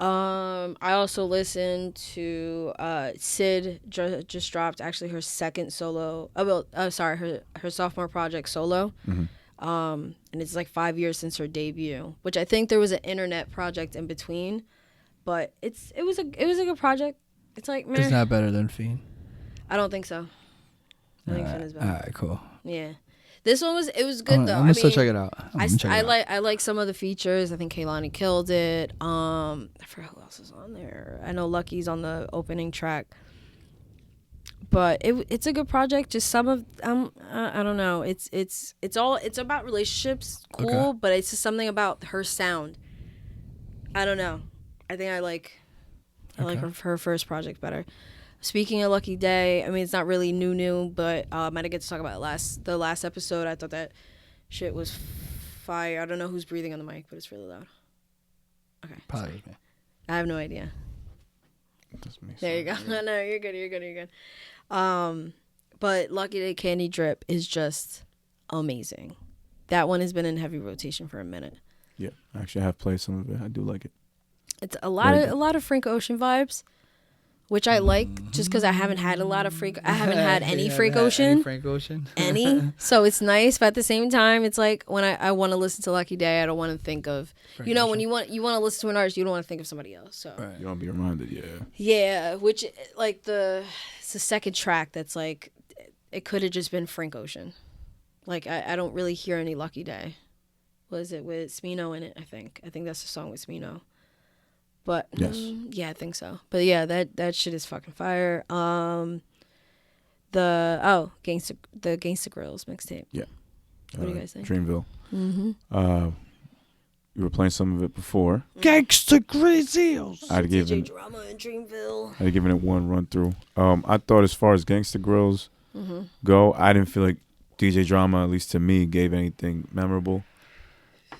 I also listened to Sid just dropped actually her second solo. Her sophomore project solo. And it's like 5 years since her debut, which I think there was an internet project in between, but it was a good project. It's like, man, It's not better than Fiend. I don't think so. I think Fiend is better. All right, cool. Yeah. This one was good though. I'm gonna still check it out. I like some of the features. I think Kehlani killed it. I forgot who else is on there. I know Lucky's on the opening track. But it's a good project. Just some of I don't know. It's about relationships, cool. Okay. But it's just something about her sound. I don't know. I think I like her first project better. Speaking of Lucky Day, I mean it's not really new, but I didn't get to talk about the last episode. I thought that shit was fire. I don't know who's breathing on the mic, but it's really loud. Okay, probably me. I have no idea. There you go. No, you're good. But Lucky Day Candy Drip is just amazing. That one has been in heavy rotation for a minute. Yeah, actually I have played some of it. I do like it. It's a lot of Frank Ocean vibes, which I like just because I haven't had any Frank Ocean. So it's nice, but at the same time, it's like when I want to listen to Lucky Day, I don't want to think of Frank Ocean. When you want to listen to an artist, you don't want to think of somebody else. So right. You don't be reminded, yeah, which like it's the second track that's like it could have just been Frank Ocean. Like I don't really hear any Lucky Day. Was it with Smino in it? I think that's the song with Smino. But yes. Yeah, I think so. But yeah, that shit is fucking fire. The Gangsta Grills mixtape. Yeah. What do you guys think? Dreamville. You were playing some of it before. Gangsta Grills. DJ Drama in Dreamville. I'd given it one run through. I thought as far as Gangsta Grills go, I didn't feel like DJ Drama, at least to me, gave anything memorable.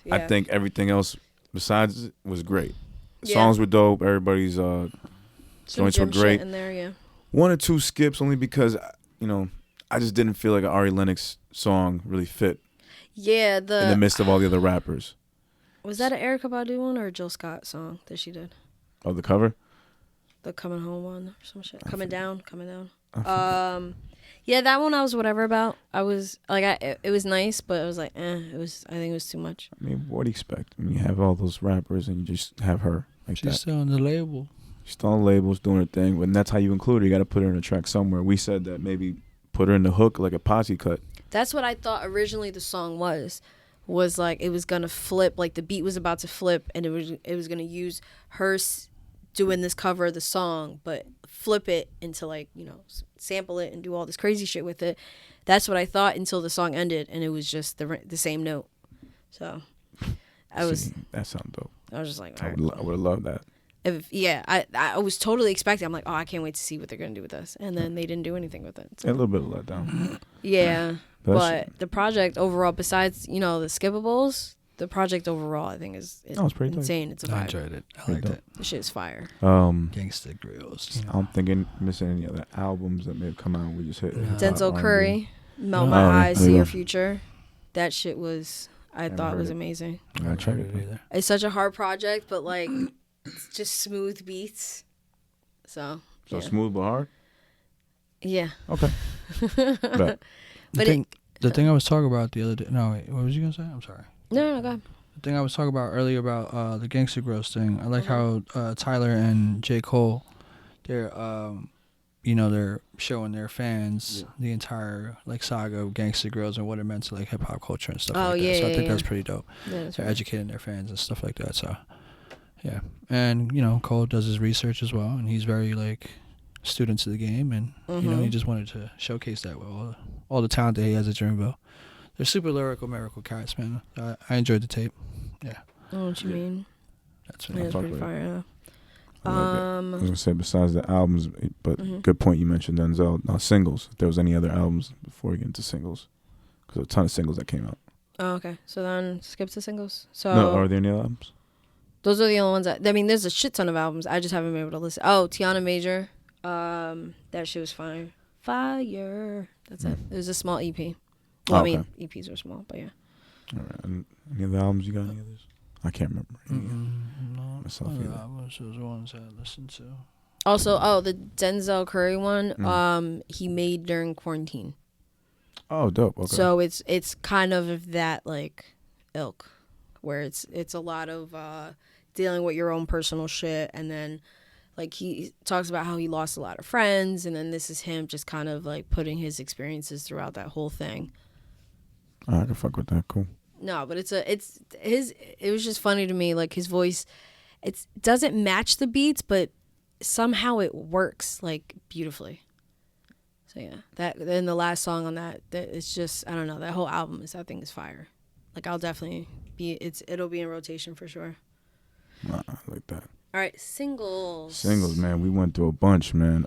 Yeah. I think everything else besides it was great. The songs were dope. Everybody's joints were great. In there, yeah. One or two skips only because I just didn't feel like an Ari Lennox song really fit. Yeah, in the midst of all the other rappers. Was that an Erykah Badu one or a Jill Scott song that she did? Oh, the cover? The Coming Home one or some shit. Coming down. Yeah, that one I was whatever about. I was like, it was nice, but I was like, I think it was too much. I mean, what do you expect? I mean, you have all those rappers and you just have her like She's still on the label. She's still on the label, doing her thing, but that's how you include her. You got to put her in a track somewhere. We said that maybe put her in the hook like a posse cut. That's what I thought originally the song was like it was gonna flip, like the beat was about to flip, and it was gonna use her doing this cover of the song, but flip it into like sample it and do all this crazy shit with it. That's what I thought until the song ended, and it was just the same note. So that sounds dope. I was just like, I would have loved that. I was totally expecting. I'm like, oh, I can't wait to see what they're gonna do with this, and then they didn't do anything with it. So. A little bit of letdown. Yeah, but the project overall, besides the skippables, the project overall, I think is pretty insane. Dope. It's a vibe. I enjoyed it. I liked it. The shit is fire. Gangsta Grills. I don't think missing any other albums that may have come out. We just hit Denzel Curry, Melt My Eyes, See Your Future. That shit was. I thought was amazing. I tried it either. It's such a hard project, but like. It's just smooth beats. So smooth but hard? Yeah. Okay. But the thing I was talking about the other day. No, wait. What was you going to say? I'm sorry. No, go ahead. The thing I was talking about earlier about the Gangsta Grills thing. I like how Tyler and J. Cole, they're showing their fans the entire like saga of Gangsta Grills and what it meant to like hip hop culture and stuff like that. So I think that's pretty dope. Yeah, they're educating their fans and stuff like that. So yeah, and Cole does his research as well, and he's very like student to the game, and he just wanted to showcase that with all the talent that he has at Dreamville. They're super lyrical, cats, man. I enjoyed the tape. Yeah. I know what you mean. That's pretty fire. I was gonna say besides the albums, but good point you mentioned Denzel. Now singles. If there was any other albums before we get into singles, because there were a ton of singles that came out. Oh, okay. So then skip to singles. So no, are there any albums? Those are the only ones there's a shit ton of albums. I just haven't been able to listen. Oh, Tiana Major. That shit was fine. Fire. That's it. It was a small EP. Well, I mean, EPs are small, but yeah. All right. And any other albums you got? Any others? I can't remember. No, Myself other either. albums was the ones I listened to. Also, the Denzel Curry one, he made during quarantine. Oh, dope. Okay. So it's kind of that like ilk, where it's a lot of dealing with your own personal shit, and then like he talks about how he lost a lot of friends, and then this is him just kind of like putting his experiences throughout that whole thing. I can fuck with that. Cool. No, but it was just funny to me, like his voice, it doesn't match the beats, but somehow it works like beautifully. So yeah, that then the last song on that it's just, I don't know, that whole album I think is fire. Like I'll definitely it'll be in rotation for sure. Nah, I like that. All right, singles. Singles, man. We went through a bunch, man.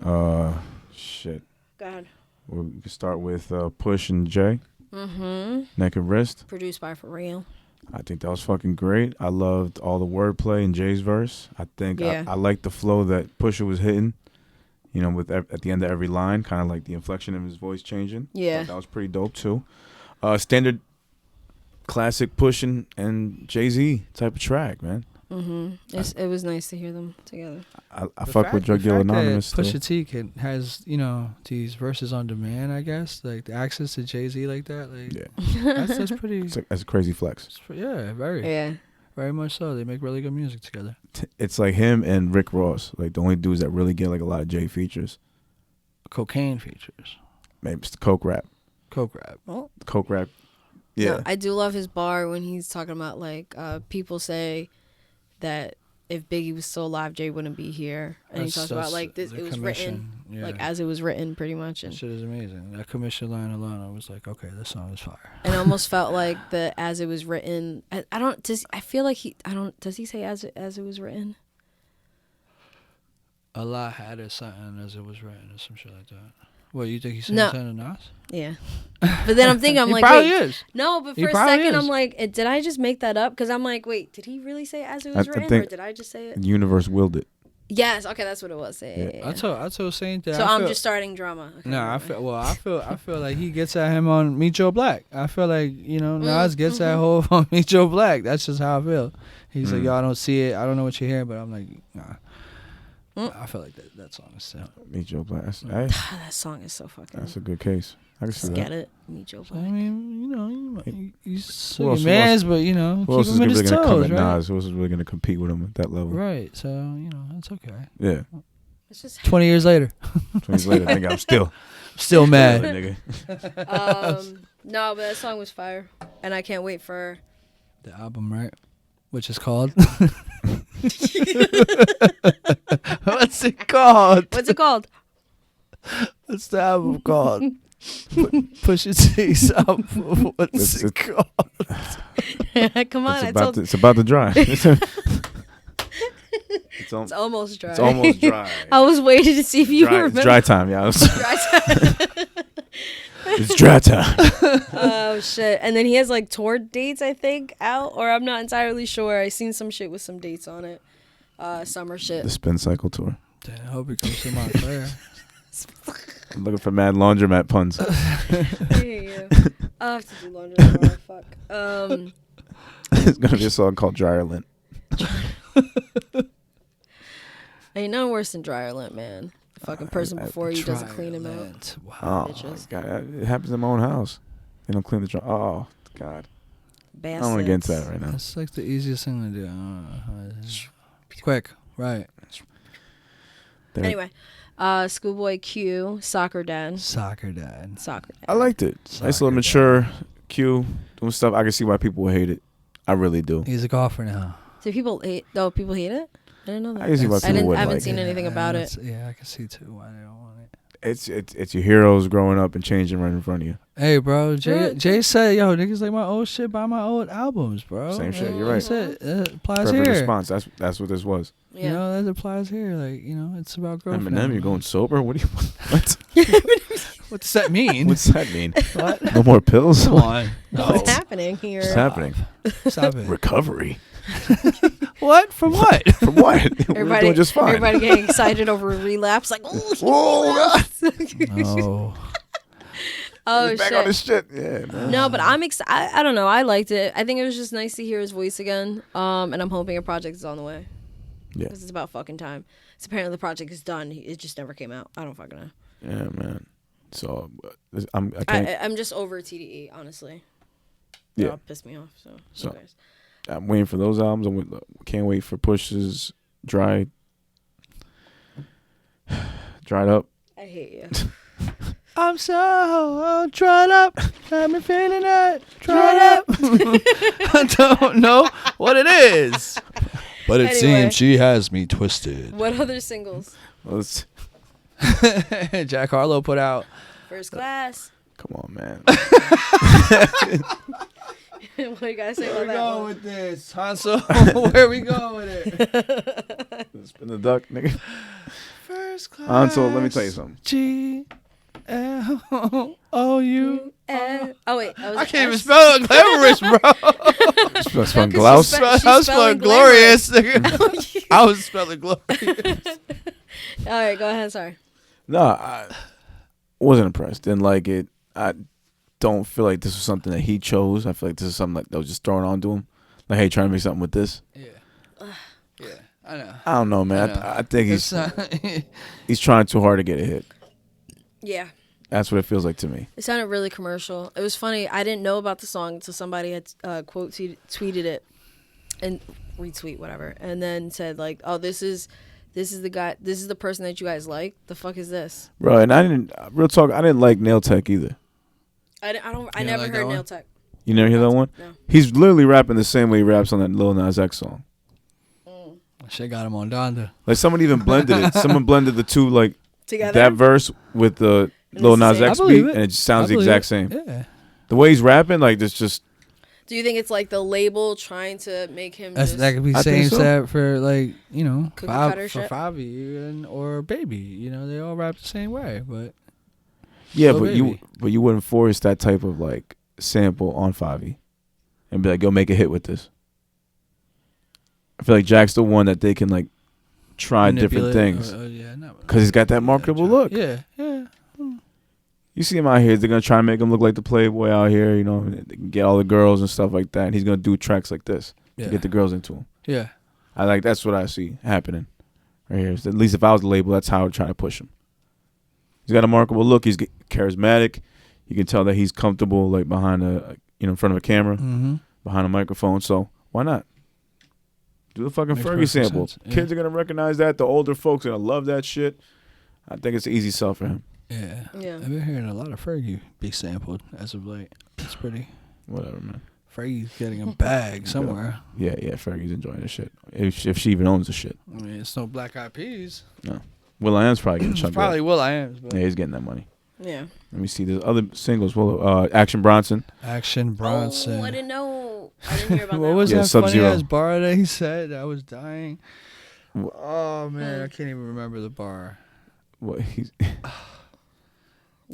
Shit. Go ahead. Well, we can start with Push and Jay. Mm-hmm. Neck and Wrist. Produced by Pharrell. I think that was fucking great. I loved all the wordplay in Jay's verse. I think I liked the flow that Pusha was hitting. You know, with at the end of every line, kind of like the inflection of his voice changing. Yeah. That was pretty dope too. Standard classic Pushing and Jay-Z type of track, man. Mm-hmm. It was nice to hear them together. I fuck with Drug Dealer Anonymous. Pusha T has, you know, these verses on demand, I guess, like the access to Jay-Z like that. Like, yeah. that's pretty. That's a crazy flex. Yeah, very much so. They make really good music together. It's like him and Rick Ross, like the only dudes that really get like a lot of Jay features. Cocaine features. Maybe it's the Coke rap. Well, Coke rap. Yeah. No, I do love his bar when he's talking about like people say that if Biggie was still alive, Jay wouldn't be here, and he talks about like this. It was written like as it was written, pretty much. And that shit is amazing. That commission line alone, I was like, okay, this song is fire. And it almost felt like the as it was written. I feel like does he say as it was written? Allah had it something as it was written or some shit like that. What, you think he's saying No. something to Nas? Yeah. But then I'm thinking, I'm he like, probably wait. is. No, but He for a probably second, is. I'm like, did I just make that up? Because I'm like, wait, did he really say as it was written, or did I just say it? The universe willed it. Yes. Okay, that's what it was. Yeah. I told Saint that. So I'm just starting drama. Okay, no, I feel like he gets at him on Meet Joe Black. I feel like, you know, Nas gets at Hov on Meet Joe Black. That's just how I feel. He's like, y'all don't see it. I don't know what you hear, but I'm like, nah. I feel like that song is so. Meet Joe Black. That song is so fucking. That's a good case. I can see that. Get it? Meet Joe Black. I mean, you know, he's Who else- man's, but you know, Who else keep is him in really his going to come toes, at right? Nas? Who else is really going to compete with him at that level? Right. So you know, it's okay. Yeah. It's just 20 years later. 20 years later, nigga, I'm still mad. Nigga. No, but that song was fire, and I can't wait for The album, right? Which is called. What's it called? What's it called? What's the album called? Pusha T's album. What's it called? Come on, It's about to dry. It's almost dry. It's almost dry. I was waiting to see if you remember. It's dry time, y'all. Dry time. It's dry time. Oh shit! And then he has like tour dates, I think, out, or I'm not entirely sure. I seen some shit with some dates on it. Summer shit. The Spin Cycle Tour. Damn, I hope it comes to my prayer. I'm looking for mad laundromat puns. Yeah. I'll have to do laundry tomorrow. Fuck. It's gonna be a song called Dryer Lint. Ain't nothing worse than dryer lint, man. The fucking person before you doesn't clean him out. Wow. Oh my God, it happens in my own house. They don't clean the dryer. Oh God. Bastards. I don't want to get into that right now. It's like the easiest thing to do. Quick, right. Anyway, Schoolboy Q, Soccer Dad. I liked it. Nice little mature Q doing stuff. I can see why people would hate it. I really do. He's a golfer now. Do people hate? Oh, people hate it. I didn't know that. I can see why people would I haven't like seen it. anything about it. Yeah, I can see too why they don't want it. It's your heroes growing up and changing right in front of you. Hey, bro, Jay said, yo, niggas like my old shit, buy my old albums, bro. Same shit. You're right. It applies Perfect here. response. That's what this was. Yeah. You know, that applies here. Like, you know, it's about growth. Eminem, you're going sober? What do you what? What does that mean? What's that mean? What? No more pills? Come on. What's happening here? What's happening? Stop it. Recovery. What? From what? From what? We're doing just fine. Everybody getting excited over a relapse, like, oh, Whoa, God. No. Oh He's back shit. on his shit. Yeah, man. No, but I'm excited. I don't know. I liked it. I think it was just nice to hear his voice again. And I'm hoping a project is on the way. Yeah. Because it's about fucking time. So apparently the project is done. It just never came out. I don't fucking know. Yeah, man. So I can't. I'm just over TDE, honestly. Yeah. It'll piss me off. So anyways. I'm waiting for those albums. Can't wait for Push's Dried Up. I hate you. I'm so dried up. I've been feeling it. Dried up. I don't know what it is. But it Anyway. seems she has me twisted. What other singles? Well, it's- Jack Harlow put out. First Class. come on, man. What do you guys say Where about we that going one? with this? Hansel, where we going with it? Spin the duck, nigga. First class. Hansel, let me tell you something. G-L-O-U. Oh, wait. I can't even spell it. Glamorous, bro. Spelling glouse. she's I was spelling spelling glorious. nigga. I was spelling glorious. All right, go ahead. Sorry. No, I wasn't impressed. Didn't like it. I don't feel like this was something that he chose. I feel like this is something that was just thrown onto him. Like, hey, trying to make something with this. Yeah. Yeah, I know. I don't know, man. I know. I think It's not- he's trying too hard to get a hit. Yeah. That's what it feels like to me. It sounded really commercial. It was funny. I didn't know about the song until somebody had tweeted it and retweet whatever, and then said like, "Oh, this is the guy. This is the person that you guys like. The fuck is this?" Bro, and I didn't, real talk, I didn't like Nail Tech either. I didn't never like that heard one? Nail Tech. You never hear that one? No. He's literally rapping the same way he raps on that Lil Nas X song. Shit got him on Donda. Like, someone even blended it. Someone blended the two, like, Together. that verse with the Lil it's the Nas same? X I beat, believe it. and it just sounds I the believe exact it. same. Yeah. The way he's rapping, like, there's just, Do you think it's like the label trying to make him just That could be I same think so. step for like, you know, Cookie cutter for shit? Favi or Baby. You know, they all rap the same way, but yeah, Lil Baby. but you wouldn't force that type of, like, sample on Favi and be like, go make a hit with this. I feel like Jack's the one that they can, like, try different things. Because he's got that marketable look. Yeah. You see him out here, they're going to try and make him look like the playboy out here, you know, and they can get all the girls and stuff like that. And he's going to do tracks like this to get the girls into him. Yeah. That's what I see happening right here. So at least if I was the label, that's how I would try to push him. He's got a marketable look. He's charismatic. You can tell that he's comfortable, like, behind in front of a camera, behind a microphone. So why not? Do the fucking Makes Fergie perfect sample. sense, yeah. Kids are going to recognize that. The older folks are going to love that shit. I think it's an easy sell for him. Yeah. Yeah. I've been hearing a lot of Fergie be sampled as of late. It's pretty. Whatever, man. Fergie's getting a bag somewhere. Yeah, Fergie's enjoying the shit. If she even owns the shit. I mean, it's no Black Eyed Peas. No. Will.i.am's probably getting It's chunked probably up. Will.i.am's. But Yeah, he's getting that money. Yeah. Let me see. There's other singles. Well, Action Bronson. Action Bronson. Oh, I didn't know. I didn't hear about What that. was Yeah, that funny Sub-Zero. ass bar that he said? I was dying. Oh man, I can't even remember the bar. What he's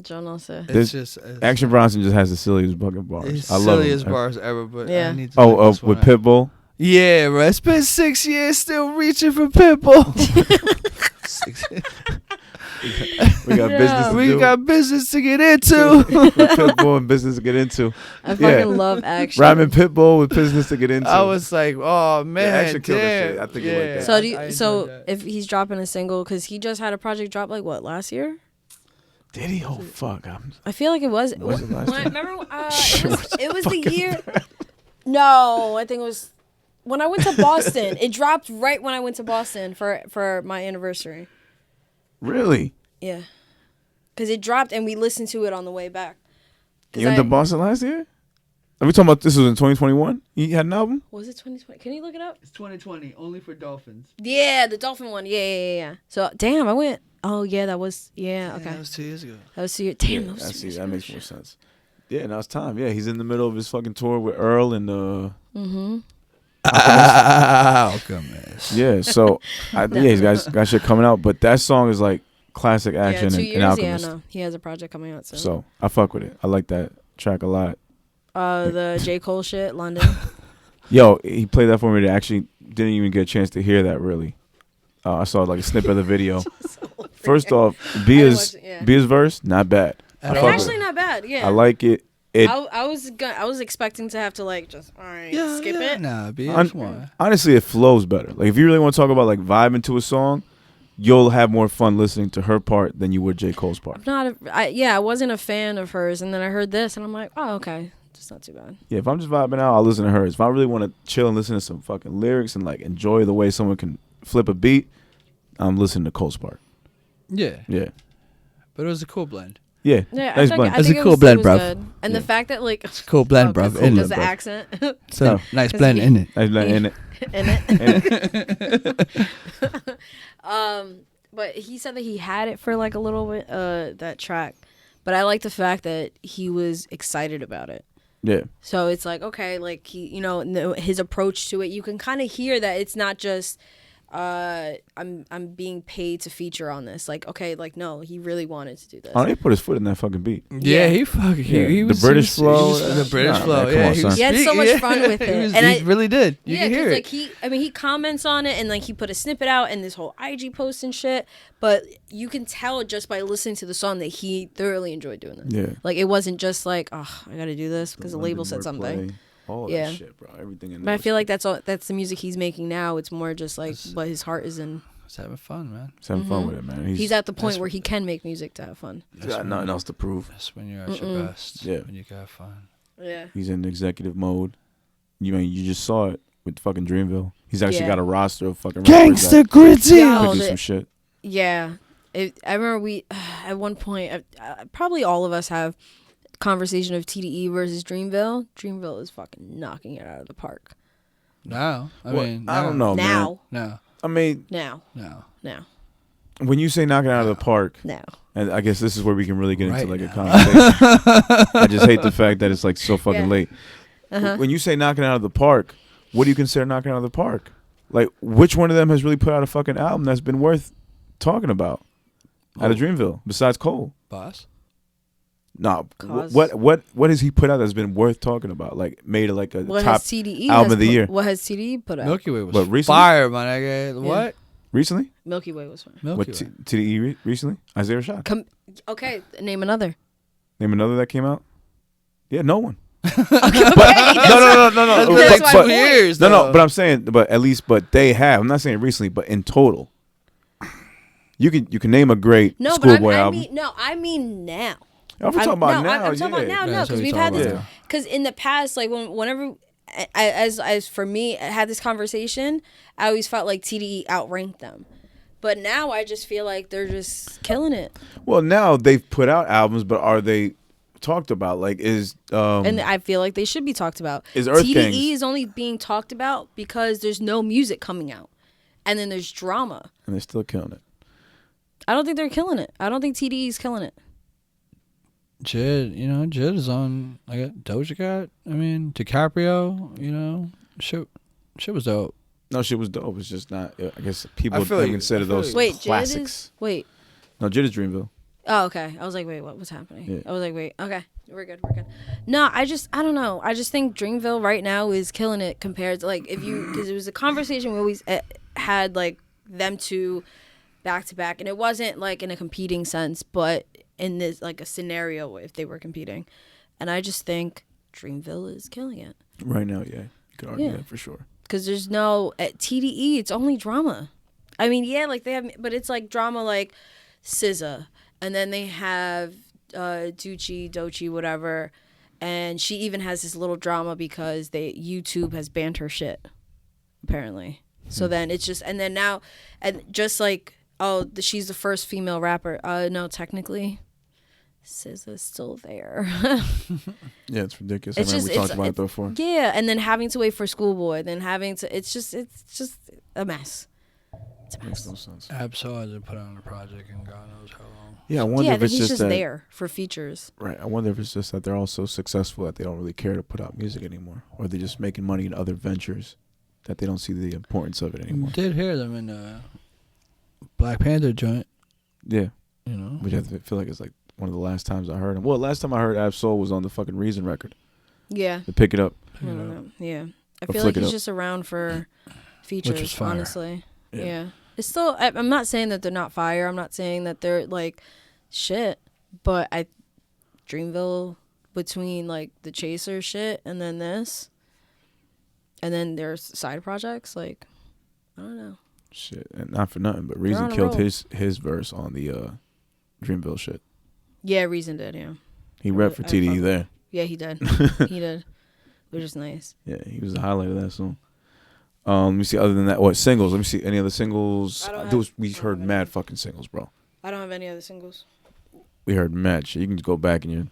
John also. It's just Action Bronson just has the silliest fucking bars. It's I love silliest him. bars ever, but Yeah. I need to look this with one up. Pitbull. Yeah, bro. It's been 6 years still reaching for Pitbull. We got business to we do. got business to get into. Pitbull and business to get into. I fucking love Action. Rhyming Pitbull with business to get into. I was like, oh man, Action killed that damn. shit. I think you yeah. like that. So I enjoyed that. if he's dropping a single, because he just had a project drop like what, last year? Did he? Oh fuck! I feel like it was. Was it last year? Remember? It was the year. No, I think it was when I went to Boston. It dropped right when I went to Boston for my anniversary. Really? Yeah, because it dropped and we listened to it on the way back. 'Cause You went to Boston last year? Are we talking about this was in 2021? He had an album? Was it 2020? Can you look it up? It's 2020, only for Dolphins. Yeah, the Dolphin one. Yeah. So damn, I went. Oh yeah, that was okay. That was 2 years ago. That was 2 years. Damn, that was I 2 see. years That ago. makes more sense. Yeah, now it's time. Yeah, he's in the middle of his fucking tour with Earl and Alchemist. yeah. So he's got shit coming out, but that song is like classic Action Yeah, 2 and years. Alchemist. Yeah, no, he has a project coming out soon. So I fuck with it. I like that track a lot. The J. Cole shit, London. Yo, he played that for me. That actually didn't even get a chance to hear that really. I saw like a snippet of the video. First off, Bia's verse not bad. It's fuck actually with it. not bad. Yeah. I like it. I was expecting to have to like just all right skip it. Nah, be Honestly, it flows better. Like if you really want to talk about like vibing to a song, you'll have more fun listening to her part than you would J. Cole's part. I wasn't a fan of hers, and then I heard this, and I'm like, oh, okay, just not too bad. Yeah, if I'm just vibing out, I'll listen to hers. If I really want to chill and listen to some fucking lyrics and like enjoy the way someone can flip a beat, I'm listening to Cole's part. Yeah. Yeah. But it was a cool blend. Yeah. Yeah, nice I blend. It's a cool blend, bruv. Good. And the fact that like It's a cool blend, bruv. Because Isn't the it, bruv? accent. So nice blend, isn't it? Nice blend, in it. In it. But he said that he had it for like a little bit, that track. But I like the fact that he was excited about it. Yeah. So it's like, okay, like he, his approach to it, you can kind of hear that it's not just, I'm being paid to feature on this. Like, okay, like no, he really wanted to do this. Oh, he put his foot in that fucking beat. Yeah, he fucking he was the British flow. The British flow. Man, Yeah, come on, he had so much fun with it. He really did. You yeah, can hear because it. like he comments on it and like he put a snippet out and this whole IG post and shit. But you can tell just by listening to the song that he thoroughly enjoyed doing it. Yeah. Like it wasn't just like, oh, I got to do this because the label said something. All Yeah. that shit, bro. Everything in there. But I feel like that's the music he's making now. It's more just like what his heart is in. He's having fun, man. He's having fun with it, man. He's at the point where he can make music to have fun. He's got nothing else to prove. That's when you're at your best. Yeah. When you got fun. Yeah. He's in executive mode. You just saw it with fucking Dreamville. He's actually got a roster of fucking Gangsta Gritty. to do some shit. Yeah. I remember we, at one point, probably all of us have conversation of TDE versus Dreamville. Dreamville is fucking knocking it out of the park. Now, I mean, I don't know, now. man. No. I mean, Now. when you say knocking out of the park, Now. and I guess this is where we can really get into Right like now. a conversation. I just hate the fact that it's like so fucking late. Uh-huh. When you say knocking out of the park, what do you consider knocking out of the park? Like, which one of them has really put out a fucking album that's been worth talking about out of Dreamville besides Cole? Boss. No, what has he put out that's been worth talking about? Like made it like a top album of the year. What has TDE put out? Milky Way was What, recently? fire, my nigga. What? Recently? Milky Way was fun. Milky What Way. TDE recently? Isaiah Rashad. Okay, name another. Name another that came out. Yeah, no one. Okay, No. That's my But- point. years, No, but I'm saying, but they have. I'm not saying recently, but in total, you can name a great No, but Schoolboy album. I mean now. I'm talking about now. I'm talking about now, Yeah, that's because what we've we're had talking this. about. Because in the past, like whenever, as for me, I had this conversation, I always felt like TDE outranked them, but now I just feel like they're just killing it. Well, now they've put out albums, but are they talked about? Like, And I feel like they should be talked about. Is Earth TDE Gangs- is only being talked about because there's no music coming out, and then there's drama. and they're still killing it. I don't think they're killing it. I don't think TDE is killing it. Jid is on. I got Doja Cat. I mean, DiCaprio. Shit was dope. No, shit was dope. It's just not. I guess people I feel don't like- consider I feel those Wait, classics. Wait. No, Jid is Dreamville. Oh, okay. I was like, wait, what was happening? Yeah. I was like, wait, okay, we're good. No, I don't know. I just think Dreamville right now is killing it compared to like because it was a conversation we always had like them two back to back, and it wasn't like in a competing sense, but in this like a scenario if they were competing, and I just think Dreamville is killing it Right now, yeah, you could argue Yeah. that for sure. because there's no at TDE. It's only drama. I mean, yeah, like they have, but it's like drama like SZA. And then they have Doechii, whatever, and she even has this little drama because YouTube has banned her shit, apparently. So then it's just, and then now, and just like, she's the first female rapper. No, technically, SZA's still there. Yeah, it's ridiculous. It's I remember just- we talked about it before. Yeah, and then having to wait for Schoolboy, then having to, it's just a mess. It's a Makes mess. no sense. Absol hasn't put on a project in God knows how long. Yeah, I wonder Yeah, if then it's he's just just that. there for features. Right. I wonder if it's just that they're all so successful that they don't really care to put out music anymore, or they're just making money in other ventures that they don't see the importance of it anymore. Did hear them in the Black Panther joint. Yeah. Which I feel like it's like one of the last times I heard him. Well, last time I heard Absol was on the fucking Reason record. Yeah. To Pick It Up. I don't know. Yeah. I Or feel Flick like It he's Up. just around for features, was fire. honestly. Yeah. Yeah. It's still, I'm not saying that they're not fire. I'm not saying that they're like shit, but Dreamville between like the Chaser shit and then this, and then there's side projects. Like, I don't know. Shit, and not for nothing, but Reason on a killed roll. his verse on the Dreamville shit. Yeah, Reason did. Yeah. He repped for TDE there. Yeah, he did. He did, which is nice. Yeah, he was the highlight of that song. Let me see. Other than that, what singles? Let me see. Any other singles? We heard mad fucking singles, bro. I don't have any other singles. We heard mad shit. You can go back in your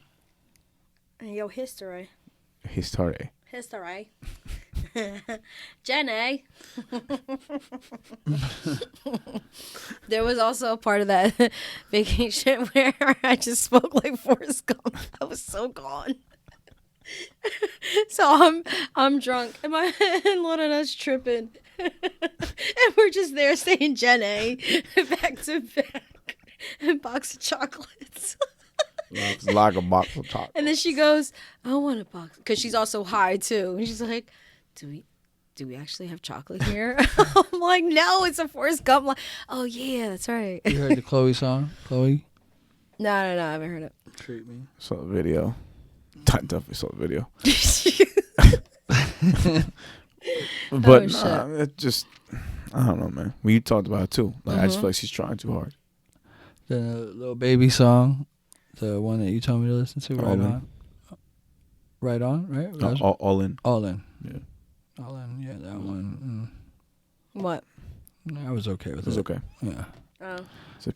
Yo, history. history. History. Jenny. There was also a part of that vacation where I just spoke like Forrest Gump. I was so gone. So I'm drunk and Lord and us tripping. And we're just there saying Jenny back to back. And box of chocolates. Like a box of chocolate. And then she goes, I want a box. Because she's also high, too. And she's like, do we actually have chocolate here? I'm like, no, it's a Forrest Gump. Like, oh, yeah, that's right. You heard the Chloe song? Chloe? No, I haven't heard it. Treat me. Saw the video. I definitely saw the video. But it just, I don't know, man. We talked about it, too. Like, I just feel like she's trying too hard. The Little Baby song, the one that you told me to listen to, Right On. Right On, right? All in. All In. Yeah. All In, yeah, that one. What? I was okay with it. It was okay. Yeah.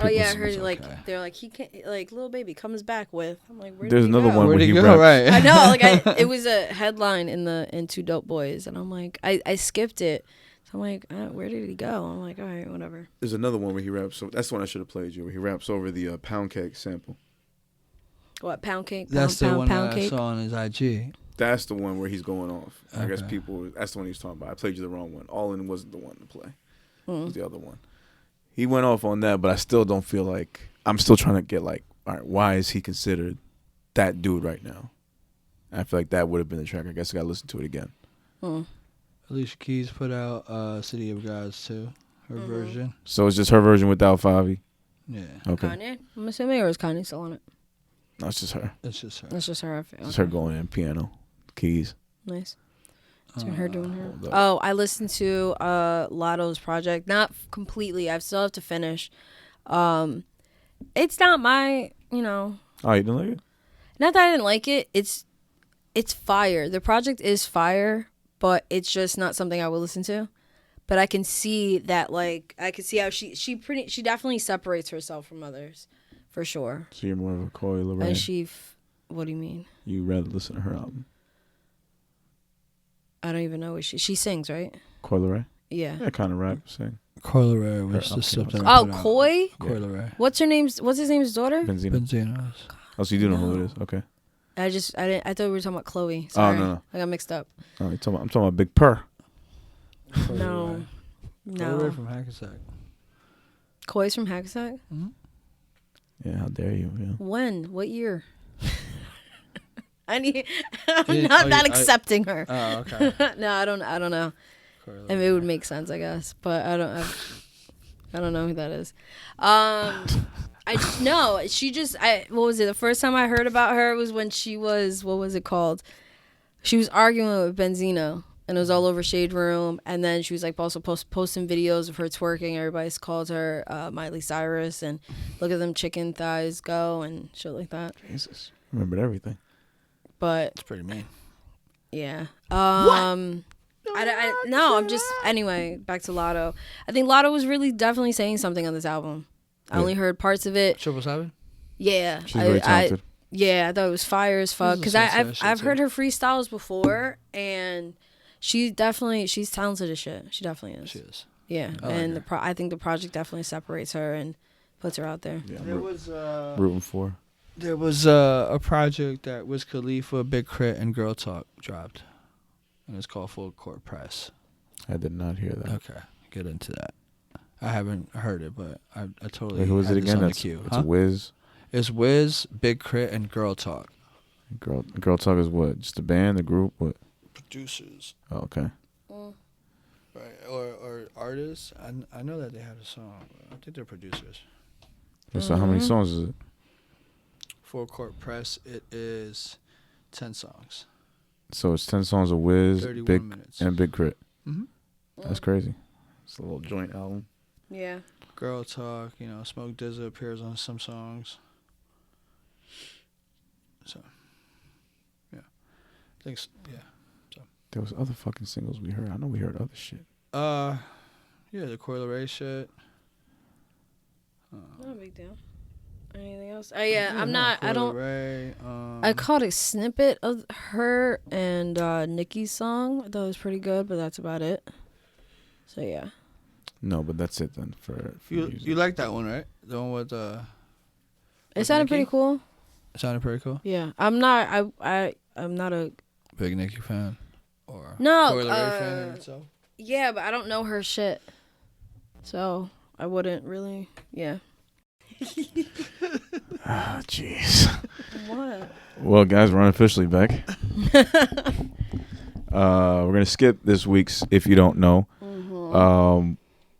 Oh yeah, I heard like they're like he can't like Little Baby comes back with. I'm like, where there's did he another go? one Where'd where he he go? raps. Right. I know, like it was a headline in Two Dope Boys, and I'm like, I skipped it. So I'm like, where did he go? I'm like, all right, whatever. There's another one where he raps. So that's the one I should have played you. Where he raps over the pound cake sample. What, pound cake? That's the one pound that cake? I saw on his IG. That's the one where he's going off. I guess Okay. people. That's the one he was talking about. I played you the wrong one. All in wasn't the one to play. It was the other one. He went off on that, but I still don't feel like I'm still trying to get like, all right, why is he considered that dude right now? And I feel like that would have been the track. I guess I gotta listen to it again. Alicia Keys put out City of Gods too, her version. So it's just her version without Favi. Yeah. Okay. Kanye? I'm assuming, or is Kanye still on it? No, it's just her. It's just her. That's just her. I feel. It's her going in piano, keys. Nice. It's her doing her. Oh, I listened to Lotto's project. Not completely. I still have to finish. It's not my, Oh, you didn't like it? Not that I didn't like it. It's fire. The project is fire, but it's just not something I would listen to. But I can see that, like, I can see how she definitely separates herself from others, for sure. So you're more of a Coi Leray. And what do you mean? You rather listen to her album? I don't even know what she sings, right? Coi Leray? Yeah. Yeah, kind of rap, sing. Coi Leray was the stuff that Oh, Coi? Coi Leray. What's his name's daughter? Benzino. Benzinos. Oh, so you do know who it is? Okay. I thought we were talking about Chloe. Sorry. no. I got mixed up. Oh, I'm talking about Big Purr. No. Coi Leray from Hackensack. Coi's from Hackensack? Yeah, how dare you? Yeah. When? What year? I'm Yeah, not accepting her. Oh, okay. No, I don't know. I mean, it would make sense, I guess, but I don't know who that is. What was it? The first time I heard about her was when she was, what was it called? She was arguing with Benzino, and it was all over Shade Room, and then she was like also posting videos of her twerking. Everybody's called her Miley Cyrus, and look at them chicken thighs go and shit like that. Jesus, remembered everything. But It's pretty mean. yeah. Anyway, back to Lotto. I think Lotto was really definitely saying something on this album. I only heard parts of it. 777? Yeah. She's very talented. I thought it was fire as fuck. Because I've heard too. her freestyles before, and she's talented as shit. She definitely is. She is. Yeah. I like And her. I think the project definitely separates her and puts her out there. Yeah, There was rooting for. There was a project that Wiz Khalifa, Big Crit, and Girl Talk dropped, and it's called Full Court Press. I did not hear that. Okay, get into that. I haven't heard it, but I totally. Wait, who is had it this again? on the That's queue. it's Wiz. It's Wiz, Big Crit, and Girl Talk. Girl Talk is what? Just a band, a group? What? Producers, Oh, okay. right? Or artists. I know that they have a song. I think they're producers. So how many songs is it? full court press, it is 10 songs. So it's 10 songs of Wiz, 31 Big minutes. and Big Crit. Mm-hmm. That's crazy. It's a little joint album. Yeah. Girl Talk, Smoke DZA appears on some songs. So, yeah. Thanks. Yeah. So. There was other fucking singles we heard. I know we heard other shit. Yeah, the Coil Ray shit. Not a big deal. Anything else? I'm not. I don't. Ray, I caught a snippet of her and Nicki's song. I thought it was pretty good, but that's about it. So yeah. No, but that's it then for you like that one, right? The one with It sounded pretty cool. It sounded pretty cool. Yeah, I'm not. I'm not a big Nicki fan or no Coil Ray fan in itself. Yeah, but I don't know her shit, so I wouldn't really. Yeah. Ah, jeez. What? Well, guys, we're unofficially back. We're gonna skip this week's If You Don't Know. Mm-hmm.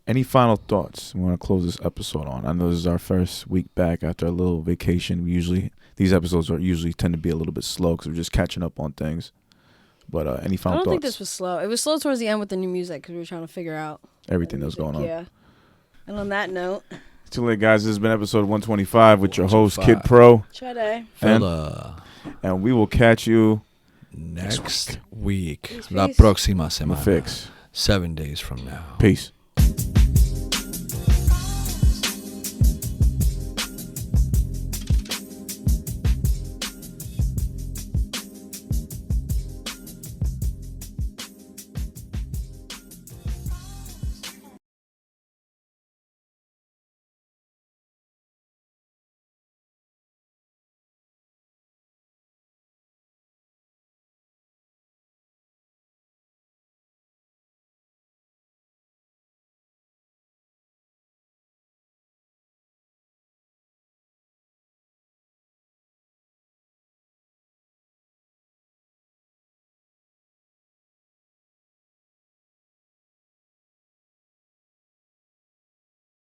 Any final thoughts we want to close this episode on? I know this is our first week back after a little vacation. These episodes usually tend to be a little bit slow because we're just catching up on things. But any final thoughts? I don't think this was slow. It was slow towards the end with the new music because we were trying to figure out everything that was going on. Yeah. And on that note, too late, guys. This has been episode 125 with your host Kid Pro. Chade. And we will catch you next week. Peace. La próxima semana. Fix. 7 days from now. Peace.